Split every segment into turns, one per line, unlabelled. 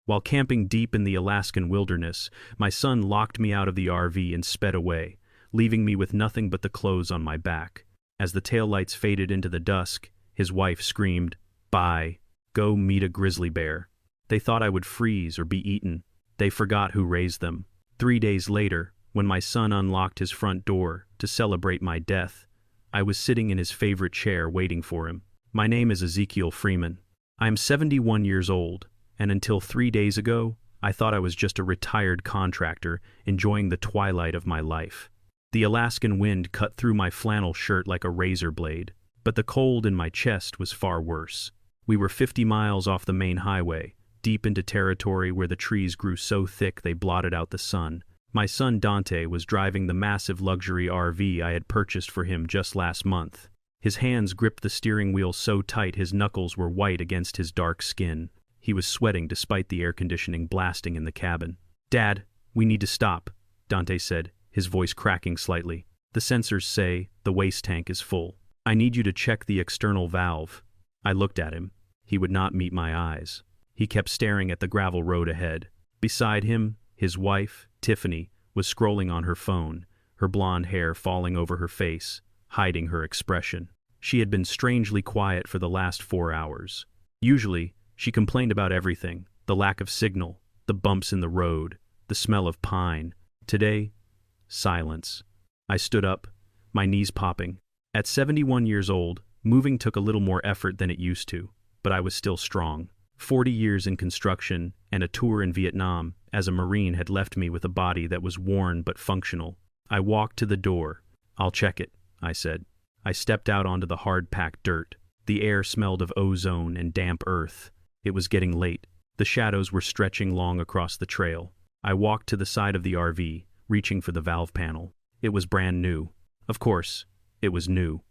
While camping deep in the Alaskan wilderness, my son locked me out of the RV and sped away, leaving me with nothing but the clothes on my back. As the taillights faded into the dusk, his wife screamed, "Bye. Go meet a grizzly bear." They thought I would freeze or be eaten. They forgot who raised them. 3 days later, when my son unlocked his front door to celebrate my death, I was sitting in his favorite chair waiting for him. My name is Ezekiel Freeman. I am 71 years old, and until 3 days ago, I thought I was just a retired contractor enjoying the twilight of my life. The Alaskan wind cut through my flannel shirt like a razor blade, but the cold in my chest was far worse. We were 50 miles off the main highway, deep into territory where the trees grew so thick they blotted out the sun. My son Dante was driving the massive luxury RV I had purchased for him just last month. His hands gripped the steering wheel so tight his knuckles were white against his dark skin. He was sweating despite the air conditioning blasting in the cabin. "Dad, we need to stop," Dante said, his voice cracking slightly. "The sensors say the waste tank is full. I need you to check the external valve." I looked at him. He would not meet my eyes. He kept staring at the gravel road ahead. Beside him, his wife, Tiffany, was scrolling on her phone, her blonde hair falling over her face, hiding her expression. She had been strangely quiet for the last 4 hours. Usually, she complained about everything: the lack of signal, the bumps in the road, the smell of pine. Today, silence. I stood up, my knees popping. At 71 years old, moving took a little more effort than it used to, but I was still strong. 40 years in construction and a tour in Vietnam as a Marine had left me with a body that was worn but functional. I walked to the door. "I'll check it," I said. I stepped out onto the hard-packed dirt. The air smelled of ozone and damp earth. It was getting late. The shadows were stretching long across the trail. I walked to the side of the RV, reaching for the valve panel. It was brand new. Of course, it was new.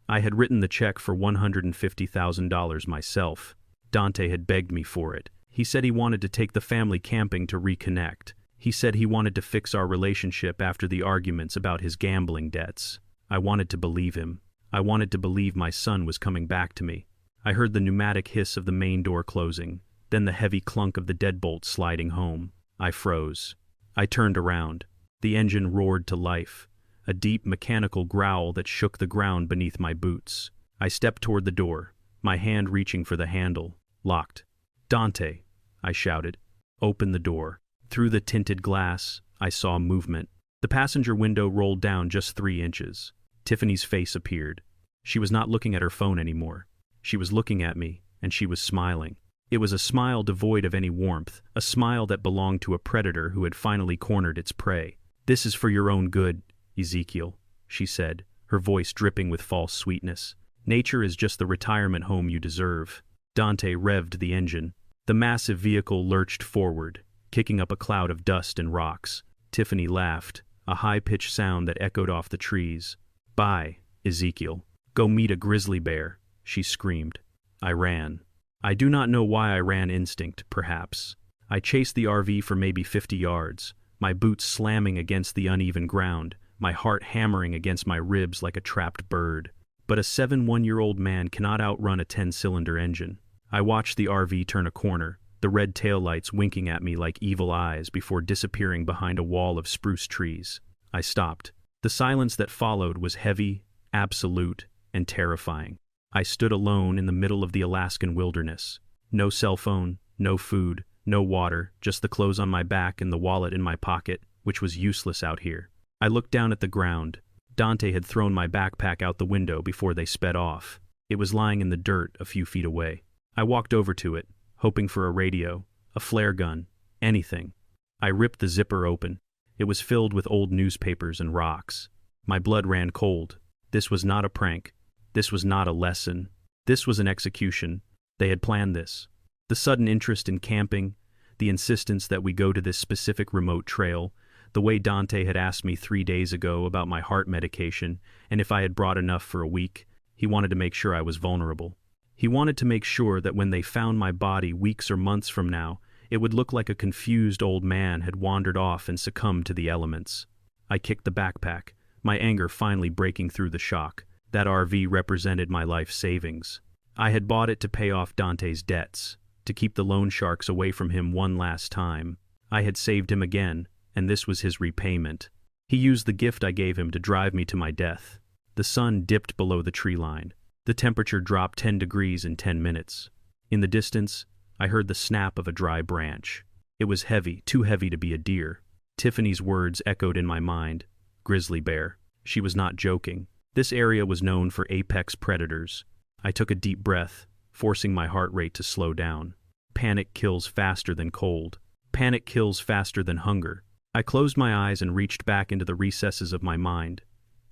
I had written the check for $150,000 myself. Dante had begged me for it. He said he wanted to take the family camping to reconnect. He said he wanted to fix our relationship after the arguments about his gambling debts. I wanted to believe him. I wanted to believe my son was coming back to me. I heard the pneumatic hiss of the main door closing, then the heavy clunk of the deadbolt sliding home. I froze. I turned around. The engine roared to life, a deep mechanical growl that shook the ground beneath my boots. I stepped toward the door, my hand reaching for the handle. Locked. "Dante," I shouted. "Open the door." Through the tinted glass, I saw movement. The passenger window rolled down just 3 inches. Tiffany's face appeared. She was not looking at her phone anymore. She was looking at me, and she was smiling. It was a smile devoid of any warmth, a smile that belonged to a predator who had finally cornered its prey. "This is for your own good, Ezekiel," she said, her voice dripping with false sweetness. "Nature is just the retirement home you deserve." Dante revved the engine. The massive vehicle lurched forward, kicking up a cloud of dust and rocks. Tiffany laughed, a high-pitched sound that echoed off the trees. "Bye, Ezekiel. Go meet a grizzly bear," she screamed. I ran. I do not know why I ran. Instinct, perhaps. I chased the RV for maybe 50 yards, my boots slamming against the uneven ground, my heart hammering against my ribs like a trapped bird. But a 71-year-old man cannot outrun a 10-cylinder engine. I watched the RV turn a corner, the red taillights winking at me like evil eyes before disappearing behind a wall of spruce trees. I stopped. The silence that followed was heavy, absolute, and terrifying. I stood alone in the middle of the Alaskan wilderness. No cell phone, no food, no water, just the clothes on my back and the wallet in my pocket, which was useless out here. I looked down at the ground. Dante had thrown my backpack out the window before they sped off. It was lying in the dirt a few feet away. I walked over to it, hoping for a radio, a flare gun, anything. I ripped the zipper open. It was filled with old newspapers and rocks. My blood ran cold. This was not a prank. This was not a lesson. This was an execution. They had planned this. The sudden interest in camping, the insistence that we go to this specific remote trail, the way Dante had asked me 3 days ago about my heart medication and if I had brought enough for a week. He wanted to make sure I was vulnerable. He wanted to make sure that when they found my body weeks or months from now, it would look like a confused old man had wandered off and succumbed to the elements. I kicked the backpack, my anger finally breaking through the shock. That RV represented my life savings. I had bought it to pay off Dante's debts, to keep the loan sharks away from him one last time. I had saved him again, and this was his repayment. He used the gift I gave him to drive me to my death. The sun dipped below the tree line. The temperature dropped 10 degrees in 10 minutes. In the distance, I heard the snap of a dry branch. It was heavy, too heavy to be a deer. Tiffany's words echoed in my mind. Grizzly bear. She was not joking. This area was known for apex predators. I took a deep breath, forcing my heart rate to slow down. Panic kills faster than cold. Panic kills faster than hunger. I closed my eyes and reached back into the recesses of my mind,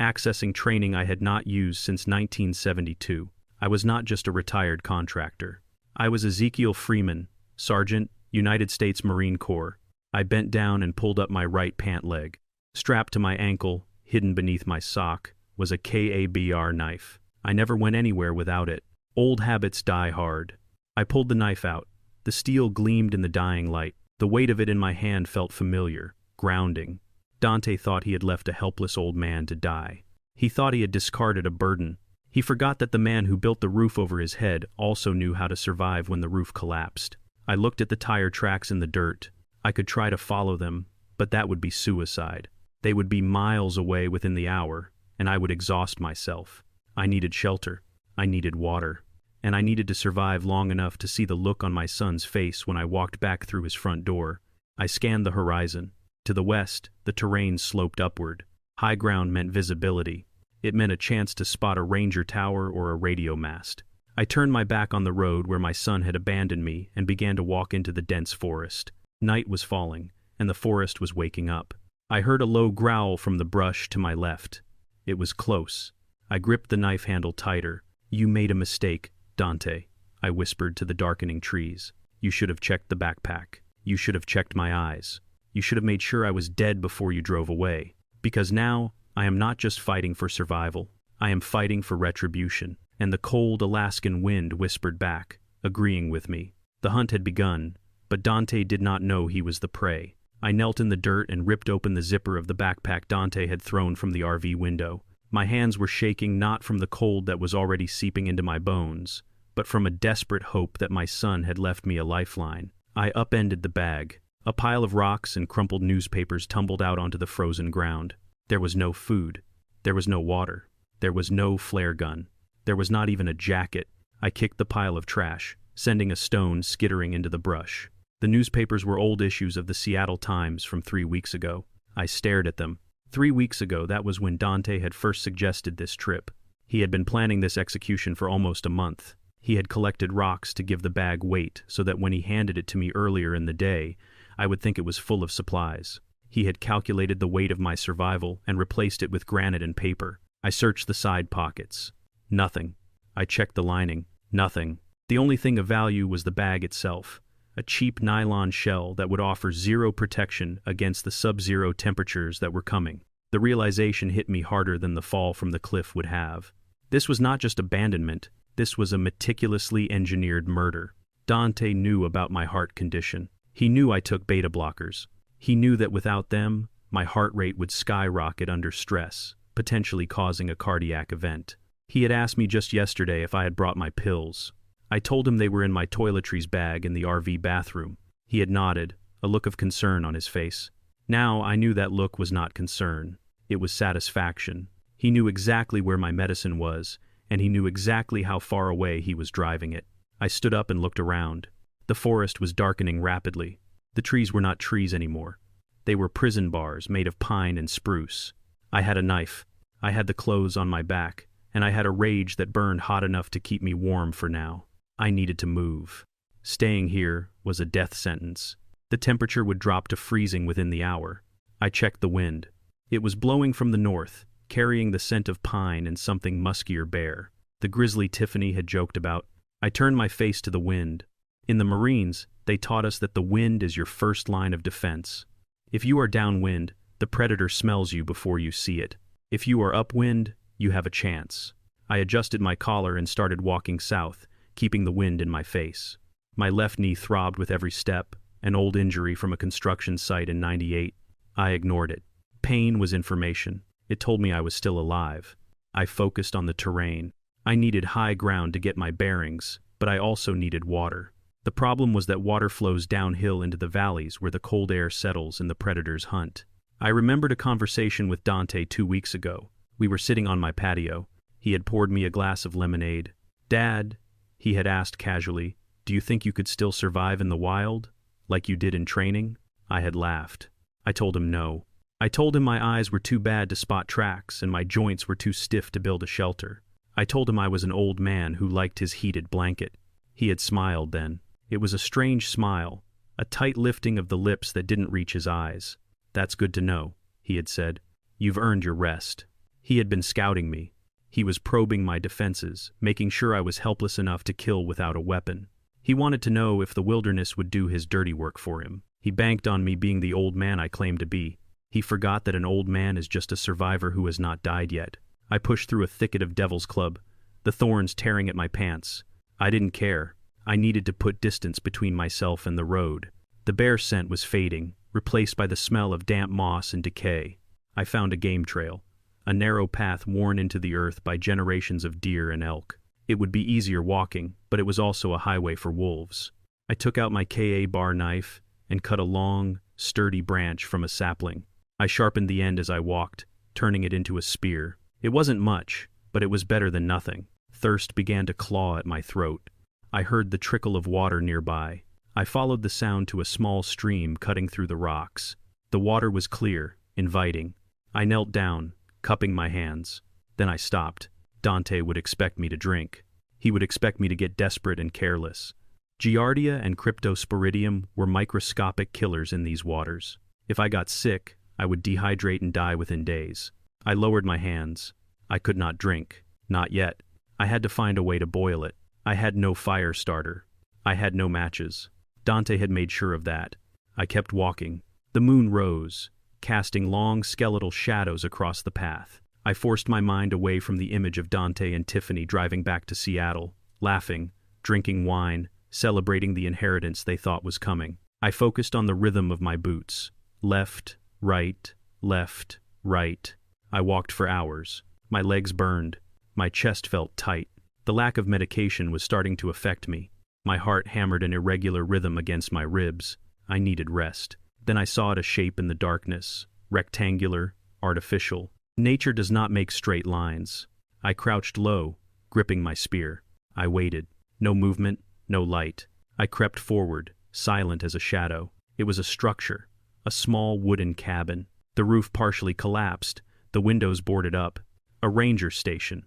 accessing training I had not used since 1972. I was not just a retired contractor. I was Ezekiel Freeman, Sergeant, United States Marine Corps. I bent down and pulled up my right pant leg. Strapped to my ankle, hidden beneath my sock, was a KABR knife. I never went anywhere without it. Old habits die hard. I pulled the knife out. The steel gleamed in the dying light. The weight of it in my hand felt familiar, grounding. Dante thought he had left a helpless old man to die. He thought he had discarded a burden. He forgot that the man who built the roof over his head also knew how to survive when the roof collapsed. I looked at the tire tracks in the dirt. I could try to follow them, but that would be suicide. They would be miles away within the hour, and I would exhaust myself. I needed shelter. I needed water. And I needed to survive long enough to see the look on my son's face when I walked back through his front door. I scanned the horizon. To the west, the terrain sloped upward. High ground meant visibility. It meant a chance to spot a ranger tower or a radio mast. I turned my back on the road where my son had abandoned me and began to walk into the dense forest. Night was falling, and the forest was waking up. I heard a low growl from the brush to my left. It was close. I gripped the knife handle tighter. "You made a mistake, Dante," I whispered to the darkening trees. "You should have checked the backpack. You should have checked my eyes. You should have made sure I was dead before you drove away. Because now, I am not just fighting for survival. I am fighting for retribution." And the cold Alaskan wind whispered back, agreeing with me. The hunt had begun, but Dante did not know he was the prey. I knelt in the dirt and ripped open the zipper of the backpack Dante had thrown from the RV window. My hands were shaking not from the cold that was already seeping into my bones, but from a desperate hope that my son had left me a lifeline. I upended the bag. A pile of rocks and crumpled newspapers tumbled out onto the frozen ground. There was no food. There was no water. There was no flare gun. There was not even a jacket. I kicked the pile of trash, sending a stone skittering into the brush. The newspapers were old issues of the Seattle Times from 3 weeks ago. I stared at them. 3 weeks ago, that was when Dante had first suggested this trip. He had been planning this execution for almost a month. He had collected rocks to give the bag weight so that when he handed it to me earlier in the day, I would think it was full of supplies. He had calculated the weight of my survival and replaced it with granite and paper. I searched the side pockets. Nothing. I checked the lining. Nothing. The only thing of value was the bag itself, a cheap nylon shell that would offer zero protection against the sub-zero temperatures that were coming. The realization hit me harder than the fall from the cliff would have. This was not just abandonment. This was a meticulously engineered murder. Dante knew about my heart condition. He knew I took beta blockers. He knew that without them, my heart rate would skyrocket under stress, potentially causing a cardiac event. He had asked me just yesterday if I had brought my pills. I told him they were in my toiletries bag in the RV bathroom. He had nodded, a look of concern on his face. Now I knew that look was not concern. It was satisfaction. He knew exactly where my medicine was, and he knew exactly how far away he was driving it. I stood up and looked around. The forest was darkening rapidly. The trees were not trees anymore. They were prison bars made of pine and spruce. I had a knife. I had the clothes on my back, and I had a rage that burned hot enough to keep me warm for now. I needed to move. Staying here was a death sentence. The temperature would drop to freezing within the hour. I checked the wind. It was blowing from the north, carrying the scent of pine and something muskier bare. The grizzly Tiffany had joked about. I turned my face to the wind. In the Marines, they taught us that the wind is your first line of defense. If you are downwind, the predator smells you before you see it. If you are upwind, you have a chance. I adjusted my collar and started walking south, keeping the wind in my face. My left knee throbbed with every step, an old injury from a construction site in '98. I ignored it. Pain was information. It told me I was still alive. I focused on the terrain. I needed high ground to get my bearings, but I also needed water. The problem was that water flows downhill into the valleys where the cold air settles and the predators hunt. I remembered a conversation with Dante 2 weeks ago. We were sitting on my patio. He had poured me a glass of lemonade. "Dad," he had asked casually, "do you think you could still survive in the wild, like you did in training?" I had laughed. I told him no. I told him my eyes were too bad to spot tracks and my joints were too stiff to build a shelter. I told him I was an old man who liked his heated blanket. He had smiled then. It was a strange smile, a tight lifting of the lips that didn't reach his eyes. "That's good to know," he had said. "You've earned your rest." He had been scouting me. He was probing my defenses, making sure I was helpless enough to kill without a weapon. He wanted to know if the wilderness would do his dirty work for him. He banked on me being the old man I claimed to be. He forgot that an old man is just a survivor who has not died yet. I pushed through a thicket of devil's club, the thorns tearing at my pants. I didn't care. I needed to put distance between myself and the road. The bear scent was fading, replaced by the smell of damp moss and decay. I found a game trail, a narrow path worn into the earth by generations of deer and elk. It would be easier walking, but it was also a highway for wolves. I took out my Ka-bar knife and cut a long, sturdy branch from a sapling. I sharpened the end as I walked, turning it into a spear. It wasn't much, but it was better than nothing. Thirst began to claw at my throat. I heard the trickle of water nearby. I followed the sound to a small stream cutting through the rocks. The water was clear, inviting. I knelt down, cupping my hands. Then I stopped. Dante would expect me to drink. He would expect me to get desperate and careless. Giardia and Cryptosporidium were microscopic killers in these waters. If I got sick, I would dehydrate and die within days. I lowered my hands. I could not drink. Not yet. I had to find a way to boil it. I had no fire starter. I had no matches. Dante had made sure of that. I kept walking. The moon rose, casting long skeletal shadows across the path. I forced my mind away from the image of Dante and Tiffany driving back to Seattle, laughing, drinking wine, celebrating the inheritance they thought was coming. I focused on the rhythm of my boots. Left, right, left, right. I walked for hours. My legs burned. My chest felt tight. The lack of medication was starting to affect me. My heart hammered an irregular rhythm against my ribs. I needed rest. Then I saw it a shape in the darkness, rectangular, artificial. Nature does not make straight lines. I crouched low, gripping my spear. I waited. No movement, no light. I crept forward, silent as a shadow. It was a structure, a small wooden cabin. The roof partially collapsed, the windows boarded up. A ranger station,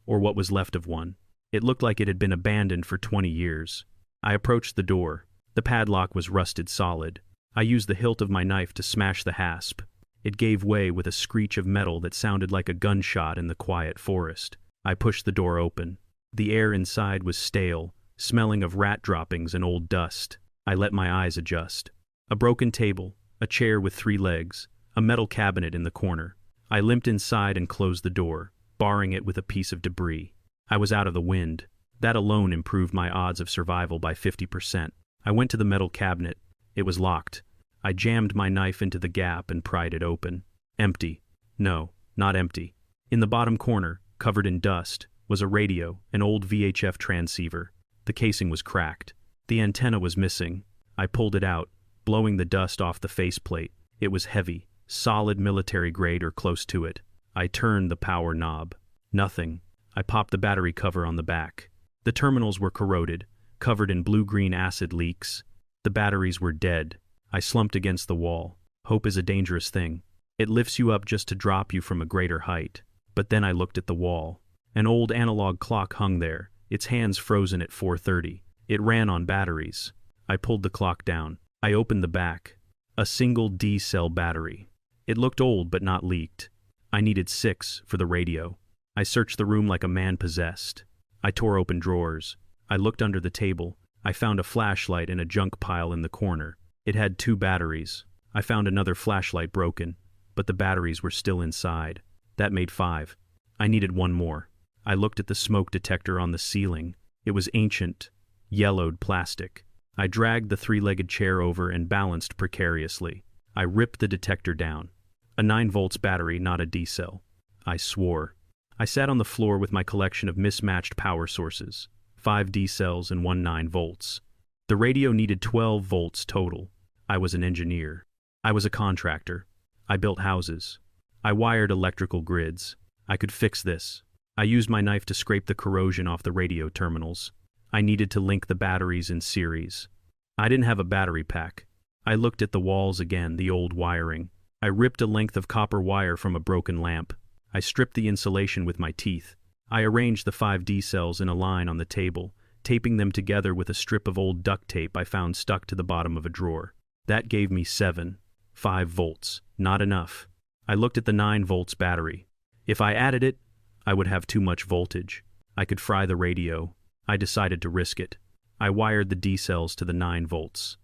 or what was left of one. It looked like it had been abandoned for 20 years. I approached the door. The padlock was rusted solid. I used the hilt of my knife to smash the hasp. It gave way with a screech of metal that sounded like a gunshot in the quiet forest. I pushed the door open. The air inside was stale, smelling of rat droppings and old dust. I let my eyes adjust. A broken table, a chair with 3 legs, a metal cabinet in the corner. I limped inside and closed the door, barring it with a piece of debris. I was out of the wind. That alone improved my odds of survival by 50%. I went to the metal cabinet. It was locked. I jammed my knife into the gap and pried it open. Empty. No, not empty. In the bottom corner, covered in dust, was a radio, an old VHF transceiver. The casing was cracked. The antenna was missing. I pulled it out, blowing the dust off the faceplate. It was heavy, solid military grade or close to it. I turned the power knob. Nothing. I popped the battery cover on the back. The terminals were corroded, covered in blue-green acid leaks. The batteries were dead. I slumped against the wall. Hope is a dangerous thing. It lifts you up just to drop you from a greater height. But then I looked at the wall. An old analog clock hung there, its hands frozen at 4:30. It ran on batteries. I pulled the clock down. I opened the back. A single D-cell battery. It looked old but not leaked. I needed 6 for the radio. I searched the room like a man possessed. I tore open drawers. I looked under the table. I found a flashlight in a junk pile in the corner. It had 2 batteries. I found another flashlight broken, but the batteries were still inside. That made 5. I needed 1 more. I looked at the smoke detector on the ceiling. It was ancient, yellowed plastic. I dragged the 3-legged chair over and balanced precariously. I ripped the detector down. A 9 volts battery, not a D-cell. I swore. I sat on the floor with my collection of mismatched power sources, 5 D-cells and 1 9 volts. The radio needed 12 volts total. I was an engineer. I was a contractor. I built houses. I wired electrical grids. I could fix this. I used my knife to scrape the corrosion off the radio terminals. I needed to link the batteries in series. I didn't have a battery pack. I looked at the walls again, the old wiring. I ripped a length of copper wire from a broken lamp. I stripped the insulation with my teeth. I arranged the 5D cells in a line on the table, taping them together with a strip of old duct tape I found stuck to the bottom of a drawer. That gave me 5 volts. Not enough. I looked at the 9 volts battery. If I added it, I would have too much voltage. I could fry the radio. I decided to risk it. I wired the D cells to the 9 volts.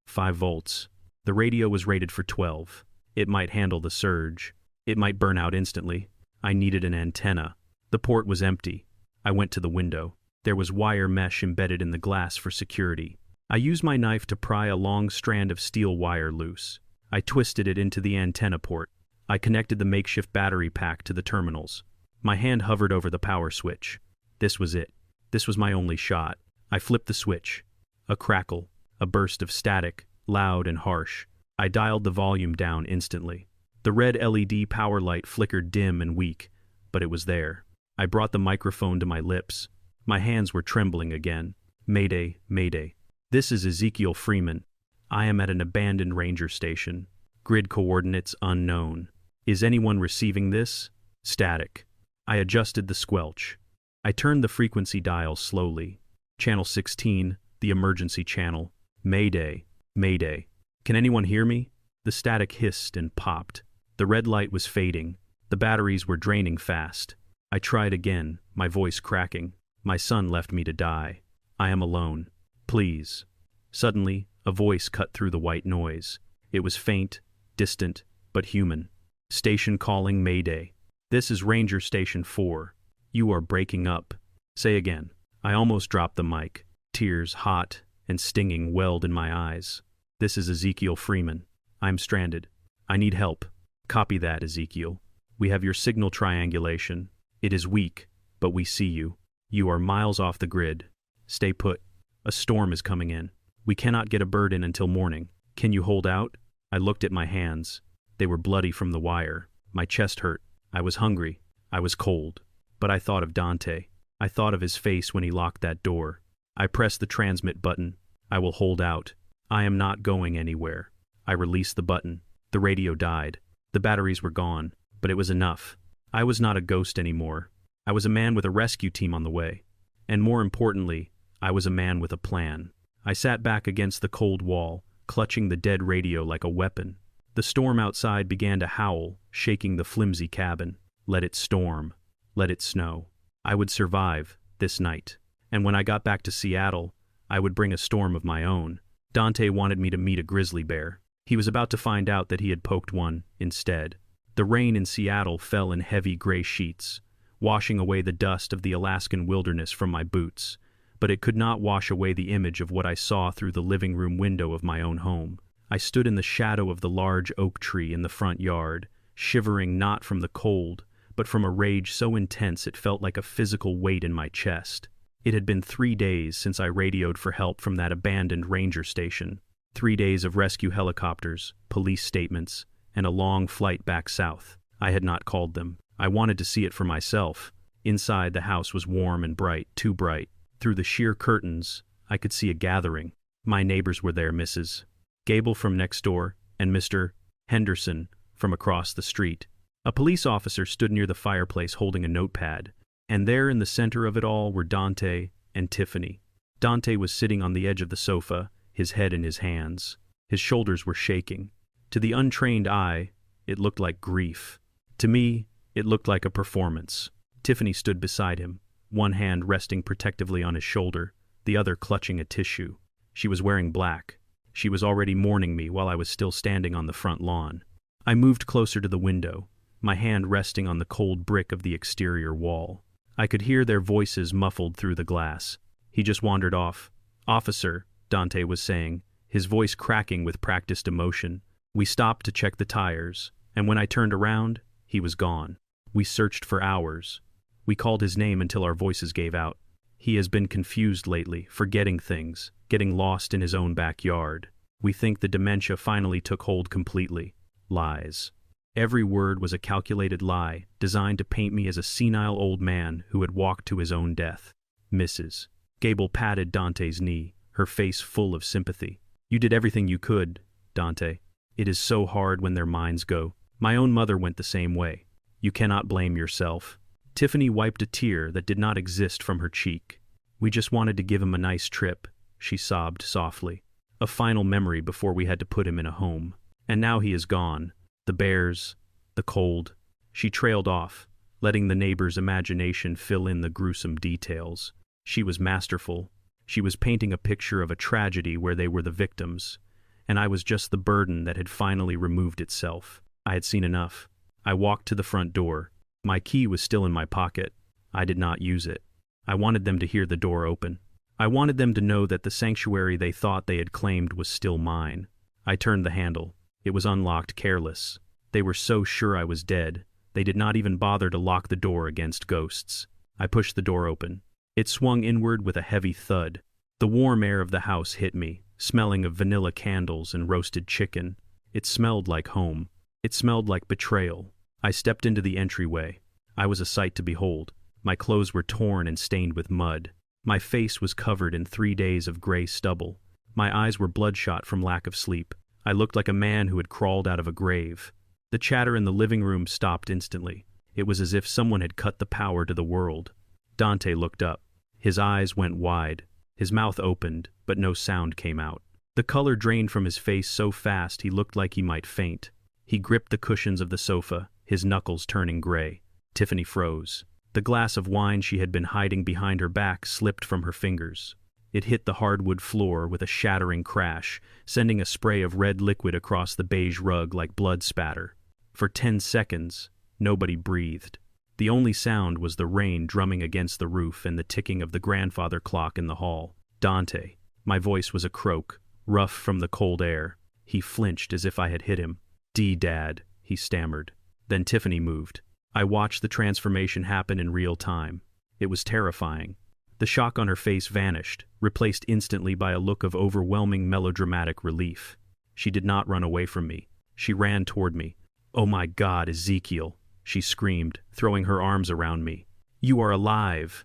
5 volts. The radio was rated for 12. It might handle the surge. It might burn out instantly. I needed an antenna. The port was empty. I went to the window. There was wire mesh embedded in the glass for security. I used my knife to pry a long strand of steel wire loose. I twisted it into the antenna port. I connected the makeshift battery pack to the terminals. My hand hovered over the power switch. This was it. This was my only shot. I flipped the switch. A crackle, a burst of static, loud and harsh. I dialed the volume down instantly. The red LED power light flickered dim and weak, but it was there. I brought the microphone to my lips. My hands were trembling again. Mayday, mayday. This is Ezekiel Freeman. I am at an abandoned ranger station. Grid coordinates unknown. Is anyone receiving this? Static. I adjusted the squelch. I turned the frequency dial slowly. Channel 16, the emergency channel. Mayday, mayday. Can anyone hear me? The static hissed and popped. The red light was fading. The batteries were draining fast. I tried again, my voice cracking. My son left me to die. I am alone. Please. Suddenly, a voice cut through the white noise. It was faint, distant, but human. Station calling Mayday. This is Ranger Station 4. You are breaking up. Say again. I almost dropped the mic. Tears, hot and stinging, welled in my eyes. This is Ezekiel Freeman. I'm stranded. I need help. Copy that, Ezekiel. We have your signal triangulation. It is weak, but we see you. You are miles off the grid. Stay put. A storm is coming in. We cannot get a bird in until morning. Can you hold out? I looked at my hands. They were bloody from the wire. My chest hurt. I was hungry. I was cold. But I thought of Dante. I thought of his face when he locked that door. I pressed the transmit button. I will hold out. I am not going anywhere. I released the button. The radio died. The batteries were gone, but it was enough. I was not a ghost anymore. I was a man with a rescue team on the way. And more importantly, I was a man with a plan. I sat back against the cold wall, clutching the dead radio like a weapon. The storm outside began to howl, shaking the flimsy cabin. Let it storm. Let it snow. I would survive this night. And when I got back to Seattle, I would bring a storm of my own. Dante wanted me to meet a grizzly bear. He was about to find out that he had poked one instead. The rain in Seattle fell in heavy gray sheets, washing away the dust of the Alaskan wilderness from my boots, but it could not wash away the image of what I saw through the living room window of my own home. I stood in the shadow of the large oak tree in the front yard, shivering not from the cold, but from a rage so intense it felt like a physical weight in my chest. It had been 3 days since I radioed for help from that abandoned ranger station. 3 days of rescue helicopters, police statements, and a long flight back south. I had not called them. I wanted to see it for myself. Inside, the house was warm and bright, too bright. Through the sheer curtains, I could see a gathering. My neighbors were there, Mrs. Gable from next door, and Mr. Henderson from across the street. A police officer stood near the fireplace holding a notepad, and there in the center of it all were Dante and Tiffany. Dante was sitting on the edge of the sofa, his head in his hands. His shoulders were shaking. To the untrained eye, it looked like grief. To me, it looked like a performance. Tiffany stood beside him, one hand resting protectively on his shoulder, the other clutching a tissue. She was wearing black. She was already mourning me while I was still standing on the front lawn. I moved closer to the window, my hand resting on the cold brick of the exterior wall. I could hear their voices muffled through the glass. He just wandered off. "Officer," Dante was saying, his voice cracking with practiced emotion. We stopped to check the tires, and when I turned around, he was gone. We searched for hours. We called his name until our voices gave out. He has been confused lately, forgetting things, getting lost in his own backyard. We think the dementia finally took hold completely. Lies. Every word was a calculated lie, designed to paint me as a senile old man who had walked to his own death. Mrs. Gable patted Dante's knee, her face full of sympathy. You did everything you could, Dante. It is so hard when their minds go. My own mother went the same way. You cannot blame yourself. Tiffany wiped a tear that did not exist from her cheek. We just wanted to give him a nice trip, she sobbed softly. A final memory before we had to put him in a home. And now he is gone. The bears, the cold. She trailed off, letting the neighbor's imagination fill in the gruesome details. She was masterful. She was painting a picture of a tragedy where they were the victims, and I was just the burden that had finally removed itself. I had seen enough. I walked to the front door. My key was still in my pocket. I did not use it. I wanted them to hear the door open. I wanted them to know that the sanctuary they thought they had claimed was still mine. I turned the handle. It was unlocked careless. They were so sure I was dead, they did not even bother to lock the door against ghosts. I pushed the door open. It swung inward with a heavy thud. The warm air of the house hit me, smelling of vanilla candles and roasted chicken. It smelled like home. It smelled like betrayal. I stepped into the entryway. I was a sight to behold. My clothes were torn and stained with mud. My face was covered in 3 days of gray stubble. My eyes were bloodshot from lack of sleep. I looked like a man who had crawled out of a grave. The chatter in the living room stopped instantly. It was as if someone had cut the power to the world. Dante looked up. His eyes went wide. His mouth opened, but no sound came out. The color drained from his face so fast he looked like he might faint. He gripped the cushions of the sofa, his knuckles turning gray. Tiffany froze. The glass of wine she had been hiding behind her back slipped from her fingers. It hit the hardwood floor with a shattering crash, sending a spray of red liquid across the beige rug like blood spatter. For 10 seconds, nobody breathed. The only sound was the rain drumming against the roof and the ticking of the grandfather clock in the hall. Dante. My voice was a croak, rough from the cold air. He flinched as if I had hit him. Dad, he stammered. Then Tiffany moved. I watched the transformation happen in real time. It was terrifying. The shock on her face vanished, replaced instantly by a look of overwhelming melodramatic relief. She did not run away from me. She ran toward me. "Oh my God, Ezekiel," she screamed, throwing her arms around me. "You are alive."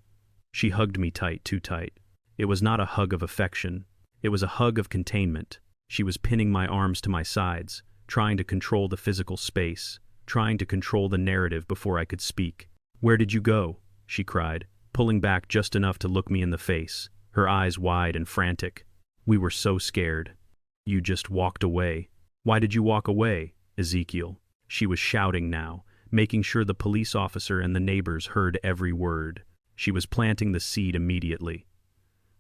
She hugged me tight, too tight. It was not a hug of affection. It was a hug of containment. She was pinning my arms to my sides, trying to control the physical space, trying to control the narrative before I could speak. "Where did you go?" she cried, pulling back just enough to look me in the face, her eyes wide and frantic. "We were so scared. You just walked away." "Why did you walk away, Ezekiel?" She was shouting now, making sure the police officer and the neighbors heard every word. She was planting the seed immediately.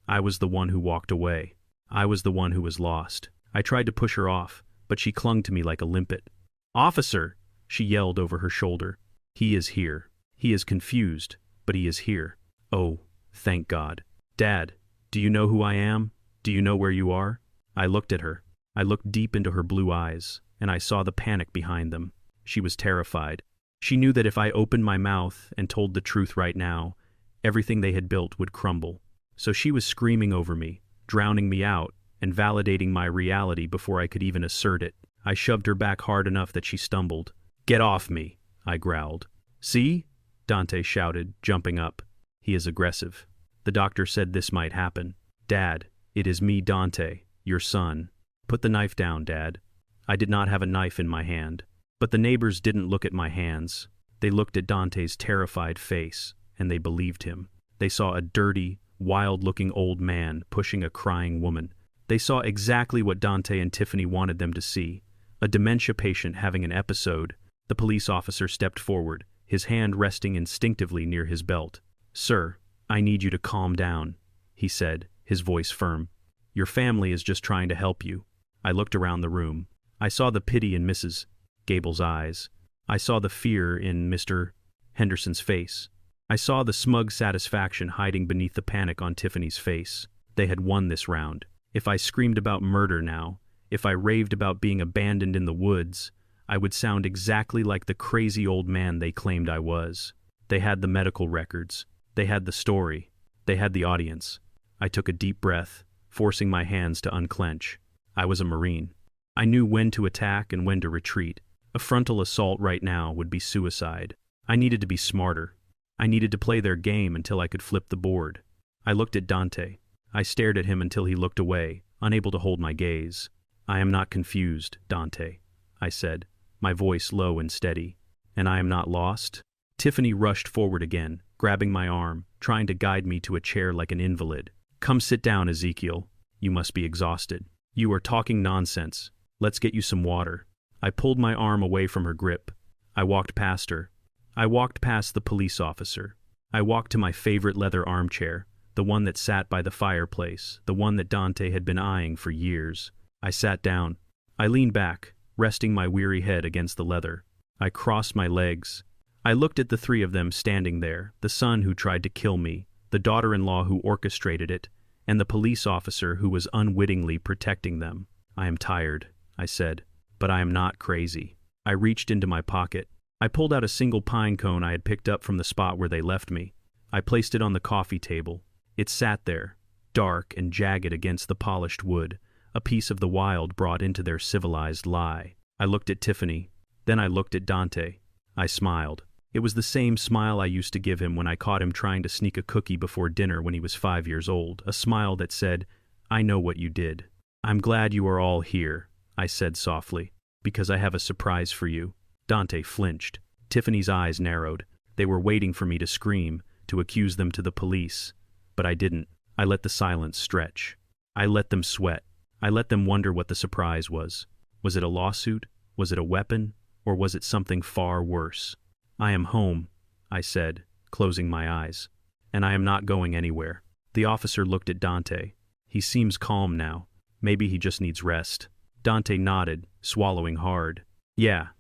I was the one who walked away. I was the one who was lost. I tried to push her off, but she clung to me like a limpet. "Officer!" she yelled over her shoulder. "He is here. He is confused, but he is here. Oh, thank God. Dad, do you know who I am? Do you know where you are?" I looked at her. I looked deep into her blue eyes, and I saw the panic behind them. She was terrified. She knew that if I opened my mouth and told the truth right now, everything they had built would crumble. So she was screaming over me, drowning me out, and validating my reality before I could even assert it. I shoved her back hard enough that she stumbled. "Get off me," I growled. "See?" Dante shouted, jumping up. "He is aggressive. The doctor said this might happen. Dad, it is me, Dante, your son. Put the knife down, Dad." I did not have a knife in my hand. But the neighbors didn't look at my hands. They looked at Dante's terrified face, and they believed him. They saw a dirty, wild-looking old man pushing a crying woman. They saw exactly what Dante and Tiffany wanted them to see. A dementia patient having an episode. The police officer stepped forward, his hand resting instinctively near his belt. "Sir, I need you to calm down," he said, his voice firm. "Your family is just trying to help you." I looked around the room. I saw the pity in Mrs. Gable's eyes. I saw the fear in Mr. Henderson's face. I saw the smug satisfaction hiding beneath the panic on Tiffany's face. They had won this round. If I screamed about murder now, if I raved about being abandoned in the woods, I would sound exactly like the crazy old man they claimed I was. They had the medical records. They had the story. They had the audience. I took a deep breath, forcing my hands to unclench. I was a Marine. I knew when to attack and when to retreat. A frontal assault right now would be suicide. I needed to be smarter. I needed to play their game until I could flip the board. I looked at Dante. I stared at him until he looked away, unable to hold my gaze. "I am not confused, Dante," I said, my voice low and steady. "And I am not lost?" Tiffany rushed forward again, grabbing my arm, trying to guide me to a chair like an invalid. "Come sit down, Ezekiel. You must be exhausted. You are talking nonsense. Let's get you some water." I pulled my arm away from her grip. I walked past her. I walked past the police officer. I walked to my favorite leather armchair, the one that sat by the fireplace, the one that Dante had been eyeing for years. I sat down. I leaned back, resting my weary head against the leather. I crossed my legs. I looked at the three of them standing there, the son who tried to kill me, the daughter-in-law who orchestrated it, and the police officer who was unwittingly protecting them. "I am tired," I said, "but I am not crazy." I reached into my pocket. I pulled out a single pine cone I had picked up from the spot where they left me. I placed it on the coffee table. It sat there, dark and jagged against the polished wood, a piece of the wild brought into their civilized lie. I looked at Tiffany. Then I looked at Dante. I smiled. It was the same smile I used to give him when I caught him trying to sneak a cookie before dinner when he was 5 years old, a smile that said, "I know what you did." "I'm glad you are all here," I said softly, "because I have a surprise for you." Dante flinched. Tiffany's eyes narrowed. They were waiting for me to scream, to accuse them to the police. But I didn't. I let the silence stretch. I let them sweat. I let them wonder what the surprise was. Was it a lawsuit? Was it a weapon? Or was it something far worse? "I am home," I said, closing my eyes. "And I am not going anywhere." The officer looked at Dante. "He seems calm now. Maybe he just needs rest." Dante nodded, swallowing hard. Yeah,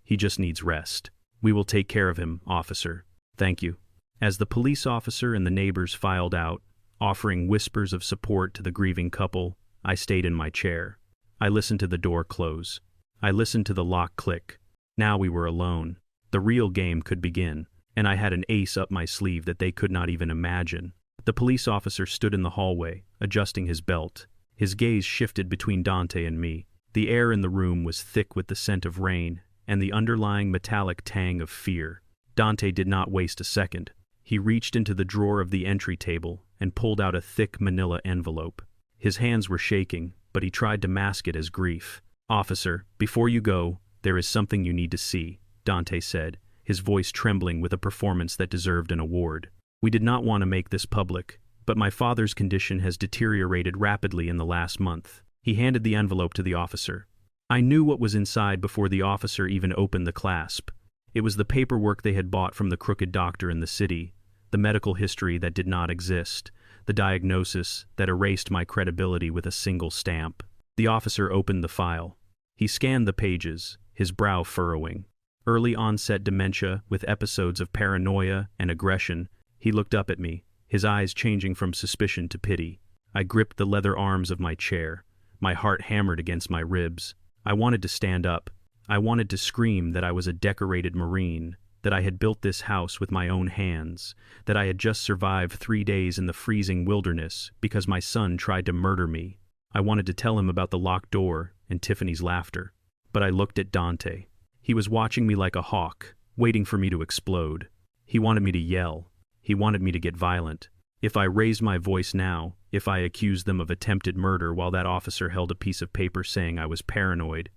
he just needs rest. "We will take care of him, officer. Thank you." As the police officer and the neighbors filed out, offering whispers of support to the grieving couple, I stayed in my chair. I listened to the door close. I listened to the lock click. Now we were alone. The real game could begin, and I had an ace up my sleeve that they could not even imagine. The police officer stood in the hallway, adjusting his belt. His gaze shifted between Dante and me. The air in the room was thick with the scent of rain and the underlying metallic tang of fear. Dante did not waste a second. He reached into the drawer of the entry table and pulled out a thick manila envelope. His hands were shaking, but he tried to mask it as grief. "Officer, before you go, there is something you need to see," Dante said, his voice trembling with a performance that deserved an award. "We did not want to make this public, but my father's condition has deteriorated rapidly in the last month." He handed the envelope to the officer. I knew what was inside before the officer even opened the clasp. It was the paperwork they had bought from the crooked doctor in the city, the medical history that did not exist, the diagnosis that erased my credibility with a single stamp. The officer opened the file. He scanned the pages, his brow furrowing. Early onset dementia with episodes of paranoia and aggression. He looked up at me, his eyes changing from suspicion to pity. I gripped the leather arms of my chair. My heart hammered against my ribs. I wanted to stand up. I wanted to scream that I was a decorated Marine, that I had built this house with my own hands, that I had just survived 3 days in the freezing wilderness because my son tried to murder me. I wanted to tell him about the locked door and Tiffany's laughter. But I looked at Dante. He was watching me like a hawk, waiting for me to explode. He wanted me to yell. He wanted me to get violent. If I raised my voice now, if I accused them of attempted murder while that officer held a piece of paper saying I was paranoid,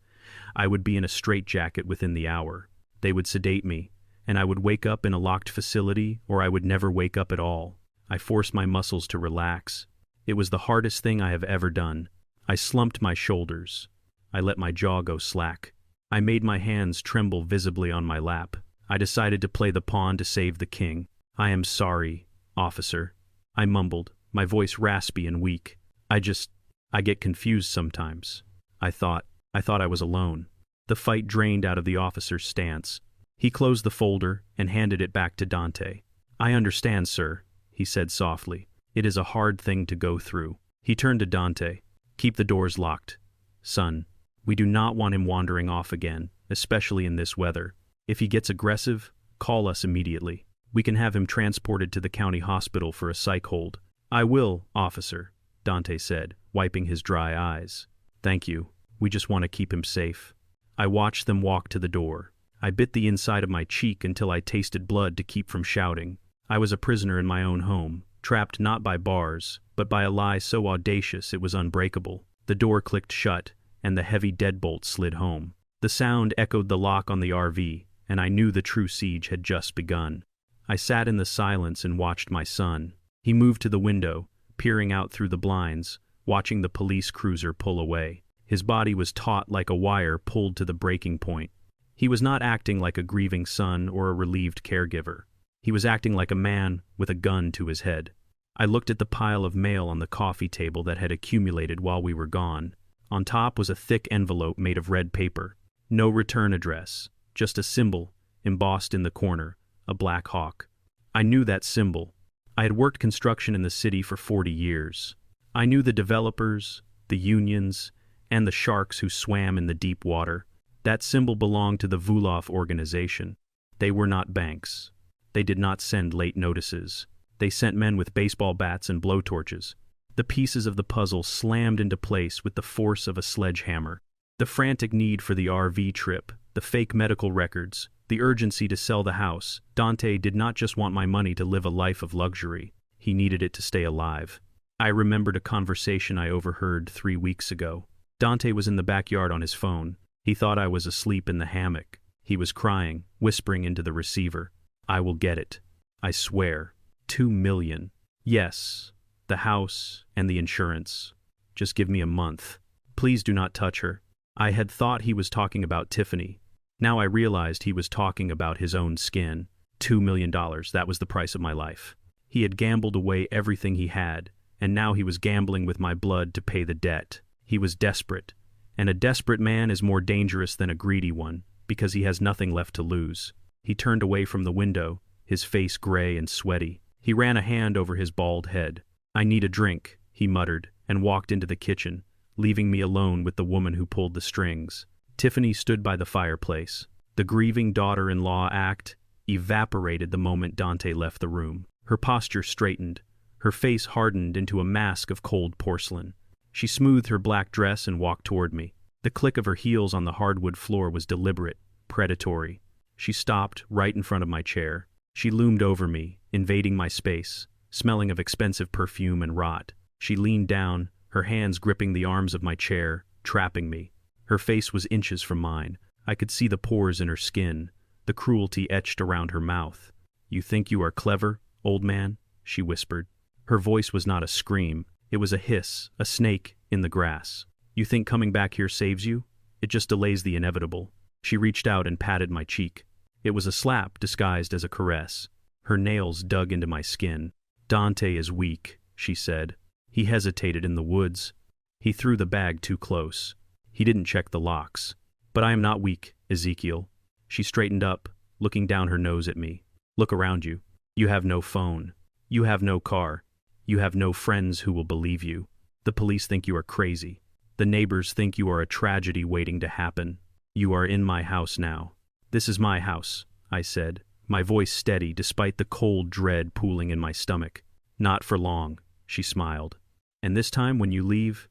I would be in a straitjacket within the hour. They would sedate me, and I would wake up in a locked facility, or I would never wake up at all. I forced my muscles to relax. It was the hardest thing I have ever done. I slumped my shoulders. I let my jaw go slack. I made my hands tremble visibly on my lap. I decided to play the pawn to save the king. "I am sorry, officer," I mumbled, my voice raspy and weak. I get confused sometimes. I thought I was alone. The fight drained out of the officer's stance. He closed the folder and handed it back to Dante. "I understand, sir," he said softly. "It is a hard thing to go through." He turned to Dante. "Keep the doors locked. Son, we do not want him wandering off again, especially in this weather. If he gets aggressive, call us immediately." We can have him transported to the county hospital for a psych hold. I will, officer, Dante said, wiping his dry eyes. Thank you. We just want to keep him safe. I watched them walk to the door. I bit the inside of my cheek until I tasted blood to keep from shouting. I was a prisoner in my own home, trapped not by bars, but by a lie so audacious it was unbreakable. The door clicked shut, and the heavy deadbolt slid home. The sound echoed the lock on the RV, and I knew the true siege had just begun. I sat in the silence and watched my son. He moved to the window, peering out through the blinds, watching the police cruiser pull away. His body was taut like a wire pulled to the breaking point. He was not acting like a grieving son or a relieved caregiver. He was acting like a man with a gun to his head. I looked at the pile of mail on the coffee table that had accumulated while we were gone. On top was a thick envelope made of red paper. No return address, just a symbol, embossed in the corner, a black hawk. I knew that symbol. I had worked construction in the city for 40 years. I knew the developers, the unions, and the sharks who swam in the deep water. That symbol belonged to the Vulov organization. They were not banks. They did not send late notices. They sent men with baseball bats and blowtorches. The pieces of the puzzle slammed into place with the force of a sledgehammer. The frantic need for the RV trip, the fake medical records, the urgency to sell the house. Dante did not just want my money to live a life of luxury. He needed it to stay alive. I remembered a conversation I overheard 3 weeks ago. Dante was in the backyard on his phone. He thought I was asleep in the hammock. He was crying, whispering into the receiver. I will get it. I swear. 2 million. Yes, the house and the insurance. Just give me a month. Please do not touch her. I had thought he was talking about Tiffany. Now I realized he was talking about his own skin. $2 million, that was the price of my life. He had gambled away everything he had, and now he was gambling with my blood to pay the debt. He was desperate, and a desperate man is more dangerous than a greedy one, because he has nothing left to lose. He turned away from the window, his face gray and sweaty. He ran a hand over his bald head. I need a drink, he muttered, and walked into the kitchen, leaving me alone with the woman who pulled the strings. Tiffany stood by the fireplace. The grieving daughter-in-law act evaporated the moment Dante left the room. Her posture straightened. Her face hardened into a mask of cold porcelain. She smoothed her black dress and walked toward me. The click of her heels on the hardwood floor was deliberate, predatory. She stopped right in front of my chair. She loomed over me, invading my space, smelling of expensive perfume and rot. She leaned down, her hands gripping the arms of my chair, trapping me. Her face was inches from mine. I could see the pores in her skin, the cruelty etched around her mouth. "You think you are clever, old man?" she whispered. Her voice was not a scream. It was a hiss, a snake in the grass. "You think coming back here saves you? It just delays the inevitable." She reached out and patted my cheek. It was a slap disguised as a caress. Her nails dug into my skin. "Dante is weak," she said. "He hesitated in the woods. He threw the bag too close. He didn't check the locks. But I am not weak, Ezekiel." She straightened up, looking down her nose at me. "Look around you. You have no phone. You have no car. You have no friends who will believe you. The police think you are crazy. The neighbors think you are a tragedy waiting to happen. You are in my house now." "This is my house," I said, my voice steady despite the cold dread pooling in my stomach. "Not for long," she smiled. "And this time when you leave,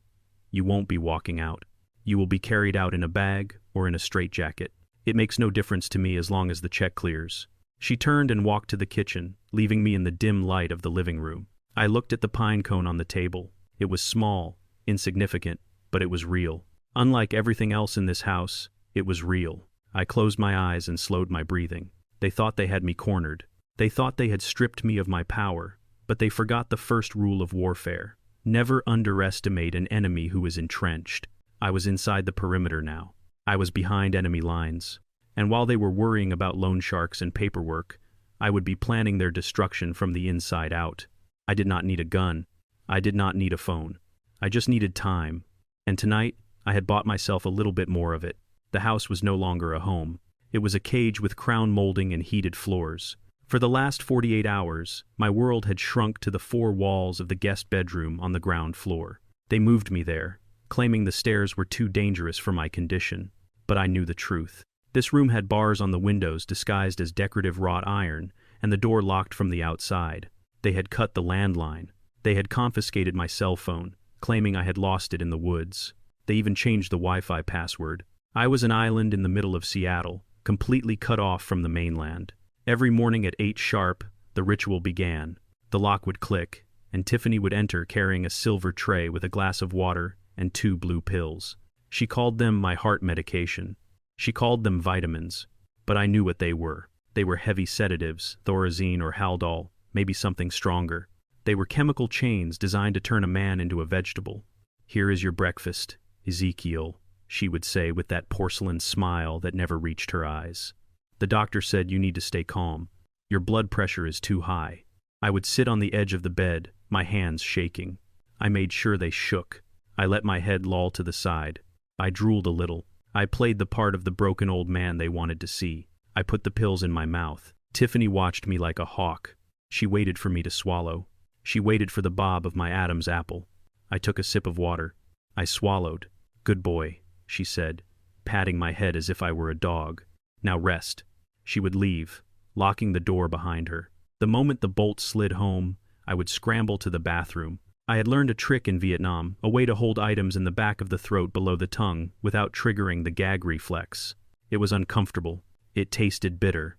you won't be walking out. You will be carried out in a bag or in a straitjacket. It makes no difference to me as long as the check clears." She turned and walked to the kitchen, leaving me in the dim light of the living room. I looked at the pine cone on the table. It was small, insignificant, but it was real. Unlike everything else in this house, it was real. I closed my eyes and slowed my breathing. They thought they had me cornered. They thought they had stripped me of my power, but they forgot the first rule of warfare. Never underestimate an enemy who is entrenched. I was inside the perimeter now. I was behind enemy lines. And while they were worrying about loan sharks and paperwork, I would be planning their destruction from the inside out. I did not need a gun. I did not need a phone. I just needed time. And tonight, I had bought myself a little bit more of it. The house was no longer a home. It was a cage with crown molding and heated floors. For the last 48 hours, my world had shrunk to the 4 walls of the guest bedroom on the ground floor. They moved me there, claiming the stairs were too dangerous for my condition. But I knew the truth. This room had bars on the windows disguised as decorative wrought iron, and the door locked from the outside. They had cut the landline. They had confiscated my cell phone, claiming I had lost it in the woods. They even changed the Wi-Fi password. I was an island in the middle of Seattle, completely cut off from the mainland. Every morning at 8 sharp, the ritual began. The lock would click, and Tiffany would enter carrying a silver tray with a glass of water and 2 blue pills. She called them my heart medication. She called them vitamins, but I knew what they were. They were heavy sedatives, Thorazine or Haldol, maybe something stronger. They were chemical chains designed to turn a man into a vegetable. "Here is your breakfast, Ezekiel," she would say with that porcelain smile that never reached her eyes. "The doctor said you need to stay calm. Your blood pressure is too high." I would sit on the edge of the bed, my hands shaking. I made sure they shook. I let my head loll to the side. I drooled a little. I played the part of the broken old man they wanted to see. I put the pills in my mouth. Tiffany watched me like a hawk. She waited for me to swallow. She waited for the bob of my Adam's apple. I took a sip of water. I swallowed. "Good boy," she said, patting my head as if I were a dog. "Now rest." She would leave, locking the door behind her. The moment the bolt slid home, I would scramble to the bathroom. I had learned a trick in Vietnam, a way to hold items in the back of the throat below the tongue without triggering the gag reflex. It was uncomfortable. It tasted bitter,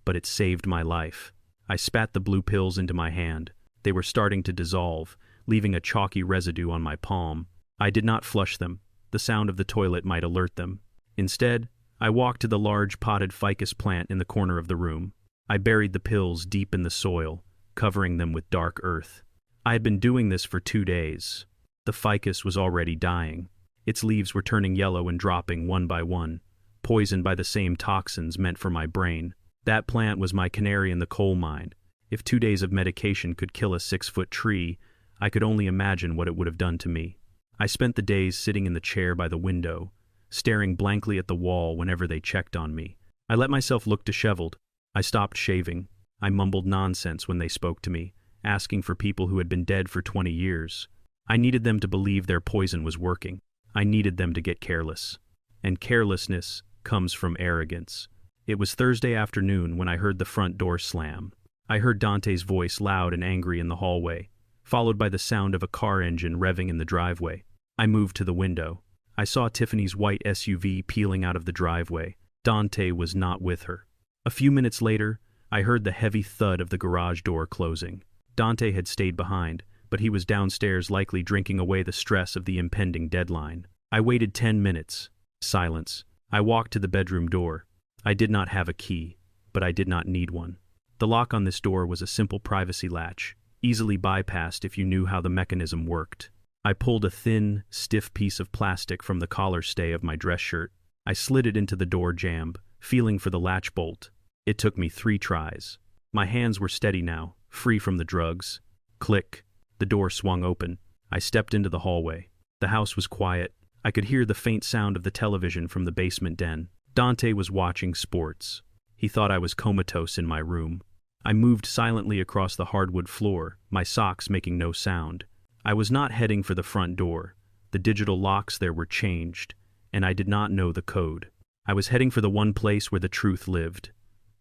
but it saved my life. I spat the blue pills into my hand. They were starting to dissolve, leaving a chalky residue on my palm. I did not flush them. The sound of the toilet might alert them. Instead, I walked to the large potted ficus plant in the corner of the room. I buried the pills deep in the soil, covering them with dark earth. I had been doing this for 2 days. The ficus was already dying. Its leaves were turning yellow and dropping one by one, poisoned by the same toxins meant for my brain. That plant was my canary in the coal mine. If 2 days of medication could kill a 6-foot tree, I could only imagine what it would have done to me. I spent the days sitting in the chair by the window, staring blankly at the wall whenever they checked on me. I let myself look disheveled. I stopped shaving. I mumbled nonsense when they spoke to me, asking for people who had been dead for 20 years. I needed them to believe their poison was working. I needed them to get careless. And carelessness comes from arrogance. It was Thursday afternoon when I heard the front door slam. I heard Dante's voice loud and angry in the hallway, followed by the sound of a car engine revving in the driveway. I moved to the window. I saw Tiffany's white SUV peeling out of the driveway. Dante was not with her. A few minutes later, I heard the heavy thud of the garage door closing. Dante had stayed behind, but he was downstairs likely drinking away the stress of the impending deadline. I waited 10 minutes. Silence. I walked to the bedroom door. I did not have a key, but I did not need one. The lock on this door was a simple privacy latch, easily bypassed if you knew how the mechanism worked. I pulled a thin, stiff piece of plastic from the collar stay of my dress shirt. I slid it into the door jamb, feeling for the latch bolt. It took me 3 tries. My hands were steady now, free from the drugs. Click. The door swung open. I stepped into the hallway. The house was quiet. I could hear the faint sound of the television from the basement den. Dante was watching sports. He thought I was comatose in my room. I moved silently across the hardwood floor, my socks making no sound. I was not heading for the front door. The digital locks there were changed, and I did not know the code. I was heading for the one place where the truth lived.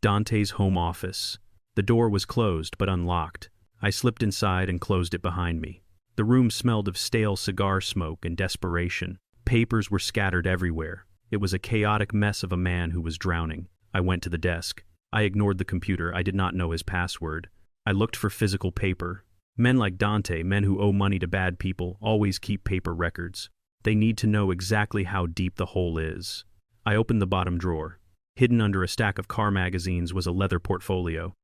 Dante's home office. The door was closed but unlocked. I slipped inside and closed it behind me. The room smelled of stale cigar smoke and desperation. Papers were scattered everywhere. It was a chaotic mess of a man who was drowning. I went to the desk. I ignored the computer. I did not know his password. I looked for physical paper. Men like Dante, men who owe money to bad people, always keep paper records. They need to know exactly how deep the hole is. I opened the bottom drawer. Hidden under a stack of car magazines was a leather portfolio.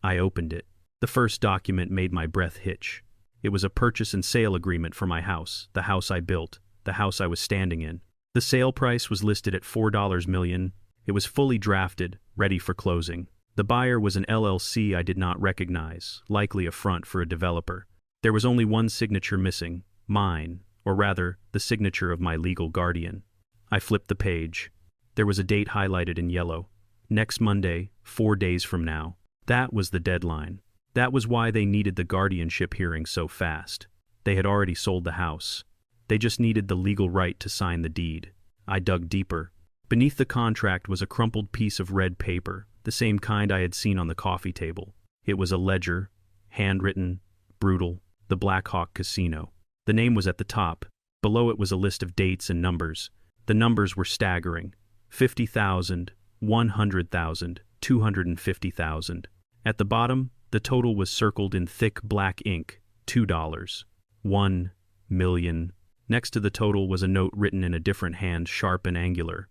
I opened it. The first document made my breath hitch. It was a purchase and sale agreement for my house, the house I built, the house I was standing in. The sale price was listed at $4 million. It was fully drafted, ready for closing. The buyer was an LLC I did not recognize, likely a front for a developer. There was only one signature missing, mine, or rather, the signature of my legal guardian. I flipped the page. There was a date highlighted in yellow. Next Monday, 4 days from now. That was the deadline. That was why they needed the guardianship hearing so fast. They had already sold the house. They just needed the legal right to sign the deed. I dug deeper. Beneath the contract was a crumpled piece of red paper, the same kind I had seen on the coffee table. It was a ledger, handwritten, brutal, the Black Hawk Casino. The name was at the top. Below it was a list of dates and numbers. The numbers were staggering. 50,000, 100,000, 250,000. At the bottom, the total was circled in thick black ink, $2. 1 million. Next to the total was a note written in a different hand, sharp and angular.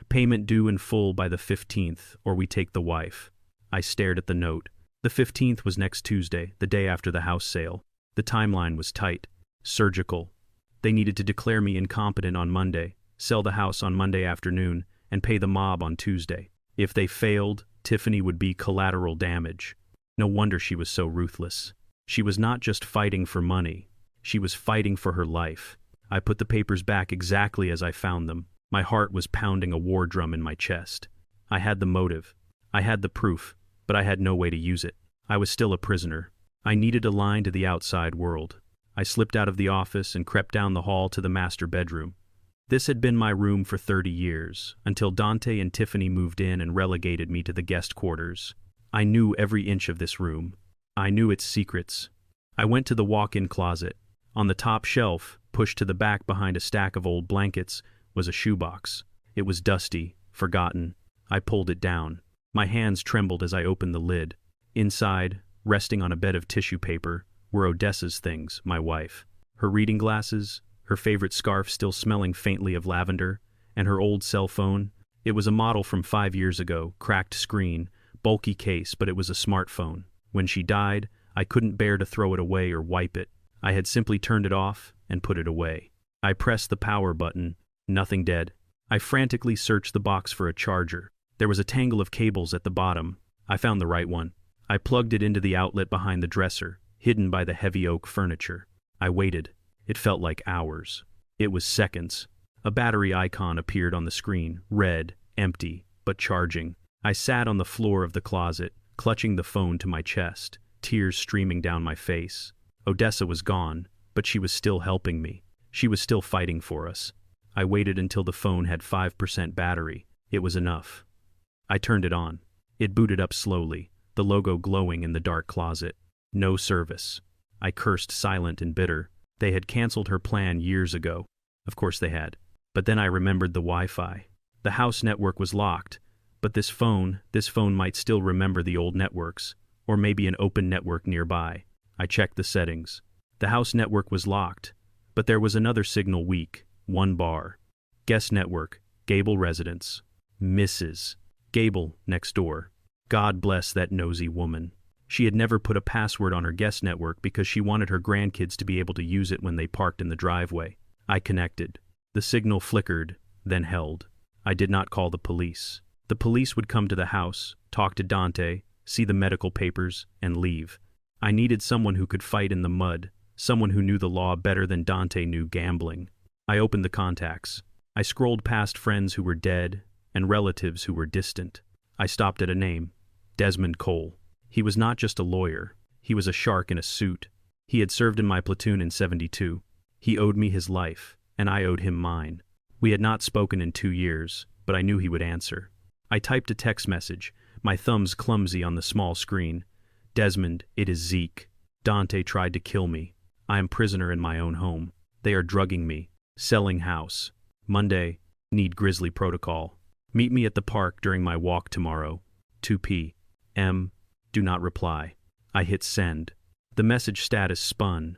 Payment due in full by the 15th, or we take the wife. I stared at the note. The 15th was next Tuesday, the day after the house sale. The timeline was tight. Surgical. They needed to declare me incompetent on Monday, sell the house on Monday afternoon, and pay the mob on Tuesday. If they failed, Tiffany would be collateral damage. No wonder she was so ruthless. She was not just fighting for money. She was fighting for her life. I put the papers back exactly as I found them. My heart was pounding a war drum in my chest. I had the motive. I had the proof, but I had no way to use it. I was still a prisoner. I needed a line to the outside world. I slipped out of the office and crept down the hall to the master bedroom. This had been my room for 30 years, until Dante and Tiffany moved in and relegated me to the guest quarters. I knew every inch of this room. I knew its secrets. I went to the walk-in closet. On the top shelf, pushed to the back behind a stack of old blankets, was a shoebox. It was dusty, forgotten. I pulled it down. My hands trembled as I opened the lid. Inside, resting on a bed of tissue paper, were Odessa's things, my wife. Her reading glasses, her favorite scarf still smelling faintly of lavender, and her old cell phone. It was a model from 5 years ago, cracked screen, bulky case, but it was a smartphone. When she died, I couldn't bear to throw it away or wipe it. I had simply turned it off and put it away. I pressed the power button. Nothing dead. I frantically searched the box for a charger. There was a tangle of cables at the bottom. I found the right one. I plugged it into the outlet behind the dresser, hidden by the heavy oak furniture. I waited. It felt like hours. It was seconds. A battery icon appeared on the screen, red, empty, but charging. I sat on the floor of the closet, clutching the phone to my chest, tears streaming down my face. Odessa was gone, but she was still helping me. She was still fighting for us. I waited until the phone had 5% battery. It was enough. I turned it on. It booted up slowly, the logo glowing in the dark closet. No service. I cursed, silent and bitter. They had canceled her plan years ago. Of course they had. But then I remembered the Wi-Fi. The house network was locked, but this phone might still remember the old networks, or maybe an open network nearby. I checked the settings. The house network was locked, but there was another signal weak, 1 bar. Guest network, Gable residence. Mrs. Gable next door. God bless that nosy woman. She had never put a password on her guest network because she wanted her grandkids to be able to use it when they parked in the driveway. I connected. The signal flickered, then held. I did not call the police. The police would come to the house, talk to Dante, see the medical papers, and leave. I needed someone who could fight in the mud, someone who knew the law better than Dante knew gambling. I opened the contacts. I scrolled past friends who were dead and relatives who were distant. I stopped at a name, Desmond Cole. He was not just a lawyer. He was a shark in a suit. He had served in my platoon in '72. He owed me his life, and I owed him mine. We had not spoken in 2 years, but I knew he would answer. I typed a text message, my thumbs clumsy on the small screen. Desmond, it is Zeke. Dante tried to kill me. I am prisoner in my own home. They are drugging me. Selling house. Monday, need grizzly protocol. Meet me at the park during my walk tomorrow. 2 p.m. Do not reply. I hit send. The message status spun.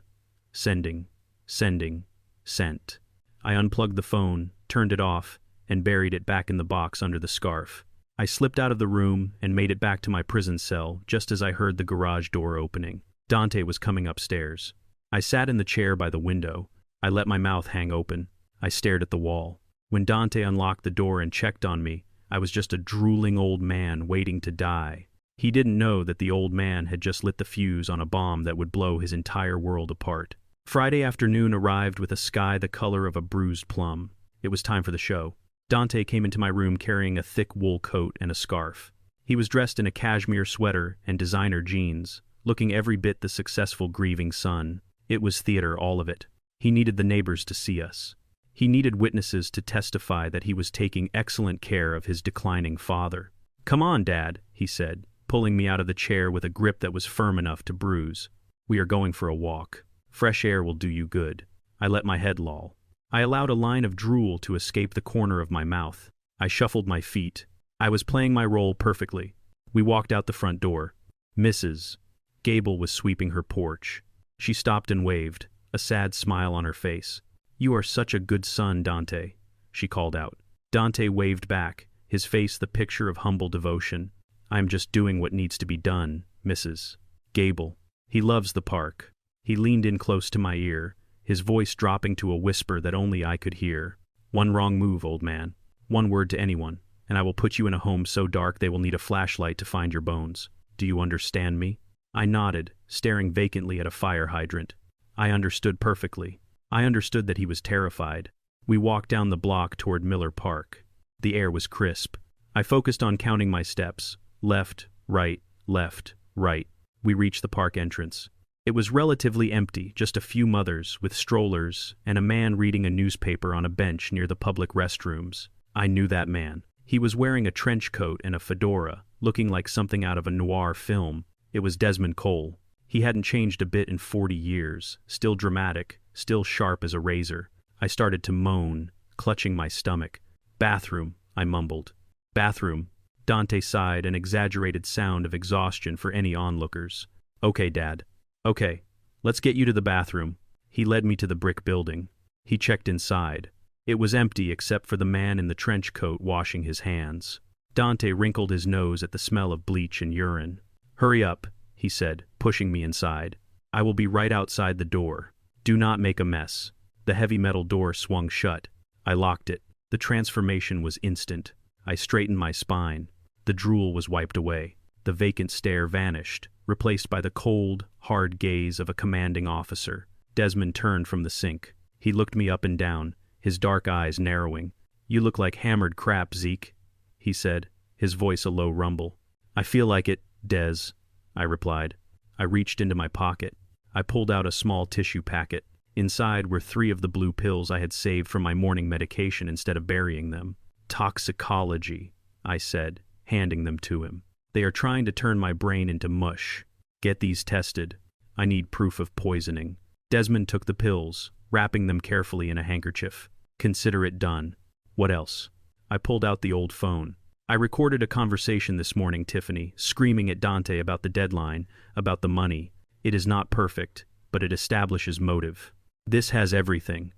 Sending. Sending. Sent. I unplugged the phone, turned it off, and buried it back in the box under the scarf. I slipped out of the room and made it back to my prison cell just as I heard the garage door opening. Dante was coming upstairs. I sat in the chair by the window. I let my mouth hang open. I stared at the wall. When Dante unlocked the door and checked on me, I was just a drooling old man waiting to die. He didn't know that the old man had just lit the fuse on a bomb that would blow his entire world apart. Friday afternoon arrived with a sky the color of a bruised plum. It was time for the show. Dante came into my room carrying a thick wool coat and a scarf. He was dressed in a cashmere sweater and designer jeans, looking every bit the successful grieving son. It was theater, all of it. He needed the neighbors to see us. He needed witnesses to testify that he was taking excellent care of his declining father. "Come on, Dad," he said. pulling me out of the chair with a grip that was firm enough to bruise. "We are going for a walk. Fresh air will do you good." I let my head loll. I allowed a line of drool to escape the corner of my mouth. I shuffled my feet. I was playing my role perfectly. We walked out the front door. Mrs. Gable was sweeping her porch. She stopped and waved, a sad smile on her face. "You are such a good son, Dante," she called out. Dante waved back, his face the picture of humble devotion. "I am just doing what needs to be done, Mrs. Gable. He loves the park." He leaned in close to my ear, his voice dropping to a whisper that only I could hear. "One wrong move, old man. One word to anyone, and I will put you in a home so dark they will need a flashlight to find your bones. Do you understand me?" I nodded, staring vacantly at a fire hydrant. I understood perfectly. I understood that he was terrified. We walked down the block toward Miller Park. The air was crisp. I focused on counting my steps. Left, right, left, right. We reached the park entrance. It was relatively empty, just a few mothers with strollers and a man reading a newspaper on a bench near the public restrooms. I knew that man. He was wearing a trench coat and a fedora, looking like something out of a noir film. It was Desmond Cole. He hadn't changed a bit in 40 years, still dramatic, still sharp as a razor. I started to moan, clutching my stomach. "Bathroom," I mumbled. "Bathroom." Dante sighed, an exaggerated sound of exhaustion for any onlookers. "Okay, Dad. Okay, let's get you to the bathroom." He led me to the brick building. He checked inside. It was empty except for the man in the trench coat washing his hands. Dante wrinkled his nose at the smell of bleach and urine. "Hurry up," he said, pushing me inside. "I will be right outside the door. Do not make a mess." The heavy metal door swung shut. I locked it. The transformation was instant. I straightened my spine. The drool was wiped away. The vacant stare vanished, replaced by the cold, hard gaze of a commanding officer. Desmond turned from the sink. He looked me up and down, his dark eyes narrowing. "You look like hammered crap, Zeke," he said, his voice a low rumble. "I feel like it, Des," I replied. I reached into my pocket. I pulled out a small tissue packet. Inside were 3 of the blue pills I had saved for my morning medication instead of burying them. "Toxicology," I said, handing them to him. "They are trying to turn my brain into mush. Get these tested. I need proof of poisoning." Desmond took the pills, wrapping them carefully in a handkerchief. "Consider it done." "What else?" I pulled out the old phone. "I recorded a conversation this morning, Tiffany, screaming at Dante about the deadline, about the money. It is not perfect, but it establishes motive. This has everything.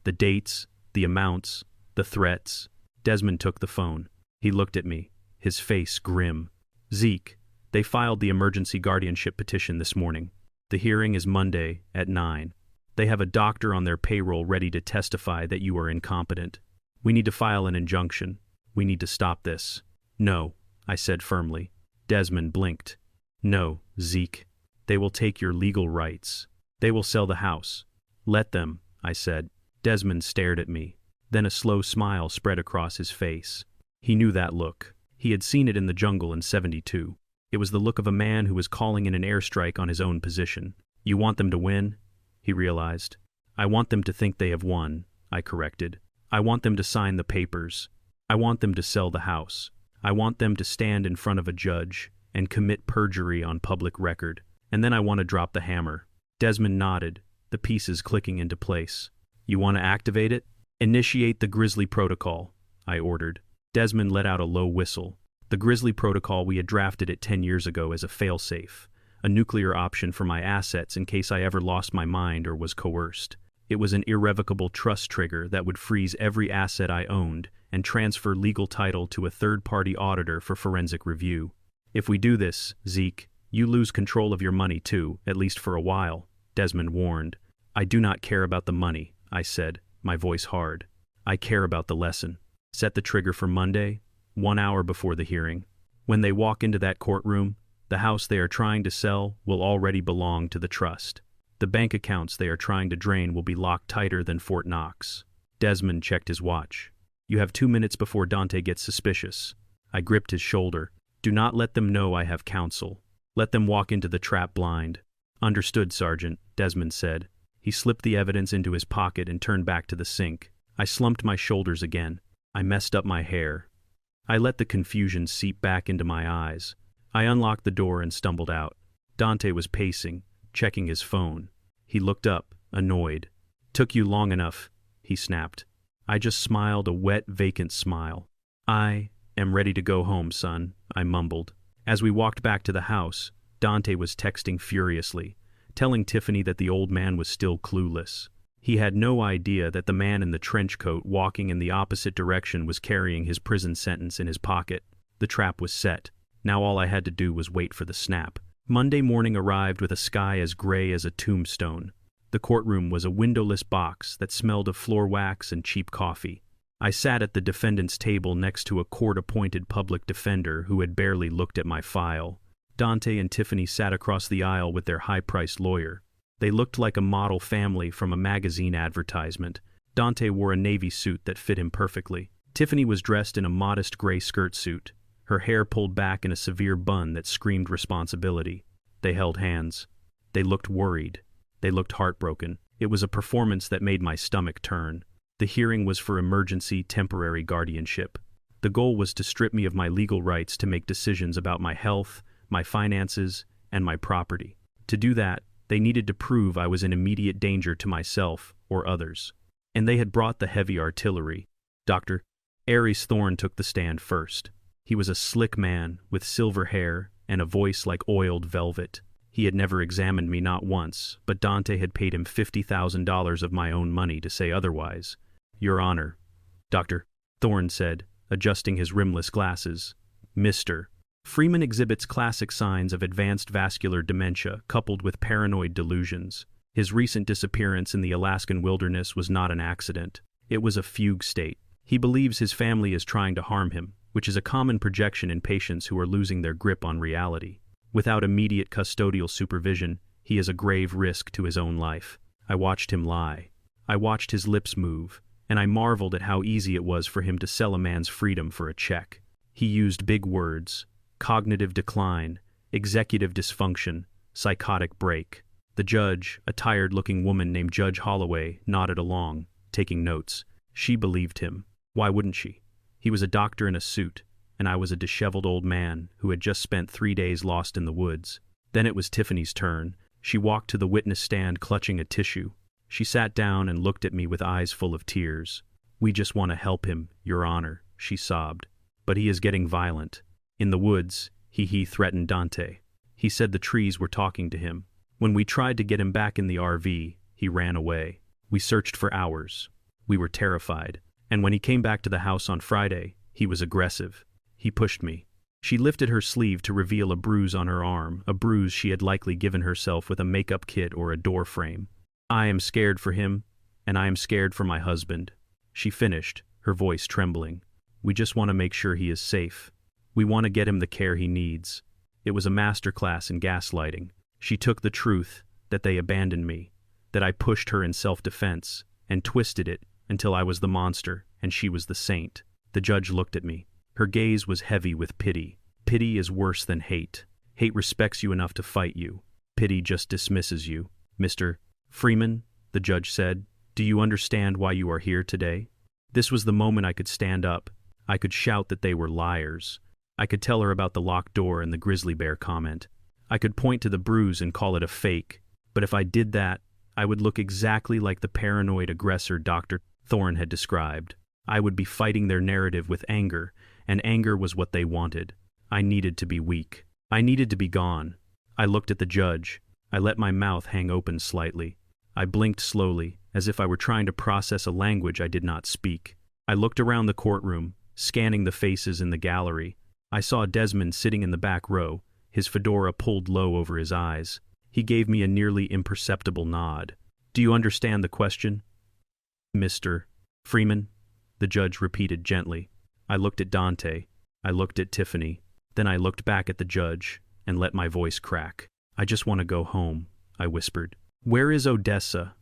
The dates, the amounts, the threats." Desmond took the phone. He looked at me, his face grim. "Zeke, they filed the emergency guardianship petition this morning. The hearing is Monday at 9. They have a doctor on their payroll ready to testify that you are incompetent. We need to file an injunction. We need to stop this." "No," I said firmly. Desmond blinked. "No, Zeke. They will take your legal rights. They will sell the house." "Let them," I said. Desmond stared at me. Then a slow smile spread across his face. He knew that look. He had seen it in the jungle in '72. It was the look of a man who was calling in an airstrike on his own position. "You want them to win?" he realized. "I want them to think they have won," I corrected. "I want them to sign the papers. I want them to sell the house. I want them to stand in front of a judge and commit perjury on public record. And then I want to drop the hammer." Desmond nodded, the pieces clicking into place. "You want to activate it?" "Initiate the Grizzly Protocol," I ordered. Desmond let out a low whistle. The Grizzly Protocol, we had drafted it 10 years ago as a failsafe, a nuclear option for my assets in case I ever lost my mind or was coerced. It was an irrevocable trust trigger that would freeze every asset I owned and transfer legal title to a third-party auditor for forensic review. "If we do this, Zeke, you lose control of your money too, at least for a while," Desmond warned. "I do not care about the money," I said, my voice hard. "I care about the lesson. Set the trigger for Monday, 1 hour before the hearing. When they walk into that courtroom, the house they are trying to sell will already belong to the trust. The bank accounts they are trying to drain will be locked tighter than Fort Knox." Desmond checked his watch. "You have 2 minutes before Dante gets suspicious." I gripped his shoulder. "Do not let them know I have counsel. Let them walk into the trap blind." "Understood, Sergeant," Desmond said. He slipped the evidence into his pocket and turned back to the sink. I slumped my shoulders again. I messed up my hair. I let the confusion seep back into my eyes. I unlocked the door and stumbled out. Dante was pacing, checking his phone. He looked up, annoyed. "Took you long enough," he snapped. I just smiled a wet, vacant smile. "I am ready to go home, son," I mumbled. As we walked back to the house, Dante was texting furiously, telling Tiffany that the old man was still clueless. He had no idea that the man in the trench coat walking in the opposite direction was carrying his prison sentence in his pocket. The trap was set. Now all I had to do was wait for the snap. Monday morning arrived with a sky as gray as a tombstone. The courtroom was a windowless box that smelled of floor wax and cheap coffee. I sat at the defendant's table next to a court-appointed public defender who had barely looked at my file. Dante and Tiffany sat across the aisle with their high-priced lawyer. They looked like a model family from a magazine advertisement. Dante wore a navy suit that fit him perfectly. Tiffany was dressed in a modest gray skirt suit, her hair pulled back in a severe bun that screamed responsibility. They held hands. They looked worried. They looked heartbroken. It was a performance that made my stomach turn. The hearing was for emergency, temporary guardianship. The goal was to strip me of my legal rights to make decisions about my health, my finances, and my property. To do that, they needed to prove I was in immediate danger to myself or others. And they had brought the heavy artillery. Dr. Aries Thorne took the stand first. He was a slick man with silver hair and a voice like oiled velvet. He had never examined me, not once, but Dante had paid him $50,000 of my own money to say otherwise. "Your Honor," Dr. Thorne said, adjusting his rimless glasses. "Mr. Freeman exhibits classic signs of advanced vascular dementia coupled with paranoid delusions. His recent disappearance in the Alaskan wilderness was not an accident. It was a fugue state. He believes his family is trying to harm him, which is a common projection in patients who are losing their grip on reality. Without immediate custodial supervision, he is a grave risk to his own life." I watched him lie. I watched his lips move, and I marveled at how easy it was for him to sell a man's freedom for a check. He used big words: cognitive decline, executive dysfunction, psychotic break. The judge, a tired-looking woman named Judge Holloway, nodded along, taking notes. She believed him. Why wouldn't she? He was a doctor in a suit, and I was a disheveled old man who had just spent 3 days lost in the woods. Then it was Tiffany's turn. She walked to the witness stand clutching a tissue. She sat down and looked at me with eyes full of tears. "We just want to help him, Your Honor," she sobbed. "But he is getting violent. In the woods, he threatened Dante. He said the trees were talking to him. When we tried to get him back in the RV, he ran away. We searched for hours. We were terrified. And when he came back to the house on Friday, he was aggressive. He pushed me." She lifted her sleeve to reveal a bruise on her arm, a bruise she had likely given herself with a makeup kit or a door frame. "I am scared for him, and I am scared for my husband," she finished, her voice trembling. "We just want to make sure he is safe. We want to get him the care he needs." It was a masterclass in gaslighting. She took the truth, that they abandoned me, that I pushed her in self-defense, and twisted it until I was the monster and she was the saint. The judge looked at me. Her gaze was heavy with pity. Pity is worse than hate. Hate respects you enough to fight you. Pity just dismisses you. "Mr. Freeman," the judge said, "do you understand why you are here today?" This was the moment I could stand up. I could shout that they were liars. I could tell her about the locked door and the grizzly bear comment. I could point to the bruise and call it a fake. But if I did that, I would look exactly like the paranoid aggressor Dr. Thorne had described. I would be fighting their narrative with anger, and anger was what they wanted. I needed to be weak. I needed to be gone. I looked at the judge. I let my mouth hang open slightly. I blinked slowly, as if I were trying to process a language I did not speak. I looked around the courtroom, scanning the faces in the gallery. I saw Desmond sitting in the back row, his fedora pulled low over his eyes. He gave me a nearly imperceptible nod. "Do you understand the question?" "Mr. Freeman," the judge repeated gently. I looked at Dante. I looked at Tiffany. Then I looked back at the judge and let my voice crack. "I just want to go home," I whispered. "Where is Odessa?"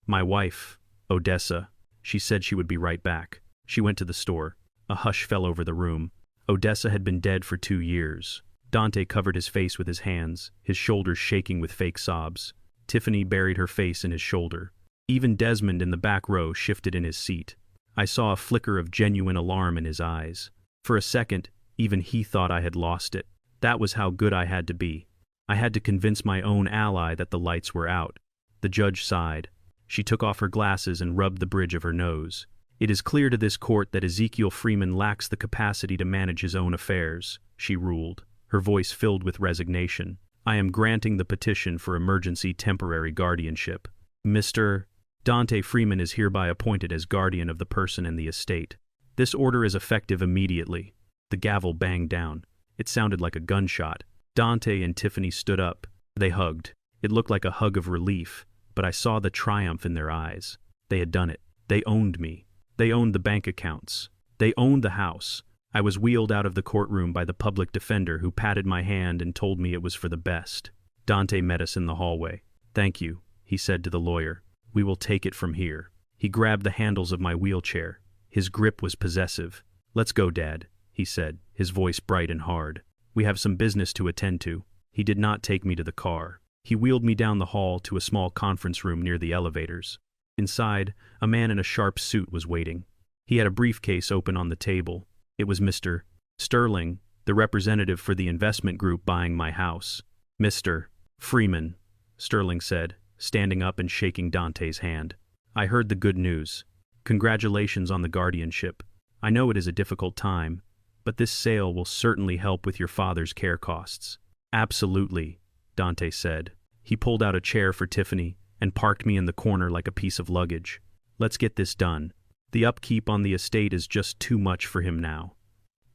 "My wife, Odessa. She said she would be right back. She went to the store." A hush fell over the room. Odessa had been dead for 2 years. Dante covered his face with his hands, his shoulders shaking with fake sobs. Tiffany buried her face in his shoulder. Even Desmond in the back row shifted in his seat. I saw a flicker of genuine alarm in his eyes. For a second, even he thought I had lost it. That was how good I had to be. I had to convince my own ally that the lights were out. The judge sighed. She took off her glasses and rubbed the bridge of her nose. It is clear to this court that Ezekiel Freeman lacks the capacity to manage his own affairs, she ruled, her voice filled with resignation. I am granting the petition for emergency temporary guardianship. Mr. Dante Freeman is hereby appointed as guardian of the person and the estate. This order is effective immediately. The gavel banged down. It sounded like a gunshot. Dante and Tiffany stood up. They hugged. It looked like a hug of relief, but I saw the triumph in their eyes. They had done it. They owned me. They owned the bank accounts. They owned the house. I was wheeled out of the courtroom by the public defender who patted my hand and told me it was for the best. Dante met us in the hallway. Thank you, he said to the lawyer. We will take it from here. He grabbed the handles of my wheelchair. His grip was possessive. Let's go, Dad, he said, his voice bright and hard. We have some business to attend to. He did not take me to the car. He wheeled me down the hall to a small conference room near the elevators. Inside, a man in a sharp suit was waiting. He had a briefcase open on the table. It was Mr. Sterling, the representative for the investment group buying my house. Mr. Freeman, Sterling said, standing up and shaking Dante's hand. I heard the good news. Congratulations on the guardianship. I know it is a difficult time, but this sale will certainly help with your father's care costs. Absolutely, Dante said. He pulled out a chair for Tiffany and parked me in the corner like a piece of luggage. Let's get this done. The upkeep on the estate is just too much for him now.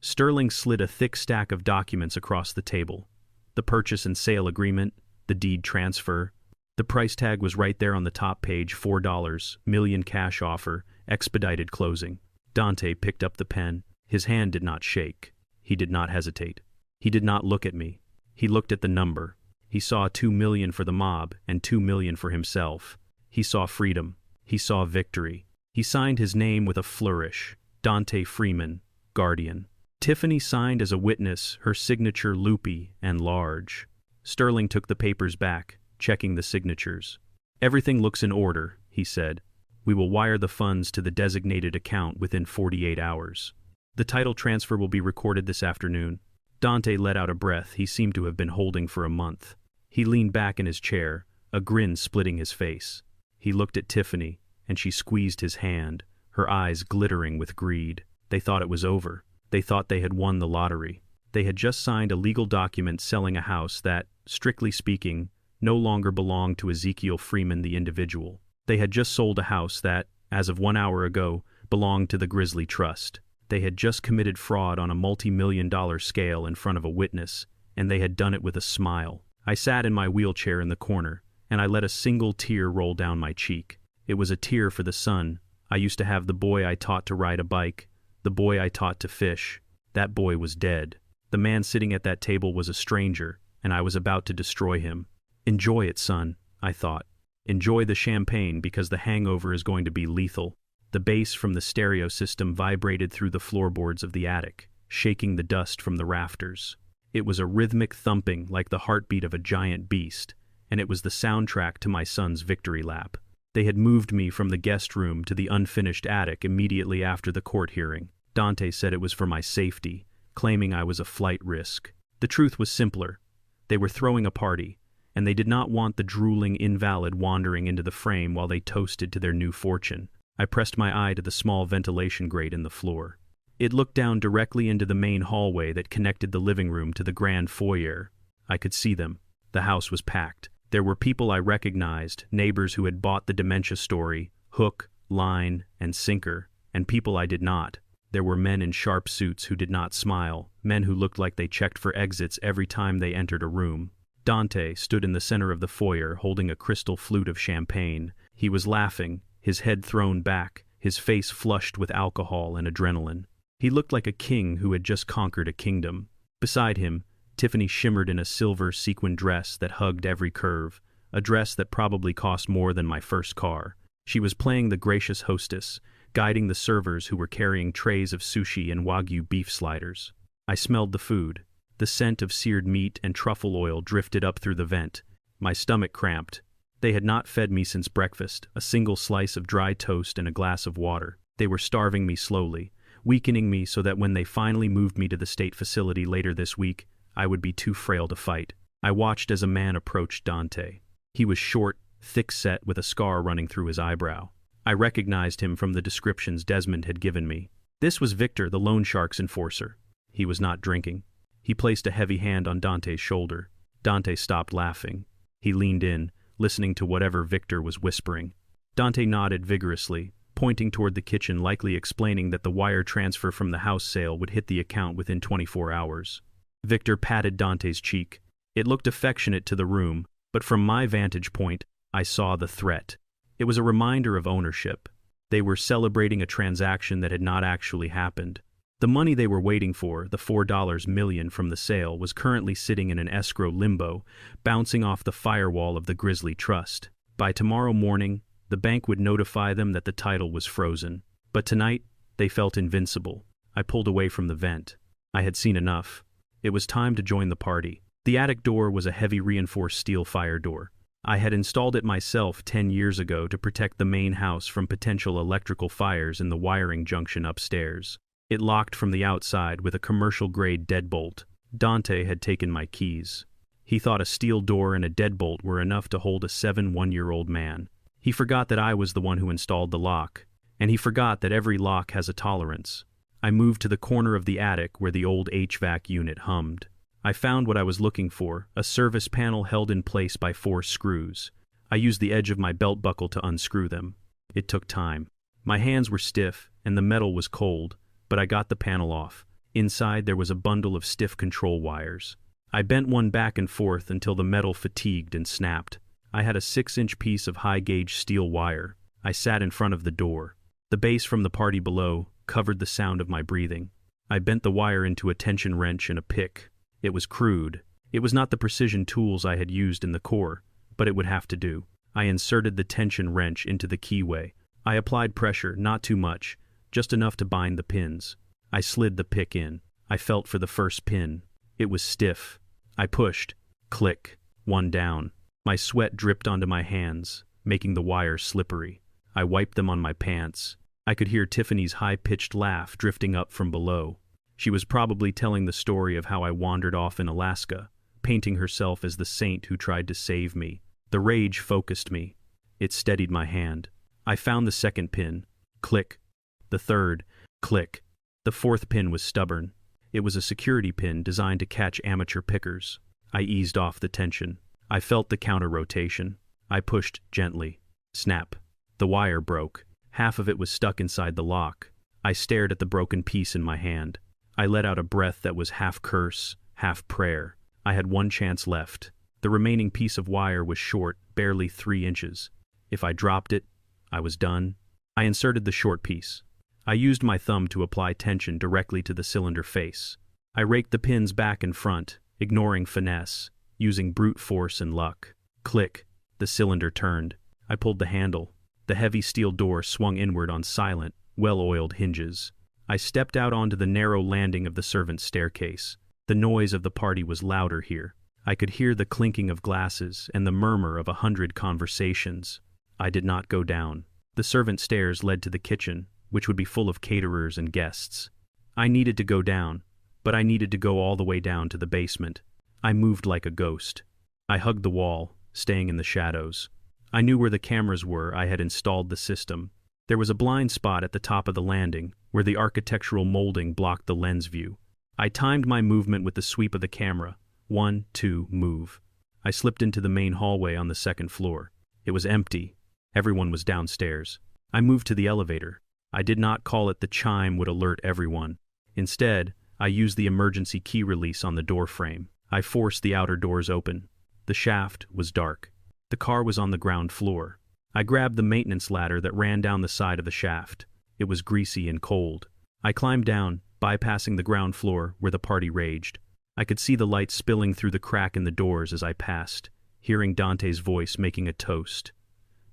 Sterling slid a thick stack of documents across the table. The purchase and sale agreement, the deed transfer. The price tag was right there on the top page, $4, million cash offer, expedited closing. Dante picked up the pen. His hand did not shake. He did not hesitate. He did not look at me. He looked at the number. He saw $2 million for the mob and $2 million for himself. He saw freedom. He saw victory. He signed his name with a flourish. Dante Freeman, guardian. Tiffany signed as a witness, her signature loopy and large. Sterling took the papers back, checking the signatures. Everything looks in order, he said. We will wire the funds to the designated account within 48 hours. The title transfer will be recorded this afternoon. Dante let out a breath he seemed to have been holding for a month. He leaned back in his chair, a grin splitting his face. He looked at Tiffany, and she squeezed his hand, her eyes glittering with greed. They thought it was over. They thought they had won the lottery. They had just signed a legal document selling a house that, strictly speaking, no longer belonged to Ezekiel Freeman the individual. They had just sold a house that, as of 1 hour ago, belonged to the Grizzly Trust. They had just committed fraud on a multi-million-dollar scale in front of a witness, and they had done it with a smile. I sat in my wheelchair in the corner, and I let a single tear roll down my cheek. It was a tear for the son. I used to have the boy I taught to ride a bike, the boy I taught to fish. That boy was dead. The man sitting at that table was a stranger, and I was about to destroy him. Enjoy it, son, I thought. Enjoy the champagne because the hangover is going to be lethal. The bass from the stereo system vibrated through the floorboards of the attic, shaking the dust from the rafters. It was a rhythmic thumping like the heartbeat of a giant beast, and it was the soundtrack to my son's victory lap. They had moved me from the guest room to the unfinished attic immediately after the court hearing. Dante said it was for my safety, claiming I was a flight risk. The truth was simpler. They were throwing a party, and they did not want the drooling invalid wandering into the frame while they toasted to their new fortune. I pressed my eye to the small ventilation grate in the floor. It looked down directly into the main hallway that connected the living room to the grand foyer. I could see them. The house was packed. There were people I recognized, neighbors who had bought the dementia story, hook, line, and sinker, and people I did not. There were men in sharp suits who did not smile, men who looked like they checked for exits every time they entered a room. Dante stood in the center of the foyer holding a crystal flute of champagne. He was laughing, his head thrown back, his face flushed with alcohol and adrenaline. He looked like a king who had just conquered a kingdom. Beside him, Tiffany shimmered in a silver sequin dress that hugged every curve, a dress that probably cost more than my first car. She was playing the gracious hostess, guiding the servers who were carrying trays of sushi and Wagyu beef sliders. I smelled the food. The scent of seared meat and truffle oil drifted up through the vent. My stomach cramped. They had not fed me since breakfast, a single slice of dry toast and a glass of water. They were starving me slowly, weakening me so that when they finally moved me to the state facility later this week, I would be too frail to fight. I watched as a man approached Dante. He was short, thick-set, with a scar running through his eyebrow. I recognized him from the descriptions Desmond had given me. This was Victor, the loan shark's enforcer. He was not drinking. He placed a heavy hand on Dante's shoulder. Dante stopped laughing. He leaned in, listening to whatever Victor was whispering. Dante nodded vigorously, pointing toward the kitchen, likely explaining that the wire transfer from the house sale would hit the account within 24 hours. Victor patted Dante's cheek. It looked affectionate to the room, but from my vantage point, I saw the threat. It was a reminder of ownership. They were celebrating a transaction that had not actually happened. The money they were waiting for, the $4 million from the sale, was currently sitting in an escrow limbo, bouncing off the firewall of the Grizzly Trust. By tomorrow morning, the bank would notify them that the title was frozen. But tonight, they felt invincible. I pulled away from the vent. I had seen enough. It was time to join the party. The attic door was a heavy reinforced steel fire door. I had installed it myself 10 years ago to protect the main house from potential electrical fires in the wiring junction upstairs. It locked from the outside with a commercial-grade deadbolt. Dante had taken my keys. He thought a steel door and a deadbolt were enough to hold a 7-1-year-old man. He forgot that I was the one who installed the lock, and he forgot that every lock has a tolerance. I moved to the corner of the attic where the old HVAC unit hummed. I found what I was looking for, a service panel held in place by 4 screws. I used the edge of my belt buckle to unscrew them. It took time. My hands were stiff, and the metal was cold, but I got the panel off. Inside there was a bundle of stiff control wires. I bent one back and forth until the metal fatigued and snapped. I had a 6-inch piece of high-gauge steel wire. I sat in front of the door. The bass from the party below covered the sound of my breathing. I bent the wire into a tension wrench and a pick. It was crude. It was not the precision tools I had used in the Corps, but it would have to do. I inserted the tension wrench into the keyway. I applied pressure, not too much, just enough to bind the pins. I slid the pick in. I felt for the first pin. It was stiff. I pushed. Click. One down. My sweat dripped onto my hands, making the wires slippery. I wiped them on my pants. I could hear Tiffany's high-pitched laugh drifting up from below. She was probably telling the story of how I wandered off in Alaska, painting herself as the saint who tried to save me. The rage focused me. It steadied my hand. I found the second pin. Click. The third. Click. The fourth pin was stubborn. It was a security pin designed to catch amateur pickers. I eased off the tension. I felt the counter-rotation. I pushed gently. Snap. The wire broke. Half of it was stuck inside the lock. I stared at the broken piece in my hand. I let out a breath that was half curse, half prayer. I had one chance left. The remaining piece of wire was short, barely 3 inches. If I dropped it, I was done. I inserted the short piece. I used my thumb to apply tension directly to the cylinder face. I raked the pins back and front, ignoring finesse, using brute force and luck. Click. The cylinder turned. I pulled the handle. The heavy steel door swung inward on silent, well-oiled hinges. I stepped out onto the narrow landing of the servants' staircase. The noise of the party was louder here. I could hear the clinking of glasses and the murmur of 100 conversations. I did not go down. The servant stairs led to the kitchen, which would be full of caterers and guests. I needed to go down, but I needed to go all the way down to the basement. I moved like a ghost. I hugged the wall, staying in the shadows. I knew where the cameras were. I had installed the system. There was a blind spot at the top of the landing, where the architectural molding blocked the lens view. I timed my movement with the sweep of the camera. 1, 2, move. I slipped into the main hallway on the 2nd floor. It was empty. Everyone was downstairs. I moved to the elevator. I did not call it. The chime would alert everyone. Instead, I used the emergency key release on the door frame. I forced the outer doors open. The shaft was dark. The car was on the ground floor. I grabbed the maintenance ladder that ran down the side of the shaft. It was greasy and cold. I climbed down, bypassing the ground floor where the party raged. I could see the light spilling through the crack in the doors as I passed, hearing Dante's voice making a toast.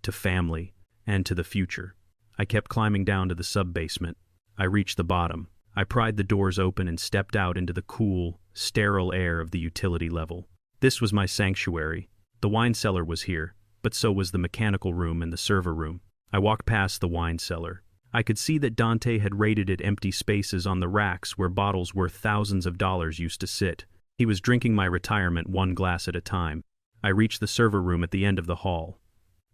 To family, and to the future. I kept climbing down to the sub-basement. I reached the bottom. I pried the doors open and stepped out into the cool, sterile air of the utility level. This was my sanctuary. The wine cellar was here, but so was the mechanical room and the server room. I walked past the wine cellar. I could see that Dante had rated it empty spaces on the racks where bottles worth thousands of dollars used to sit. He was drinking my retirement one glass at a time. I reached the server room at the end of the hall.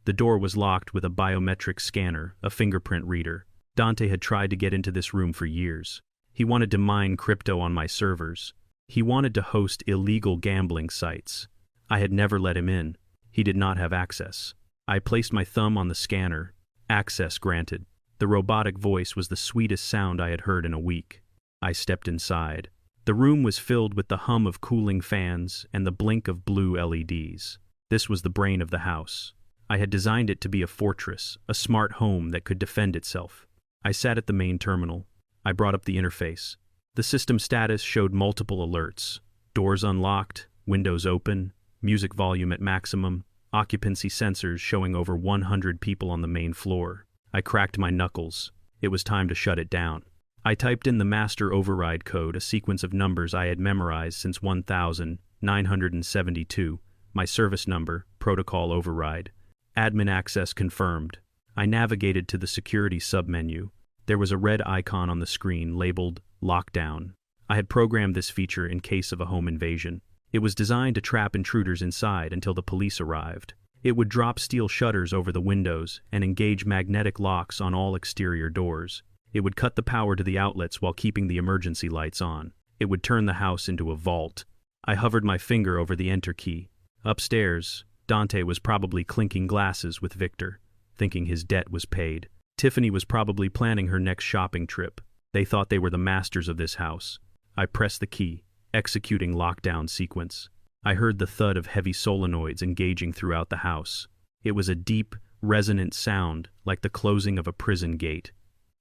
The door was locked with a biometric scanner, a fingerprint reader. Dante had tried to get into this room for years. He wanted to mine crypto on my servers. He wanted to host illegal gambling sites. I had never let him in. He did not have access. I placed my thumb on the scanner. Access granted. The robotic voice was the sweetest sound I had heard in a week. I stepped inside. The room was filled with the hum of cooling fans and the blink of blue LEDs. This was the brain of the house. I had designed it to be a fortress, a smart home that could defend itself. I sat at the main terminal. I brought up the interface. The system status showed multiple alerts. Doors unlocked, windows open, music volume at maximum, occupancy sensors showing over 100 people on the main floor. I cracked my knuckles. It was time to shut it down. I typed in the master override code, a sequence of numbers I had memorized since 1972, my service number, protocol override. Admin access confirmed. I navigated to the security submenu. There was a red icon on the screen labeled Lockdown. I had programmed this feature in case of a home invasion. It was designed to trap intruders inside until the police arrived. It would drop steel shutters over the windows and engage magnetic locks on all exterior doors. It would cut the power to the outlets while keeping the emergency lights on. It would turn the house into a vault. I hovered my finger over the enter key. Upstairs, Dante was probably clinking glasses with Victor, thinking his debt was paid. Tiffany was probably planning her next shopping trip. They thought they were the masters of this house. I pressed the key, executing lockdown sequence. I heard the thud of heavy solenoids engaging throughout the house. It was a deep, resonant sound, like the closing of a prison gate.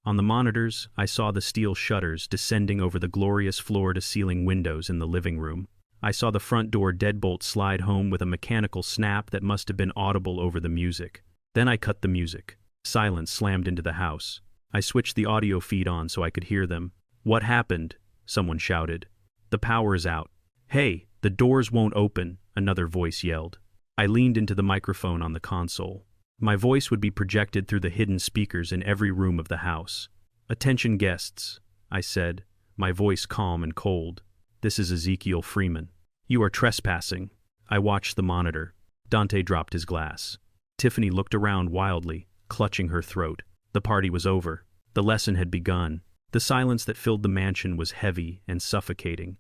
On the monitors, I saw the steel shutters descending over the glorious floor-to-ceiling windows in the living room. I saw the front door deadbolt slide home with a mechanical snap that must have been audible over the music. Then I cut the music. Silence slammed into the house. I switched the audio feed on so I could hear them. "What happened?" someone shouted. "The power is out." "Hey, the doors won't open," another voice yelled. I leaned into the microphone on the console. My voice would be projected through the hidden speakers in every room of the house. "Attention guests," I said, my voice calm and cold. "This is Ezekiel Freeman. You are trespassing." I watched the monitor. Dante dropped his glass. Tiffany looked around wildly, clutching her throat. The party was over. The lesson had begun. The silence that filled the mansion was heavy and suffocating,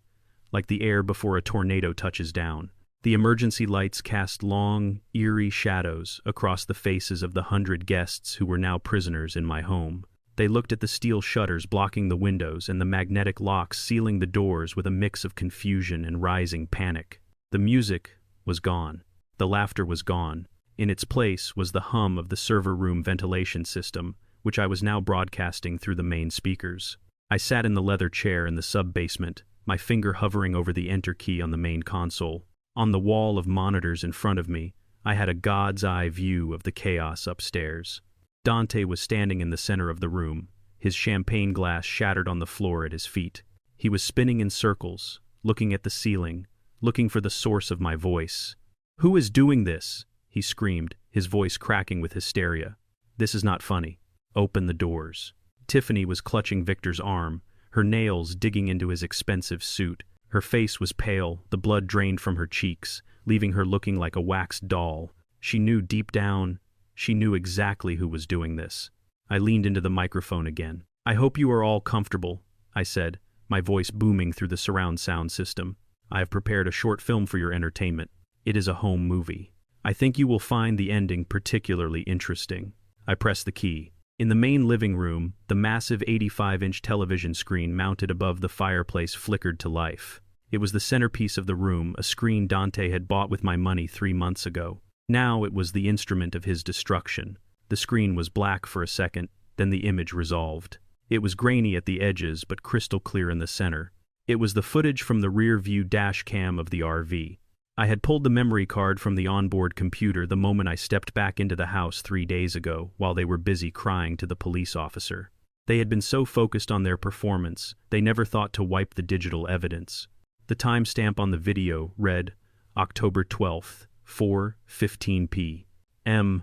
like the air before a tornado touches down. The emergency lights cast long, eerie shadows across the faces of the 100 guests who were now prisoners in my home. They looked at the steel shutters blocking the windows and the magnetic locks sealing the doors with a mix of confusion and rising panic. The music was gone. The laughter was gone. In its place was the hum of the server room ventilation system, which I was now broadcasting through the main speakers. I sat in the leather chair in the sub-basement, my finger hovering over the enter key on the main console. On the wall of monitors in front of me, I had a god's eye view of the chaos upstairs. Dante was standing in the center of the room, his champagne glass shattered on the floor at his feet. He was spinning in circles, looking at the ceiling, looking for the source of my voice. "Who is doing this?" he screamed, his voice cracking with hysteria. "This is not funny. Open the doors." Tiffany was clutching Victor's arm, her nails digging into his expensive suit. Her face was pale, the blood drained from her cheeks, leaving her looking like a waxed doll. She knew deep down, she knew exactly who was doing this. I leaned into the microphone again. "I hope you are all comfortable," I said, my voice booming through the surround sound system. "I have prepared a short film for your entertainment. It is a home movie. I think you will find the ending particularly interesting." I pressed the key. In the main living room, the massive 85-inch television screen mounted above the fireplace flickered to life. It was the centerpiece of the room, a screen Dante had bought with my money 3 months ago. Now it was the instrument of his destruction. The screen was black for a second, then the image resolved. It was grainy at the edges, but crystal clear in the center. It was the footage from the rear-view dash cam of the RV. I had pulled the memory card from the onboard computer the moment I stepped back into the house 3 days ago, while they were busy crying to the police officer. They had been so focused on their performance, they never thought to wipe the digital evidence. The timestamp on the video read, October 12th, 4:15 p.m.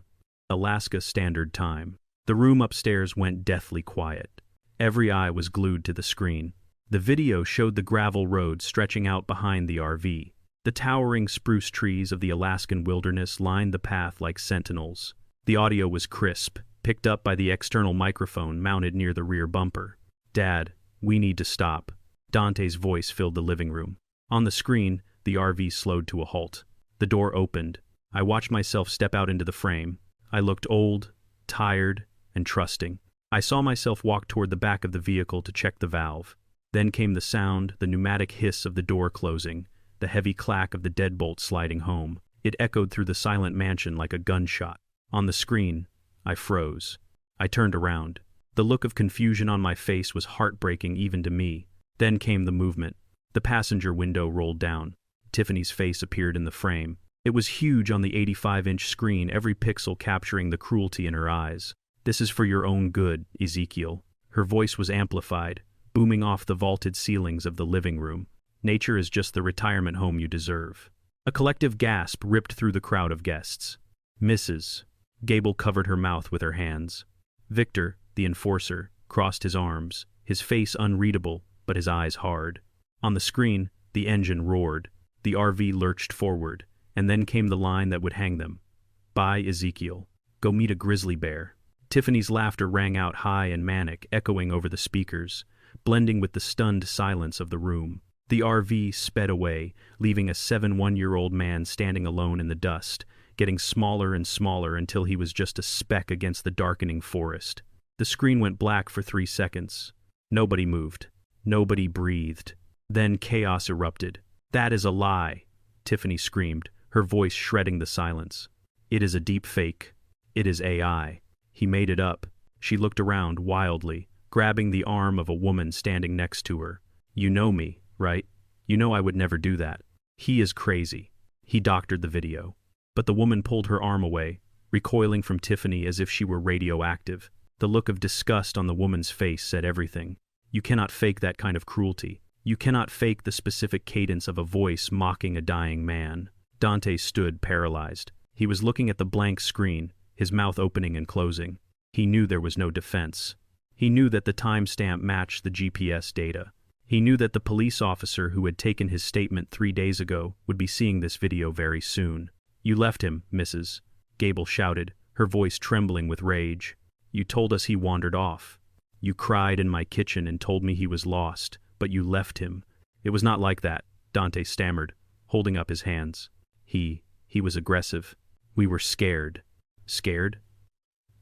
Alaska Standard Time. The room upstairs went deathly quiet. Every eye was glued to the screen. The video showed the gravel road stretching out behind the RV. The towering spruce trees of the Alaskan wilderness lined the path like sentinels. The audio was crisp, picked up by the external microphone mounted near the rear bumper. "Dad, we need to stop." Dante's voice filled the living room. On the screen, the RV slowed to a halt. The door opened. I watched myself step out into the frame. I looked old, tired, and trusting. I saw myself walk toward the back of the vehicle to check the valve. Then came the sound, the pneumatic hiss of the door closing, the heavy clack of the deadbolt sliding home. It echoed through the silent mansion like a gunshot. On the screen, I froze. I turned around. The look of confusion on my face was heartbreaking even to me. Then came the movement. The passenger window rolled down. Tiffany's face appeared in the frame. It was huge on the 85-inch screen, every pixel capturing the cruelty in her eyes. "This is for your own good, Ezekiel." Her voice was amplified, booming off the vaulted ceilings of the living room. "Nature is just the retirement home you deserve." A collective gasp ripped through the crowd of guests. "Mrs." Gable covered her mouth with her hands. Victor, the enforcer, crossed his arms, his face unreadable, but his eyes hard. On the screen, the engine roared. The RV lurched forward, and then came the line that would hang them. "Bye, Ezekiel. Go meet a grizzly bear." Tiffany's laughter rang out high and manic, echoing over the speakers, blending with the stunned silence of the room. The RV sped away, leaving a 7-1-year-old man standing alone in the dust, getting smaller and smaller until he was just a speck against the darkening forest. The screen went black for 3 seconds. Nobody moved. Nobody breathed. Then chaos erupted. "That is a lie," Tiffany screamed, her voice shredding the silence. "It is a deep fake. It is AI. He made it up." She looked around wildly, grabbing the arm of a woman standing next to her. "You know me, right? You know I would never do that. He is crazy." He doctored the video. But the woman pulled her arm away, recoiling from Tiffany as if she were radioactive. The look of disgust on the woman's face said everything. "You cannot fake that kind of cruelty. You cannot fake the specific cadence of a voice mocking a dying man." Dante stood paralyzed. He was looking at the blank screen, his mouth opening and closing. He knew there was no defense. He knew that the timestamp matched the GPS data. He knew that the police officer who had taken his statement 3 days ago would be seeing this video very soon. "You left him, Mrs." Gable shouted, her voice trembling with rage. "You told us he wandered off. You cried in my kitchen and told me he was lost, but you left him." "It was not like that," Dante stammered, holding up his hands. He was aggressive. We were scared." "Scared?"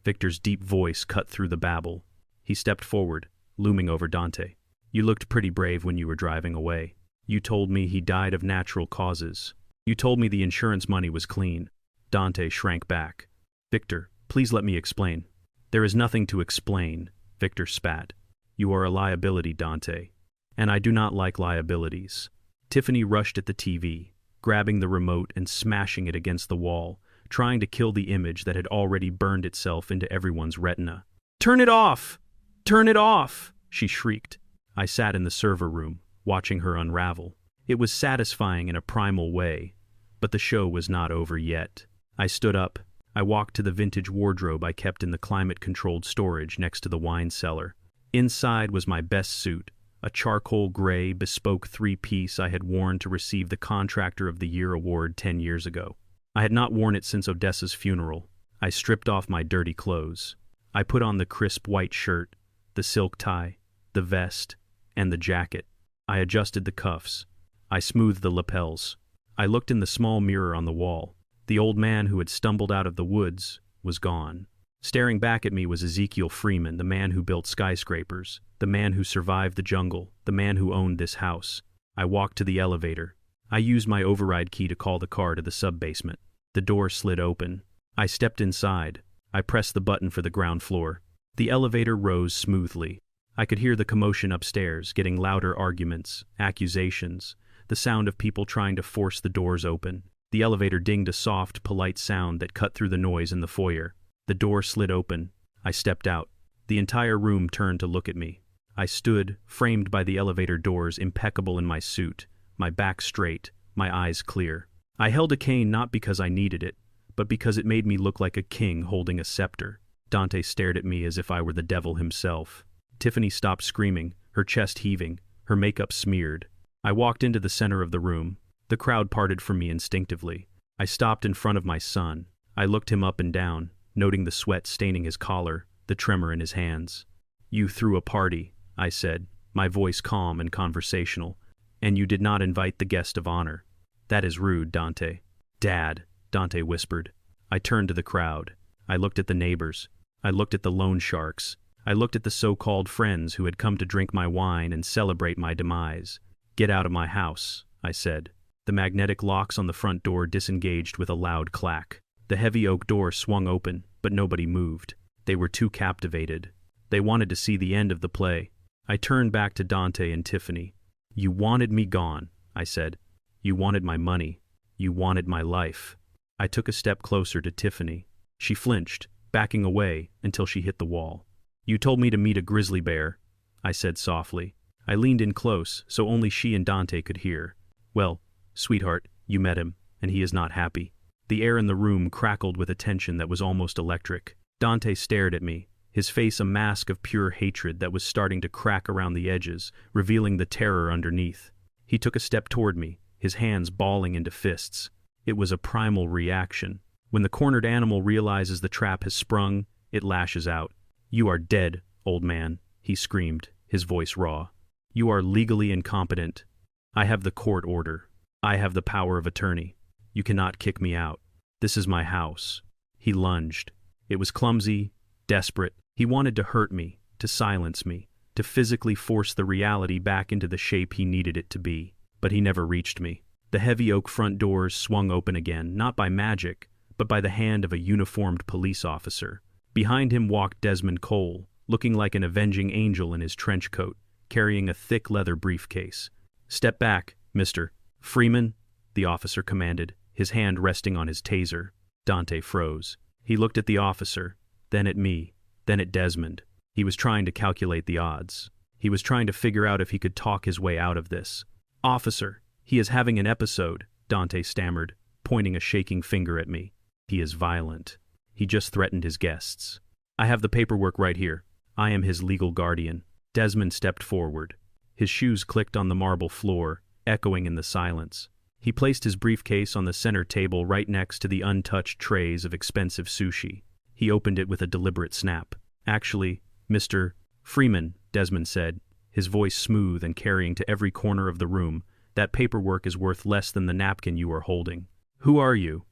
Victor's deep voice cut through the babble. He stepped forward, looming over Dante. "You looked pretty brave when you were driving away. You told me he died of natural causes. You told me the insurance money was clean." Dante shrank back. "Victor, please let me explain." "There is nothing to explain," Victor spat. "You are a liability, Dante. And I do not like liabilities." Tiffany rushed at the TV, grabbing the remote and smashing it against the wall, trying to kill the image that had already burned itself into everyone's retina. "Turn it off! Turn it off!" she shrieked. I sat in the server room, watching her unravel. It was satisfying in a primal way, but the show was not over yet. I stood up. I walked to the vintage wardrobe I kept in the climate-controlled storage next to the wine cellar. Inside was my best suit, a charcoal gray, bespoke 3-piece I had worn to receive the Contractor of the Year award 10 years ago. I had not worn it since Odessa's funeral. I stripped off my dirty clothes. I put on the crisp white shirt, the silk tie, the vest, and the jacket. I adjusted the cuffs. I smoothed the lapels. I looked in the small mirror on the wall. The old man who had stumbled out of the woods was gone. Staring back at me was Ezekiel Freeman, the man who built skyscrapers, the man who survived the jungle, the man who owned this house. I walked to the elevator. I used my override key to call the car to the sub-basement. The door slid open. I stepped inside. I pressed the button for the ground floor. The elevator rose smoothly. I could hear the commotion upstairs, getting louder arguments, accusations, the sound of people trying to force the doors open. The elevator dinged a soft, polite sound that cut through the noise in the foyer. The door slid open. I stepped out. The entire room turned to look at me. I stood, framed by the elevator doors, impeccable in my suit, my back straight, my eyes clear. I held a cane not because I needed it, but because it made me look like a king holding a scepter. Dante stared at me as if I were the devil himself. Tiffany stopped screaming, her chest heaving, her makeup smeared. I walked into the center of the room. The crowd parted from me instinctively. I stopped in front of my son. I looked him up and down, noting the sweat staining his collar, the tremor in his hands. "You threw a party," I said, my voice calm and conversational, "and you did not invite the guest of honor. That is rude, Dante." "Dad," Dante whispered. I turned to the crowd. I looked at the neighbors. I looked at the loan sharks. I looked at the so-called friends who had come to drink my wine and celebrate my demise. "Get out of my house," I said. The magnetic locks on the front door disengaged with a loud clack. The heavy oak door swung open, but nobody moved. They were too captivated. They wanted to see the end of the play. I turned back to Dante and Tiffany. "You wanted me gone," I said. "You wanted my money. You wanted my life." I took a step closer to Tiffany. She flinched, backing away until she hit the wall. "You told me to meet a grizzly bear," I said softly. I leaned in close so only she and Dante could hear. "Well, sweetheart, you met him, and he is not happy." The air in the room crackled with a tension that was almost electric. Dante stared at me, his face a mask of pure hatred that was starting to crack around the edges, revealing the terror underneath. He took a step toward me, his hands balling into fists. It was a primal reaction. When the cornered animal realizes the trap has sprung, it lashes out. "You are dead, old man," he screamed, his voice raw. "You are legally incompetent. I have the court order. I have the power of attorney. You cannot kick me out. This is my house." He lunged. It was clumsy, desperate. He wanted to hurt me, to silence me, to physically force the reality back into the shape he needed it to be. But he never reached me. The heavy oak front doors swung open again, not by magic, but by the hand of a uniformed police officer. Behind him walked Desmond Cole, looking like an avenging angel in his trench coat, carrying a thick leather briefcase. "Step back, Mr. Freeman," the officer commanded, his hand resting on his taser. Dante froze. He looked at the officer, then at me, then at Desmond. He was trying to calculate the odds. He was trying to figure out if he could talk his way out of this. "Officer, he is having an episode," Dante stammered, pointing a shaking finger at me. "He is violent. He just threatened his guests. I have the paperwork right here. I am his legal guardian." Desmond stepped forward. His shoes clicked on the marble floor, echoing in the silence. He placed his briefcase on the center table right next to the untouched trays of expensive sushi. He opened it with a deliberate snap. "Actually, Mr. Freeman," Desmond said, his voice smooth and carrying to every corner of the room, "that paperwork is worth less than the napkin you are holding." "Who are you?"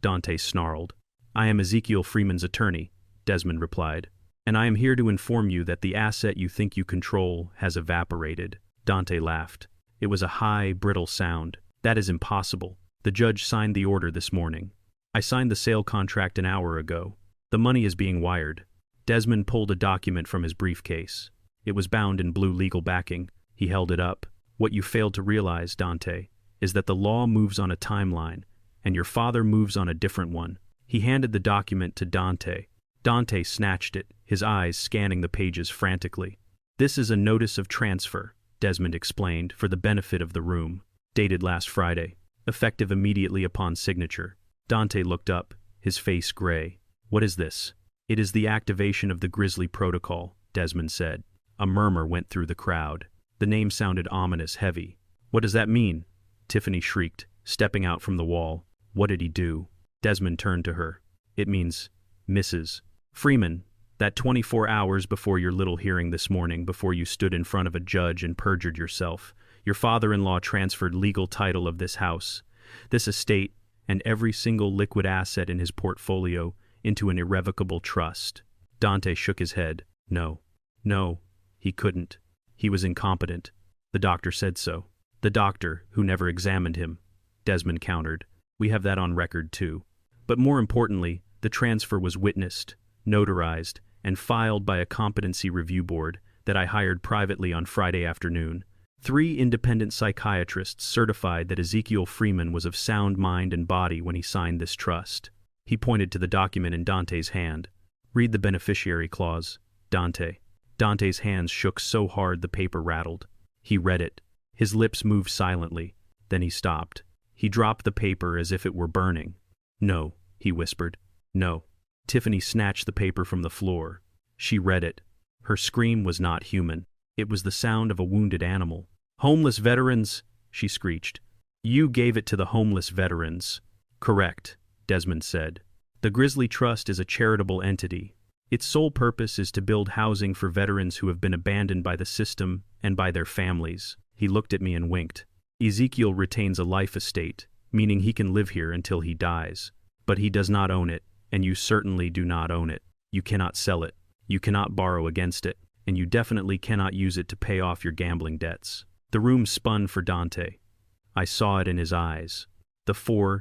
Dante snarled. "I am Ezekiel Freeman's attorney," Desmond replied, "and I am here to inform you that the asset you think you control has evaporated." Dante laughed. It was a high, brittle sound. "That is impossible. The judge signed the order this morning. I signed the sale contract an hour ago. The money is being wired." Desmond pulled a document from his briefcase. It was bound in blue legal backing. He held it up. "What you failed to realize, Dante, is that the law moves on a timeline, and your father moves on a different one." He handed the document to Dante. Dante snatched it, his eyes scanning the pages frantically. "This is a notice of transfer," Desmond explained for the benefit of the room. "Dated last Friday. Effective immediately upon signature." Dante looked up, his face gray. "What is this?" "It is the activation of the Grizzly Protocol," Desmond said. A murmur went through the crowd. The name sounded ominous, heavy. "What does that mean?" Tiffany shrieked, stepping out from the wall. "What did he do?" Desmond turned to her. "It means, Mrs. Freeman, that 24 hours before your little hearing this morning, before you stood in front of a judge and perjured yourself, your father-in-law transferred legal title of this house, this estate, and every single liquid asset in his portfolio into an irrevocable trust." Dante shook his head. No, he couldn't. He was incompetent. The doctor said so. "The doctor, who never examined him," Desmond countered. "We have that on record, too. But more importantly, the transfer was witnessed, notarized, and filed by a competency review board that I hired privately on Friday afternoon. 3 independent psychiatrists certified that Ezekiel Freeman was of sound mind and body when he signed this trust." He pointed to the document in Dante's hand. "Read the beneficiary clause, Dante." Dante's hands shook so hard the paper rattled. He read it. His lips moved silently. Then he stopped. He dropped the paper as if it were burning. "No," he whispered. "No." Tiffany snatched the paper from the floor. She read it. Her scream was not human. It was the sound of a wounded animal, Homeless veterans, she screeched. You gave it to the homeless veterans. Correct, Desmond said. The Grizzly Trust is a charitable entity. Its sole purpose is to build housing for veterans who have been abandoned by the system and by their families. He looked at me and winked. Ezekiel retains a life estate, meaning he can live here until he dies. But he does not own it, and you certainly do not own it. You cannot sell it. You cannot borrow against it, and you definitely cannot use it to pay off your gambling debts. The room spun for Dante. I saw it in his eyes. The $4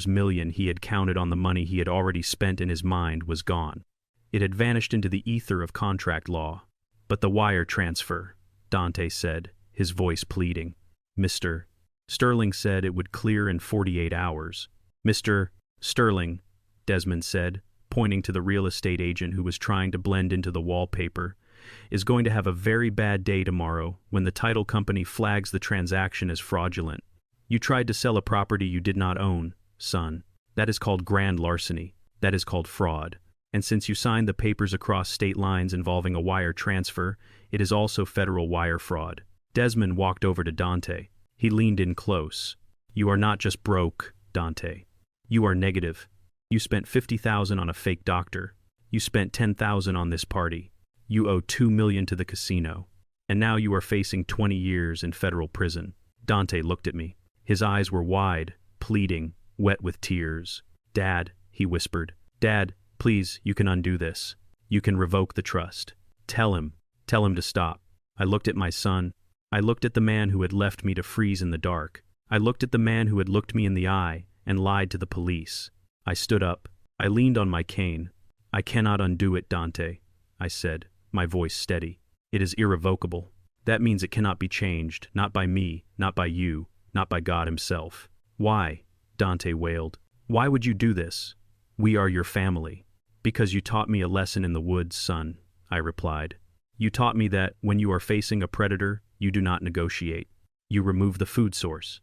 million he had counted on the money he had already spent in his mind was gone. It had vanished into the ether of contract law. But the wire transfer, Dante said, his voice pleading. Mr. Sterling said it would clear in 48 hours. Mr. Sterling, Desmond said, pointing to the real estate agent who was trying to blend into the wallpaper, is going to have a very bad day tomorrow when the title company flags the transaction as fraudulent. You tried to sell a property you did not own, son. That is called grand larceny. That is called fraud. And since you signed the papers across state lines involving a wire transfer, it is also federal wire fraud. Desmond walked over to Dante. He leaned in close. You are not just broke, Dante. You are negative. You spent $50,000 on a fake doctor. You spent $10,000 on this party. You owe $2 million to the casino. And now you are facing 20 years in federal prison. Dante looked at me. His eyes were wide, pleading, wet with tears. Dad, he whispered. Dad, please, you can undo this. You can revoke the trust. Tell him to stop. I looked at my son. I looked at the man who had left me to freeze in the dark. I looked at the man who had looked me in the eye and lied to the police. I stood up. I leaned on my cane. I cannot undo it, Dante, I said, my voice steady. It is irrevocable. That means it cannot be changed, not by me, not by you, not by God himself. Why? Dante wailed. Why would you do this? We are your family. Because you taught me a lesson in the woods, son, I replied. You taught me that when you are facing a predator, you do not negotiate. You remove the food source.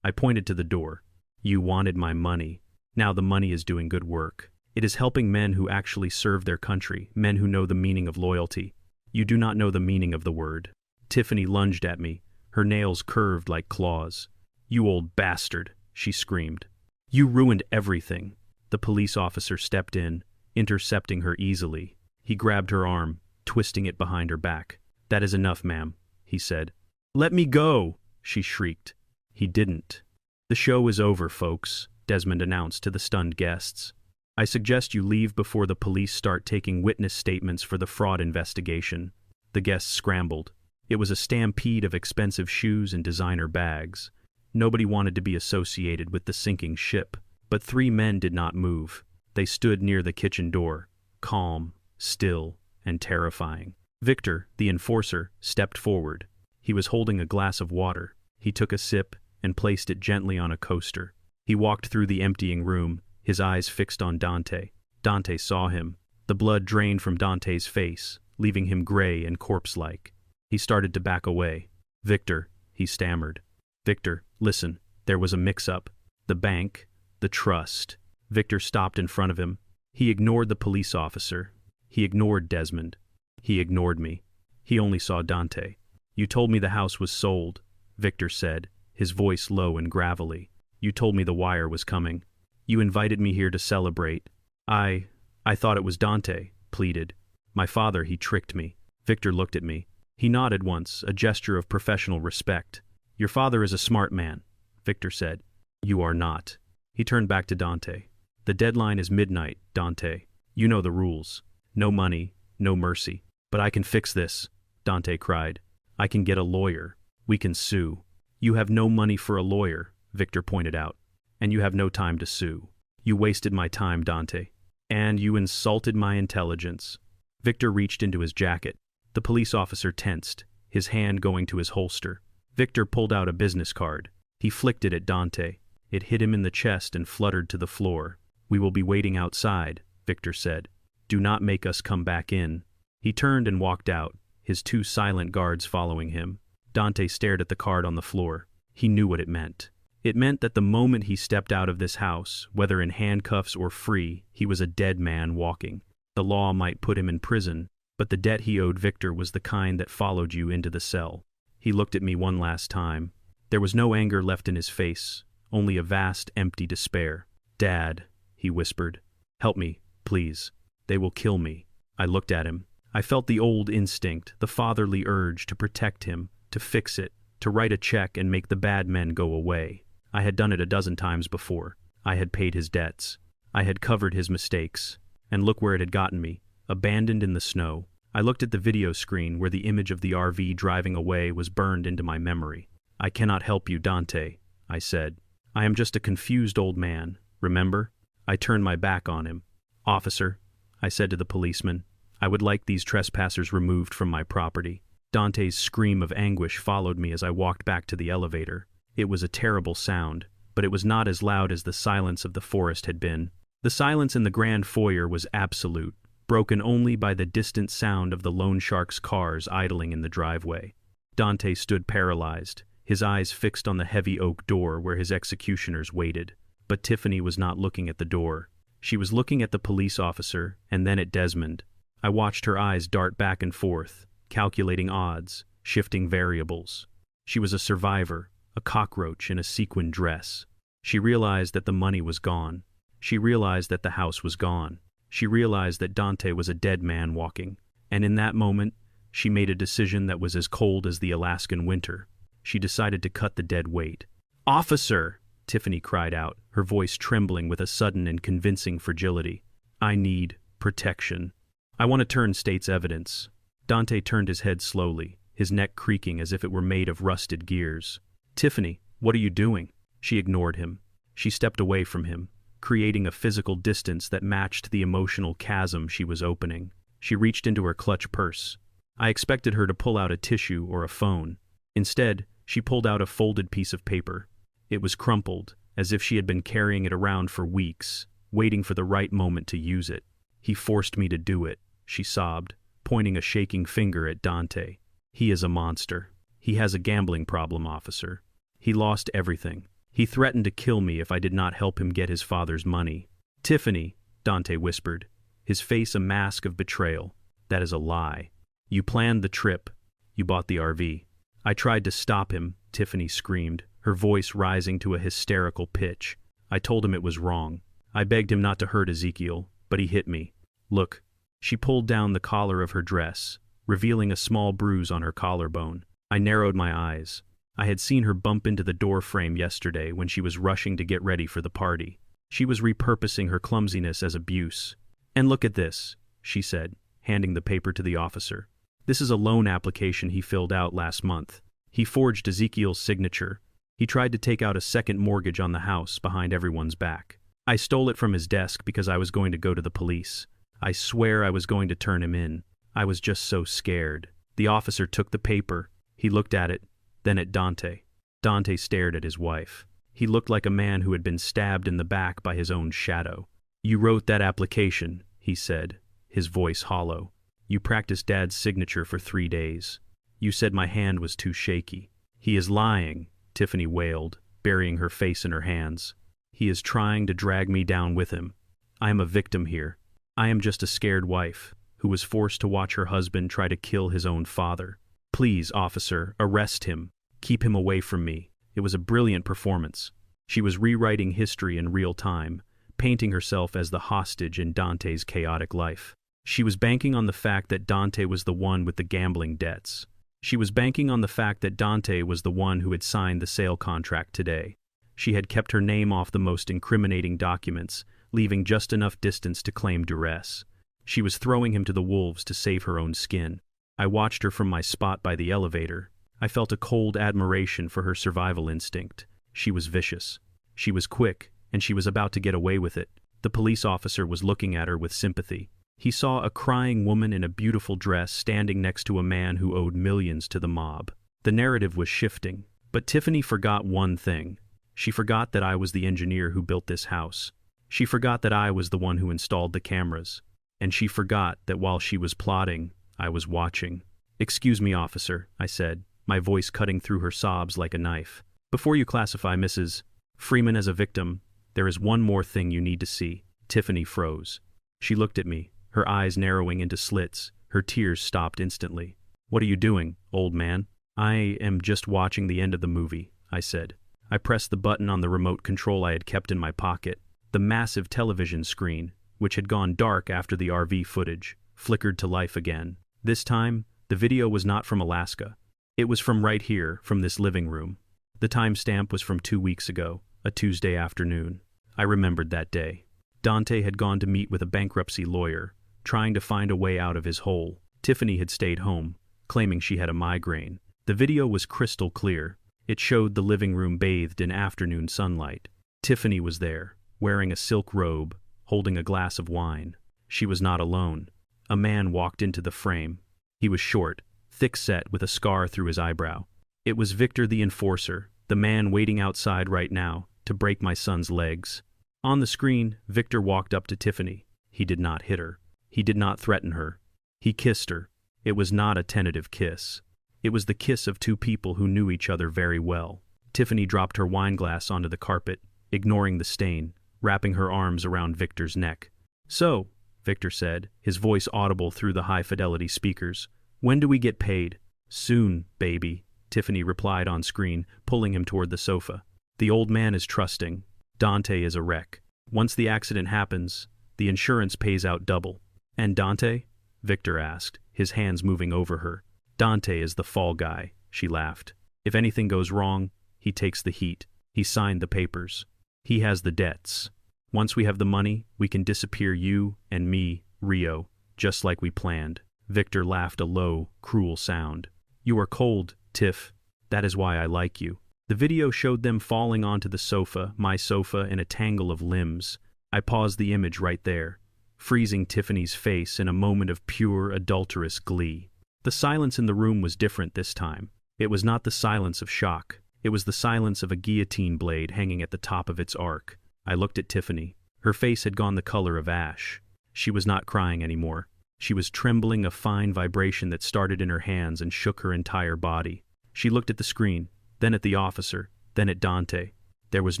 I pointed to the door. You wanted my money. Now the money is doing good work. It is helping men who actually serve their country, men who know the meaning of loyalty. You do not know the meaning of the word. Tiffany lunged at me, her nails curved like claws. You old bastard, she screamed. You ruined everything. The police officer stepped in, intercepting her easily. He grabbed her arm, twisting it behind her back. That is enough, ma'am, he said. Let me go, she shrieked. He didn't. The show is over, folks, Desmond announced to the stunned guests. I suggest you leave before the police start taking witness statements for the fraud investigation. The guests scrambled. It was a stampede of expensive shoes and designer bags. Nobody wanted to be associated with the sinking ship. But 3 men did not move. They stood near the kitchen door, calm, still, and terrifying. Victor, the enforcer, stepped forward. He was holding a glass of water. He took a sip and placed it gently on a coaster. He walked through the emptying room, his eyes fixed on Dante. Dante saw him. The blood drained from Dante's face, leaving him gray and corpse-like. He started to back away. Victor, he stammered. Victor, listen, there was a mix-up. The bank, the trust. Victor stopped in front of him. He ignored the police officer. He ignored Desmond. He ignored me. He only saw Dante. You told me the house was sold, Victor said, his voice low and gravelly. You told me the wire was coming. You invited me here to celebrate. I thought it was Dante, pleaded. My father, he tricked me. Victor looked at me. He nodded once, a gesture of professional respect. Your father is a smart man, Victor said. You are not. He turned back to Dante. The deadline is midnight, Dante. You know the rules. No money, no mercy. But I can fix this, Dante cried. I can get a lawyer. We can sue. You have no money for a lawyer, Victor pointed out. And you have no time to sue. You wasted my time, Dante. And you insulted my intelligence. Victor reached into his jacket. The police officer tensed, his hand going to his holster. Victor pulled out a business card. He flicked it at Dante. It hit him in the chest and fluttered to the floor. We will be waiting outside, Victor said. Do not make us come back in. He turned and walked out, his 2 silent guards following him. Dante stared at the card on the floor. He knew what it meant. It meant that the moment he stepped out of this house, whether in handcuffs or free, he was a dead man walking. The law might put him in prison, but the debt he owed Victor was the kind that followed you into the cell. He looked at me one last time. There was no anger left in his face, only a vast, empty despair. "Dad," he whispered. "Help me, please. They will kill me." I looked at him. I felt the old instinct, the fatherly urge to protect him, to fix it, to write a check and make the bad men go away. I had done it a dozen times before. I had paid his debts. I had covered his mistakes. And look where it had gotten me, abandoned in the snow. I looked at the video screen where the image of the RV driving away was burned into my memory. "I cannot help you, Dante," I said. "I am just a confused old man, remember?" I turned my back on him. "Officer," I said to the policeman, "I would like these trespassers removed from my property." Dante's scream of anguish followed me as I walked back to the elevator. It was a terrible sound, but it was not as loud as the silence of the forest had been. The silence in the grand foyer was absolute, broken only by the distant sound of the loan shark's cars idling in the driveway. Dante stood paralyzed, his eyes fixed on the heavy oak door where his executioners waited. But Tiffany was not looking at the door. She was looking at the police officer and then at Desmond. I watched her eyes dart back and forth, calculating odds, shifting variables. She was a survivor, a cockroach in a sequin dress. She realized that the money was gone. She realized that the house was gone. She realized that Dante was a dead man walking. And in that moment, she made a decision that was as cold as the Alaskan winter. She decided to cut the dead weight. "Officer!" Tiffany cried out, her voice trembling with a sudden and convincing fragility. "I need protection. I want to turn state's evidence." Dante turned his head slowly, his neck creaking as if it were made of rusted gears. "Tiffany, what are you doing?" She ignored him. She stepped away from him, creating a physical distance that matched the emotional chasm she was opening. She reached into her clutch purse. I expected her to pull out a tissue or a phone. Instead, she pulled out a folded piece of paper. It was crumpled, as if she had been carrying it around for weeks, waiting for the right moment to use it. "He forced me to do it," she sobbed, pointing a shaking finger at Dante. "He is a monster. He has a gambling problem, officer. He lost everything. He threatened to kill me if I did not help him get his father's money." "Tiffany," Dante whispered, his face a mask of betrayal. "That is a lie. You planned the trip. You bought the RV." "I tried to stop him," Tiffany screamed, her voice rising to a hysterical pitch. "I told him it was wrong. I begged him not to hurt Ezekiel, but he hit me. Look." She pulled down the collar of her dress, revealing a small bruise on her collarbone. I narrowed my eyes. I had seen her bump into the door frame yesterday when she was rushing to get ready for the party. She was repurposing her clumsiness as abuse. "And look at this," she said, handing the paper to the officer. "This is a loan application he filled out last month. He forged Ezekiel's signature. He tried to take out a second mortgage on the house behind everyone's back. I stole it from his desk because I was going to go to the police. I swear I was going to turn him in. I was just so scared." The officer took the paper. He looked at it, then at Dante. Dante stared at his wife. He looked like a man who had been stabbed in the back by his own shadow. "You wrote that application," he said, his voice hollow. "You practiced Dad's signature for 3 days. You said my hand was too shaky." "He is lying," Tiffany wailed, burying her face in her hands. "He is trying to drag me down with him. I am a victim here. I am just a scared wife who was forced to watch her husband try to kill his own father. Please, officer, arrest him. Keep him away from me." It was a brilliant performance. She was rewriting history in real time, painting herself as the hostage in Dante's chaotic life. She was banking on the fact that Dante was the one with the gambling debts. She was banking on the fact that Dante was the one who had signed the sale contract today. She had kept her name off the most incriminating documents, leaving just enough distance to claim duress. She was throwing him to the wolves to save her own skin. I watched her from my spot by the elevator. I felt a cold admiration for her survival instinct. She was vicious. She was quick, and she was about to get away with it. The police officer was looking at her with sympathy. He saw a crying woman in a beautiful dress standing next to a man who owed millions to the mob. The narrative was shifting, but Tiffany forgot one thing. She forgot that I was the engineer who built this house. She forgot that I was the one who installed the cameras. And she forgot that while she was plotting, I was watching. "Excuse me, officer," I said, my voice cutting through her sobs like a knife. "Before you classify Mrs. Freeman as a victim, there is one more thing you need to see." Tiffany froze. She looked at me, her eyes narrowing into slits, her tears stopped instantly. "What are you doing, old man?" I am just watching the end of the movie, I said. I pressed the button on the remote control I had kept in my pocket. The massive television screen, which had gone dark after the RV footage, flickered to life again. This time, the video was not from Alaska. It was from right here, from this living room. The timestamp was from 2 weeks ago, a Tuesday afternoon. I remembered that day. Dante had gone to meet with a bankruptcy lawyer, trying to find a way out of his hole. Tiffany had stayed home, claiming she had a migraine. The video was crystal clear. It showed the living room bathed in afternoon sunlight. Tiffany was there, wearing a silk robe, holding a glass of wine. She was not alone. A man walked into the frame. He was short, thick-set with a scar through his eyebrow. It was Victor the enforcer, the man waiting outside right now to break my son's legs. On the screen, Victor walked up to Tiffany. He did not hit her. He did not threaten her. He kissed her. It was not a tentative kiss. It was the kiss of two people who knew each other very well. Tiffany dropped her wineglass onto the carpet, ignoring the stain, wrapping her arms around Victor's neck. "So," Victor said, his voice audible through the high-fidelity speakers, "when do we get paid?" "Soon, baby," Tiffany replied on screen, pulling him toward the sofa. "The old man is trusting. Dante is a wreck. Once the accident happens, the insurance pays out double." "And Dante?" Victor asked, his hands moving over her. "Dante is the fall guy," she laughed. "If anything goes wrong, he takes the heat. He signed the papers. He has the debts. Once we have the money, we can disappear you and me, Rio, just like we planned." Victor laughed a low, cruel sound. "You are cold, Tiff. That is why I like you." The video showed them falling onto the sofa, my sofa, in a tangle of limbs. I paused the image right there, freezing Tiffany's face in a moment of pure, adulterous glee. The silence in the room was different this time. It was not the silence of shock. It was the silence of a guillotine blade hanging at the top of its arc. I looked at Tiffany. Her face had gone the color of ash. She was not crying anymore. She was trembling, a fine vibration that started in her hands and shook her entire body. She looked at the screen, then at the officer, then at Dante. There was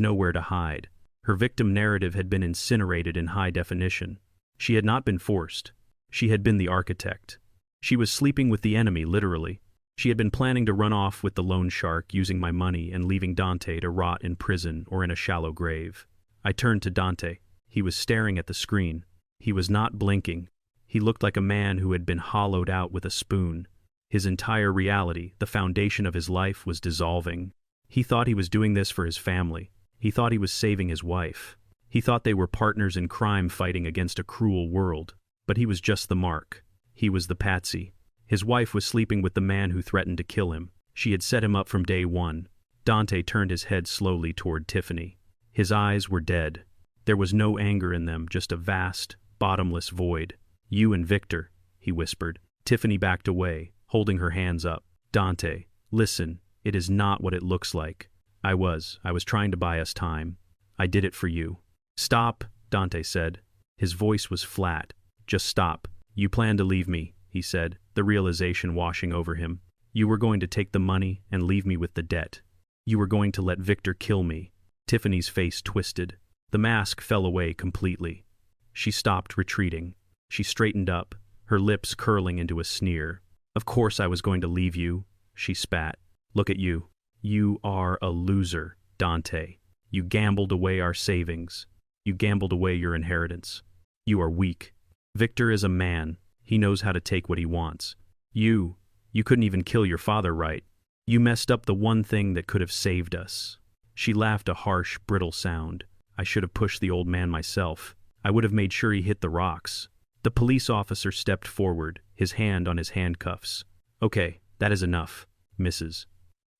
nowhere to hide. Her victim narrative had been incinerated in high definition. She had not been forced. She had been the architect. She was sleeping with the enemy, literally. She had been planning to run off with the loan shark, using my money and leaving Dante to rot in prison or in a shallow grave. I turned to Dante. He was staring at the screen. He was not blinking. He looked like a man who had been hollowed out with a spoon. His entire reality, the foundation of his life, was dissolving. He thought he was doing this for his family. He thought he was saving his wife. He thought they were partners in crime fighting against a cruel world. But he was just the mark. He was the patsy. His wife was sleeping with the man who threatened to kill him. She had set him up from day one. Dante turned his head slowly toward Tiffany. His eyes were dead. There was no anger in them, just a vast, bottomless void. "You and Victor," he whispered. Tiffany backed away, holding her hands up. "Dante, listen, it is not what it looks like. I was trying to buy us time. I did it for you." "Stop," Dante said. His voice was flat. "Just stop. You plan to leave me," he said, the realization washing over him. "You were going to take the money and leave me with the debt. You were going to let Victor kill me." Tiffany's face twisted. The mask fell away completely. She stopped retreating. She straightened up, her lips curling into a sneer. "Of course I was going to leave you," she spat. "Look at you. You are a loser, Dante. You gambled away our savings. You gambled away your inheritance. You are weak. Victor is a man. He knows how to take what he wants. You couldn't even kill your father right. You messed up the one thing that could have saved us." She laughed a harsh, brittle sound. "I should have pushed the old man myself. I would have made sure he hit the rocks." The police officer stepped forward, his hand on his handcuffs. "Okay, that is enough, Mrs.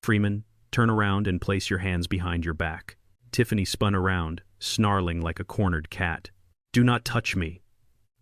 Freeman. Turn around and place your hands behind your back." Tiffany spun around, snarling like a cornered cat. "Do not touch me."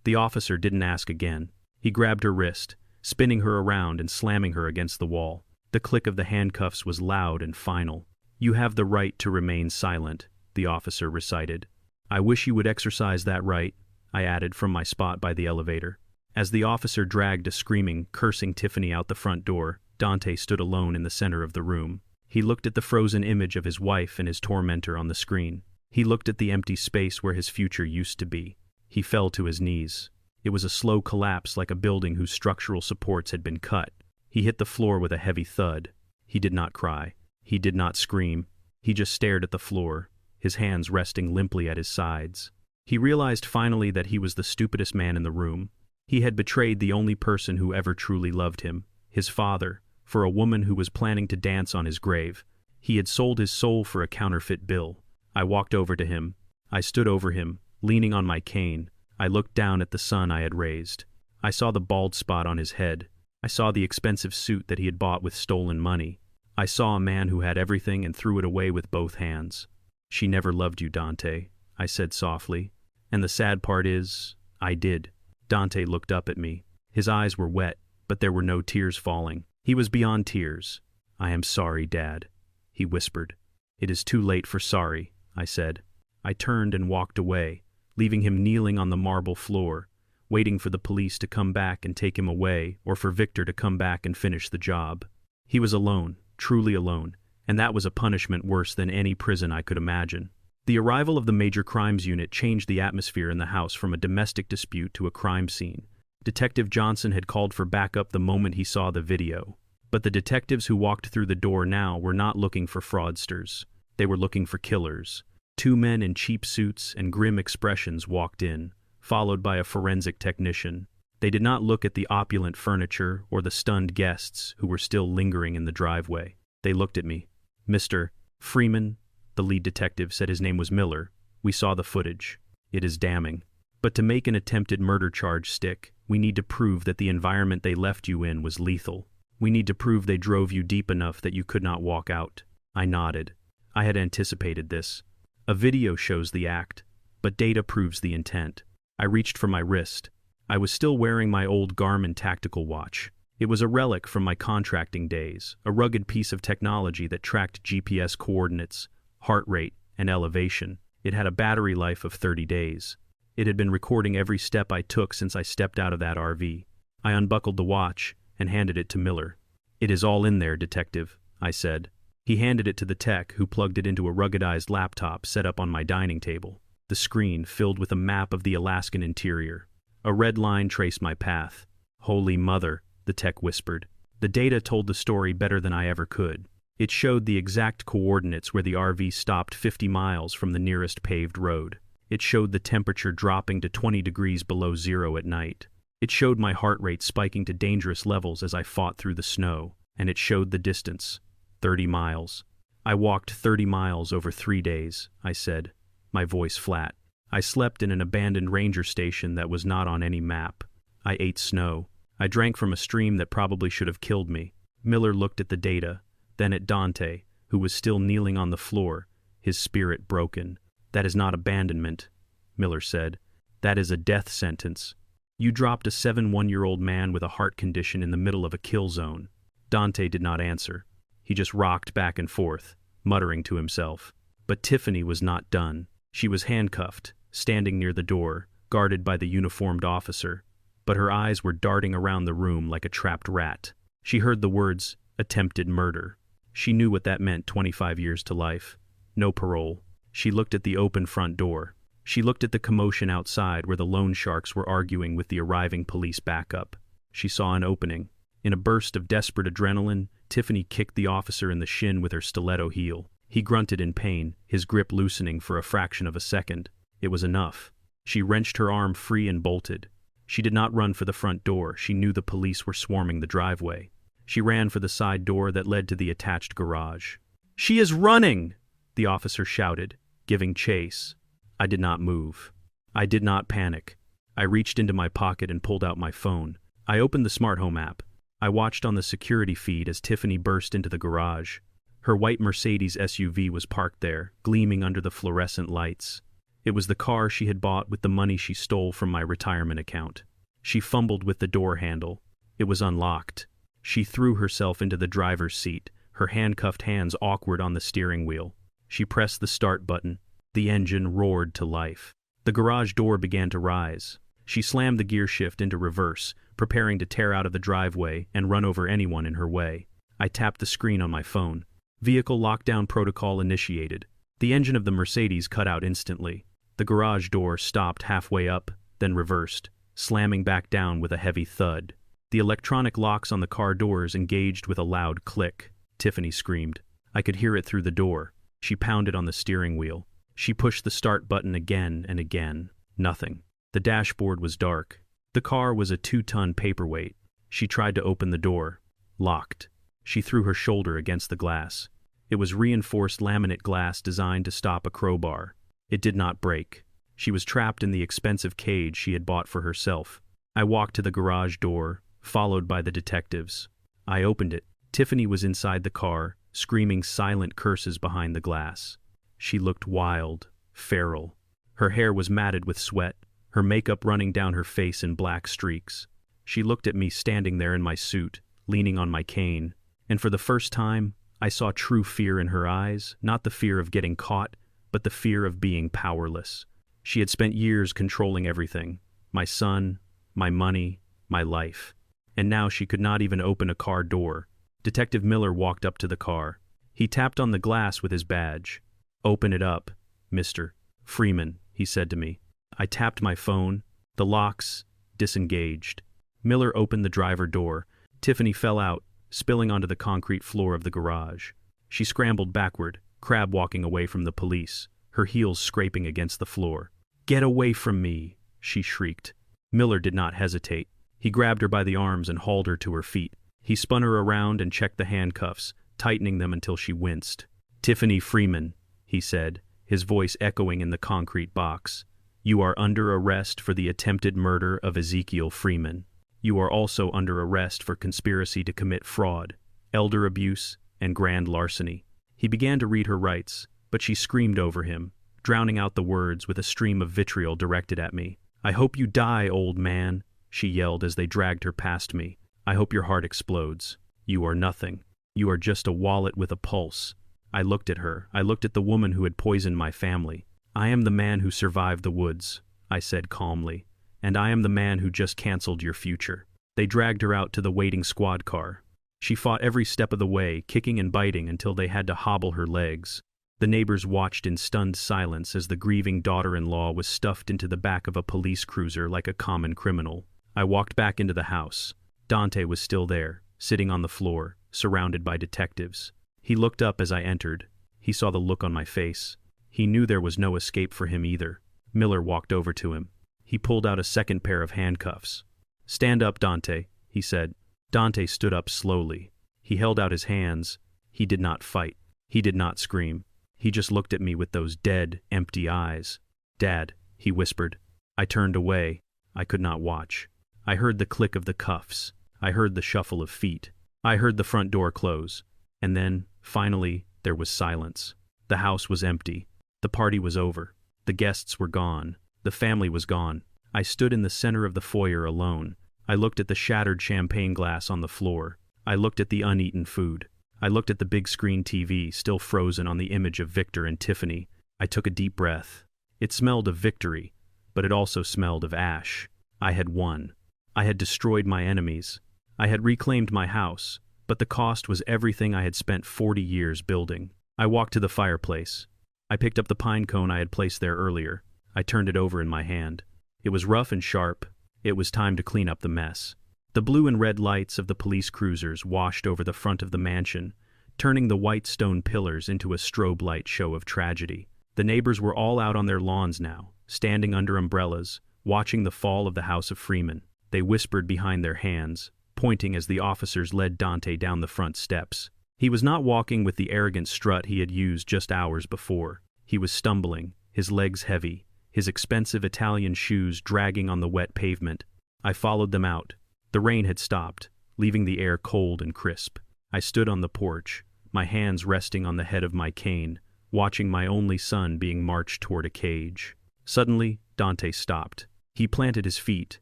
The officer didn't ask again. He grabbed her wrist, spinning her around and slamming her against the wall. The click of the handcuffs was loud and final. "You have the right to remain silent," the officer recited. "I wish you would exercise that right," I added from my spot by the elevator. As the officer dragged a screaming, cursing Tiffany out the front door, Dante stood alone in the center of the room. He looked at the frozen image of his wife and his tormentor on the screen. He looked at the empty space where his future used to be. He fell to his knees. It was a slow collapse, like a building whose structural supports had been cut. He hit the floor with a heavy thud. He did not cry. He did not scream. He just stared at the floor, his hands resting limply at his sides. He realized finally that he was the stupidest man in the room. He had betrayed the only person who ever truly loved him, his father, for a woman who was planning to dance on his grave. He had sold his soul for a counterfeit bill. I walked over to him. I stood over him, leaning on my cane. I looked down at the son I had raised. I saw the bald spot on his head. I saw the expensive suit that he had bought with stolen money. I saw a man who had everything and threw it away with both hands. "She never loved you, Dante," I said softly. "And the sad part is, I did." Dante looked up at me. His eyes were wet, but there were no tears falling. He was beyond tears. "I am sorry, Dad," he whispered. "It is too late for sorry," I said. I turned and walked away, leaving him kneeling on the marble floor, waiting for the police to come back and take him away, or for Victor to come back and finish the job. He was alone, truly alone, and that was a punishment worse than any prison I could imagine. The arrival of the Major Crimes Unit changed the atmosphere in the house from a domestic dispute to a crime scene. Detective Johnson had called for backup the moment he saw the video. But the detectives who walked through the door now were not looking for fraudsters. They were looking for killers. 2 men in cheap suits and grim expressions walked in, followed by a forensic technician. They did not look at the opulent furniture or the stunned guests who were still lingering in the driveway. They looked at me. "Mr. Freeman," the lead detective said his name was Miller. "We saw the footage. It is damning. But to make an attempted murder charge stick, we need to prove that the environment they left you in was lethal. We need to prove they drove you deep enough that you could not walk out." I nodded. I had anticipated this. A video shows the act, but data proves the intent. I reached for my wrist. I was still wearing my old Garmin tactical watch. It was a relic from my contracting days, a rugged piece of technology that tracked GPS coordinates, heart rate, and elevation. It had a battery life of 30 days. It had been recording every step I took since I stepped out of that RV. I unbuckled the watch and handed it to Miller. "It is all in there, Detective," I said. He handed it to the tech, who plugged it into a ruggedized laptop set up on my dining table. The screen filled with a map of the Alaskan interior. A red line traced my path. "Holy Mother," the tech whispered. The data told the story better than I ever could. It showed the exact coordinates where the RV stopped 50 miles from the nearest paved road. It showed the temperature dropping to 20 degrees below zero at night. It showed my heart rate spiking to dangerous levels as I fought through the snow, and it showed the distance. 30 miles. "I walked 30 miles over 3 days, I said, my voice flat. "I slept in an abandoned ranger station that was not on any map. I ate snow. I drank from a stream that probably should have killed me." Miller looked at the data, then at Dante, who was still kneeling on the floor, his spirit broken. "That is not abandonment," Miller said. "That is a death sentence. You dropped a 7-1-year-old man with a heart condition in the middle of a kill zone." Dante did not answer. He just rocked back and forth, muttering to himself. But Tiffany was not done. She was handcuffed, standing near the door, guarded by the uniformed officer, but her eyes were darting around the room like a trapped rat. She heard the words, "attempted murder." She knew what that meant, 25 years to life. No parole. She looked at the open front door. She looked at the commotion outside where the loan sharks were arguing with the arriving police backup. She saw an opening. In a burst of desperate adrenaline, Tiffany kicked the officer in the shin with her stiletto heel. He grunted in pain, his grip loosening for a fraction of a second. It was enough. She wrenched her arm free and bolted. She did not run for the front door. She knew the police were swarming the driveway. She ran for the side door that led to the attached garage. "She is running!" the officer shouted, giving chase. I did not move. I did not panic. I reached into my pocket and pulled out my phone. I opened the smart home app. I watched on the security feed as Tiffany burst into the garage. Her white Mercedes SUV was parked there, gleaming under the fluorescent lights. It was the car she had bought with the money she stole from my retirement account. She fumbled with the door handle. It was unlocked. She threw herself into the driver's seat, her handcuffed hands awkward on the steering wheel. She pressed the start button. The engine roared to life. The garage door began to rise. She slammed the gear shift into reverse, preparing to tear out of the driveway and run over anyone in her way. I tapped the screen on my phone. Vehicle lockdown protocol initiated. The engine of the Mercedes cut out instantly. The garage door stopped halfway up, then reversed, slamming back down with a heavy thud. The electronic locks on the car doors engaged with a loud click. Tiffany screamed. I could hear it through the door. She pounded on the steering wheel. She pushed the start button again and again. Nothing. The dashboard was dark. The car was a 2-ton paperweight. She tried to open the door. Locked. She threw her shoulder against the glass. It was reinforced laminate glass designed to stop a crowbar. It did not break. She was trapped in the expensive cage she had bought for herself. I walked to the garage door, followed by the detectives. I opened it. Tiffany was inside the car, screaming silent curses behind the glass. She looked wild, feral. Her hair was matted with sweat, her makeup running down her face in black streaks. She looked at me standing there in my suit, leaning on my cane, and for the first time, I saw true fear in her eyes, not the fear of getting caught, but the fear of being powerless. She had spent years controlling everything, my son, my money, my life. And now she could not even open a car door. Detective Miller walked up to the car. He tapped on the glass with his badge. "Open it up, Mr. Freeman," he said to me. I tapped my phone. The locks disengaged. Miller opened the driver door. Tiffany fell out, spilling onto the concrete floor of the garage. She scrambled backward, crab walking away from the police, her heels scraping against the floor. "Get away from me," she shrieked. Miller did not hesitate. He grabbed her by the arms and hauled her to her feet. He spun her around and checked the handcuffs, tightening them until she winced. "Tiffany Freeman," he said, his voice echoing in the concrete box. "You are under arrest for the attempted murder of Ezekiel Freeman. You are also under arrest for conspiracy to commit fraud, elder abuse, and grand larceny." He began to read her rights, but she screamed over him, drowning out the words with a stream of vitriol directed at me. "I hope you die, old man," she yelled as they dragged her past me. "I hope your heart explodes. You are nothing. You are just a wallet with a pulse." I looked at her. I looked at the woman who had poisoned my family. "I am the man who survived the woods," I said calmly, "and I am the man who just canceled your future." They dragged her out to the waiting squad car. She fought every step of the way, kicking and biting until they had to hobble her legs. The neighbors watched in stunned silence as the grieving daughter-in-law was stuffed into the back of a police cruiser like a common criminal. I walked back into the house. Dante was still there, sitting on the floor, surrounded by detectives. He looked up as I entered. He saw the look on my face. He knew there was no escape for him either. Miller walked over to him. He pulled out a second pair of handcuffs. "Stand up, Dante," he said. Dante stood up slowly. He held out his hands. He did not fight. He did not scream. He just looked at me with those dead, empty eyes. "Dad," he whispered. I turned away. I could not watch. I heard the click of the cuffs. I heard the shuffle of feet. I heard the front door close. And then, finally, there was silence. The house was empty. The party was over. The guests were gone. The family was gone. I stood in the center of the foyer alone. I looked at the shattered champagne glass on the floor. I looked at the uneaten food. I looked at the big screen TV, still frozen on the image of Victor and Tiffany. I took a deep breath. It smelled of victory, but it also smelled of ash. I had won. I had destroyed my enemies. I had reclaimed my house, but the cost was everything I had spent 40 years building. I walked to the fireplace. I picked up the pine cone I had placed there earlier. I turned it over in my hand. It was rough and sharp. It was time to clean up the mess. The blue and red lights of the police cruisers washed over the front of the mansion, turning the white stone pillars into a strobe light show of tragedy. The neighbors were all out on their lawns now, standing under umbrellas, watching the fall of the House of Freeman. They whispered behind their hands, pointing as the officers led Dante down the front steps. He was not walking with the arrogant strut he had used just hours before. He was stumbling, his legs heavy, his expensive Italian shoes dragging on the wet pavement. I followed them out. The rain had stopped, leaving the air cold and crisp. I stood on the porch, my hands resting on the head of my cane, watching my only son being marched toward a cage. Suddenly, Dante stopped. He planted his feet,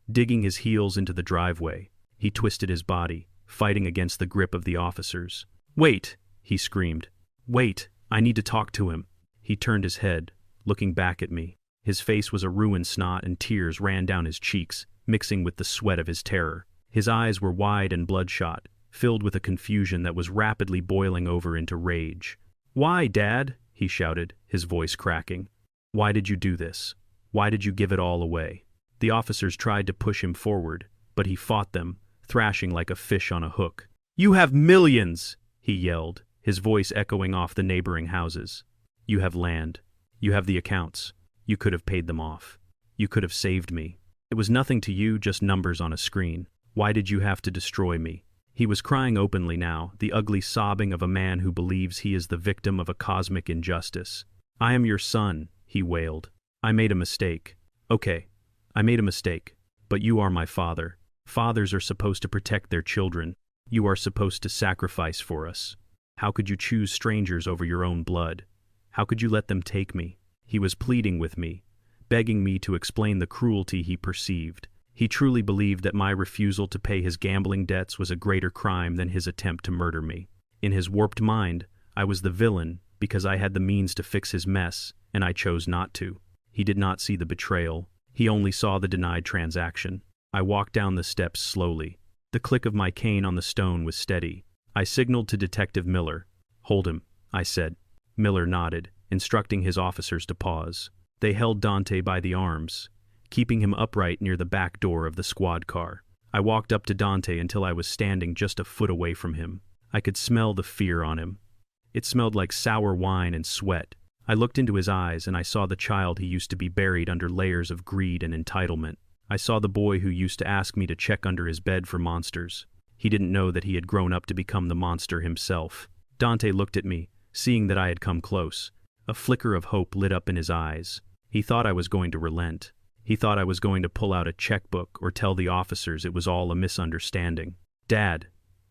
digging his heels into the driveway. He twisted his body, fighting against the grip of the officers. "Wait!" he screamed. "Wait! I need to talk to him." He turned his head, looking back at me. His face was a ruined snot and tears ran down his cheeks, mixing with the sweat of his terror. His eyes were wide and bloodshot, filled with a confusion that was rapidly boiling over into rage. "Why, Dad?" he shouted, his voice cracking. "Why did you do this? Why did you give it all away?" The officers tried to push him forward, but he fought them, thrashing like a fish on a hook. "You have millions!" he yelled, his voice echoing off the neighboring houses. You have land. You have the accounts. You could have paid them off. You could have saved me. It was nothing to you, just numbers on a screen. Why did you have to destroy me? He was crying openly now, the ugly sobbing of a man who believes he is the victim of a cosmic injustice. I am your son, he wailed. I made a mistake. Okay, I made a mistake. But you are my father. Fathers are supposed to protect their children. You are supposed to sacrifice for us. How could you choose strangers over your own blood? How could you let them take me? He was pleading with me, begging me to explain the cruelty he perceived. He truly believed that my refusal to pay his gambling debts was a greater crime than his attempt to murder me. In his warped mind, I was the villain because I had the means to fix his mess, and I chose not to. He did not see the betrayal. He only saw the denied transaction. I walked down the steps slowly. The click of my cane on the stone was steady. I signaled to Detective Miller. Hold him, I said. Miller nodded, instructing his officers to pause. They held Dante by the arms, keeping him upright near the back door of the squad car. I walked up to Dante until I was standing just a foot away from him. I could smell the fear on him. It smelled like sour wine and sweat. I looked into his eyes and I saw the child he used to be buried under layers of greed and entitlement. I saw the boy who used to ask me to check under his bed for monsters. He didn't know that he had grown up to become the monster himself. Dante looked at me, seeing that I had come close. A flicker of hope lit up in his eyes. He thought I was going to relent. He thought I was going to pull out a checkbook or tell the officers it was all a misunderstanding. Dad,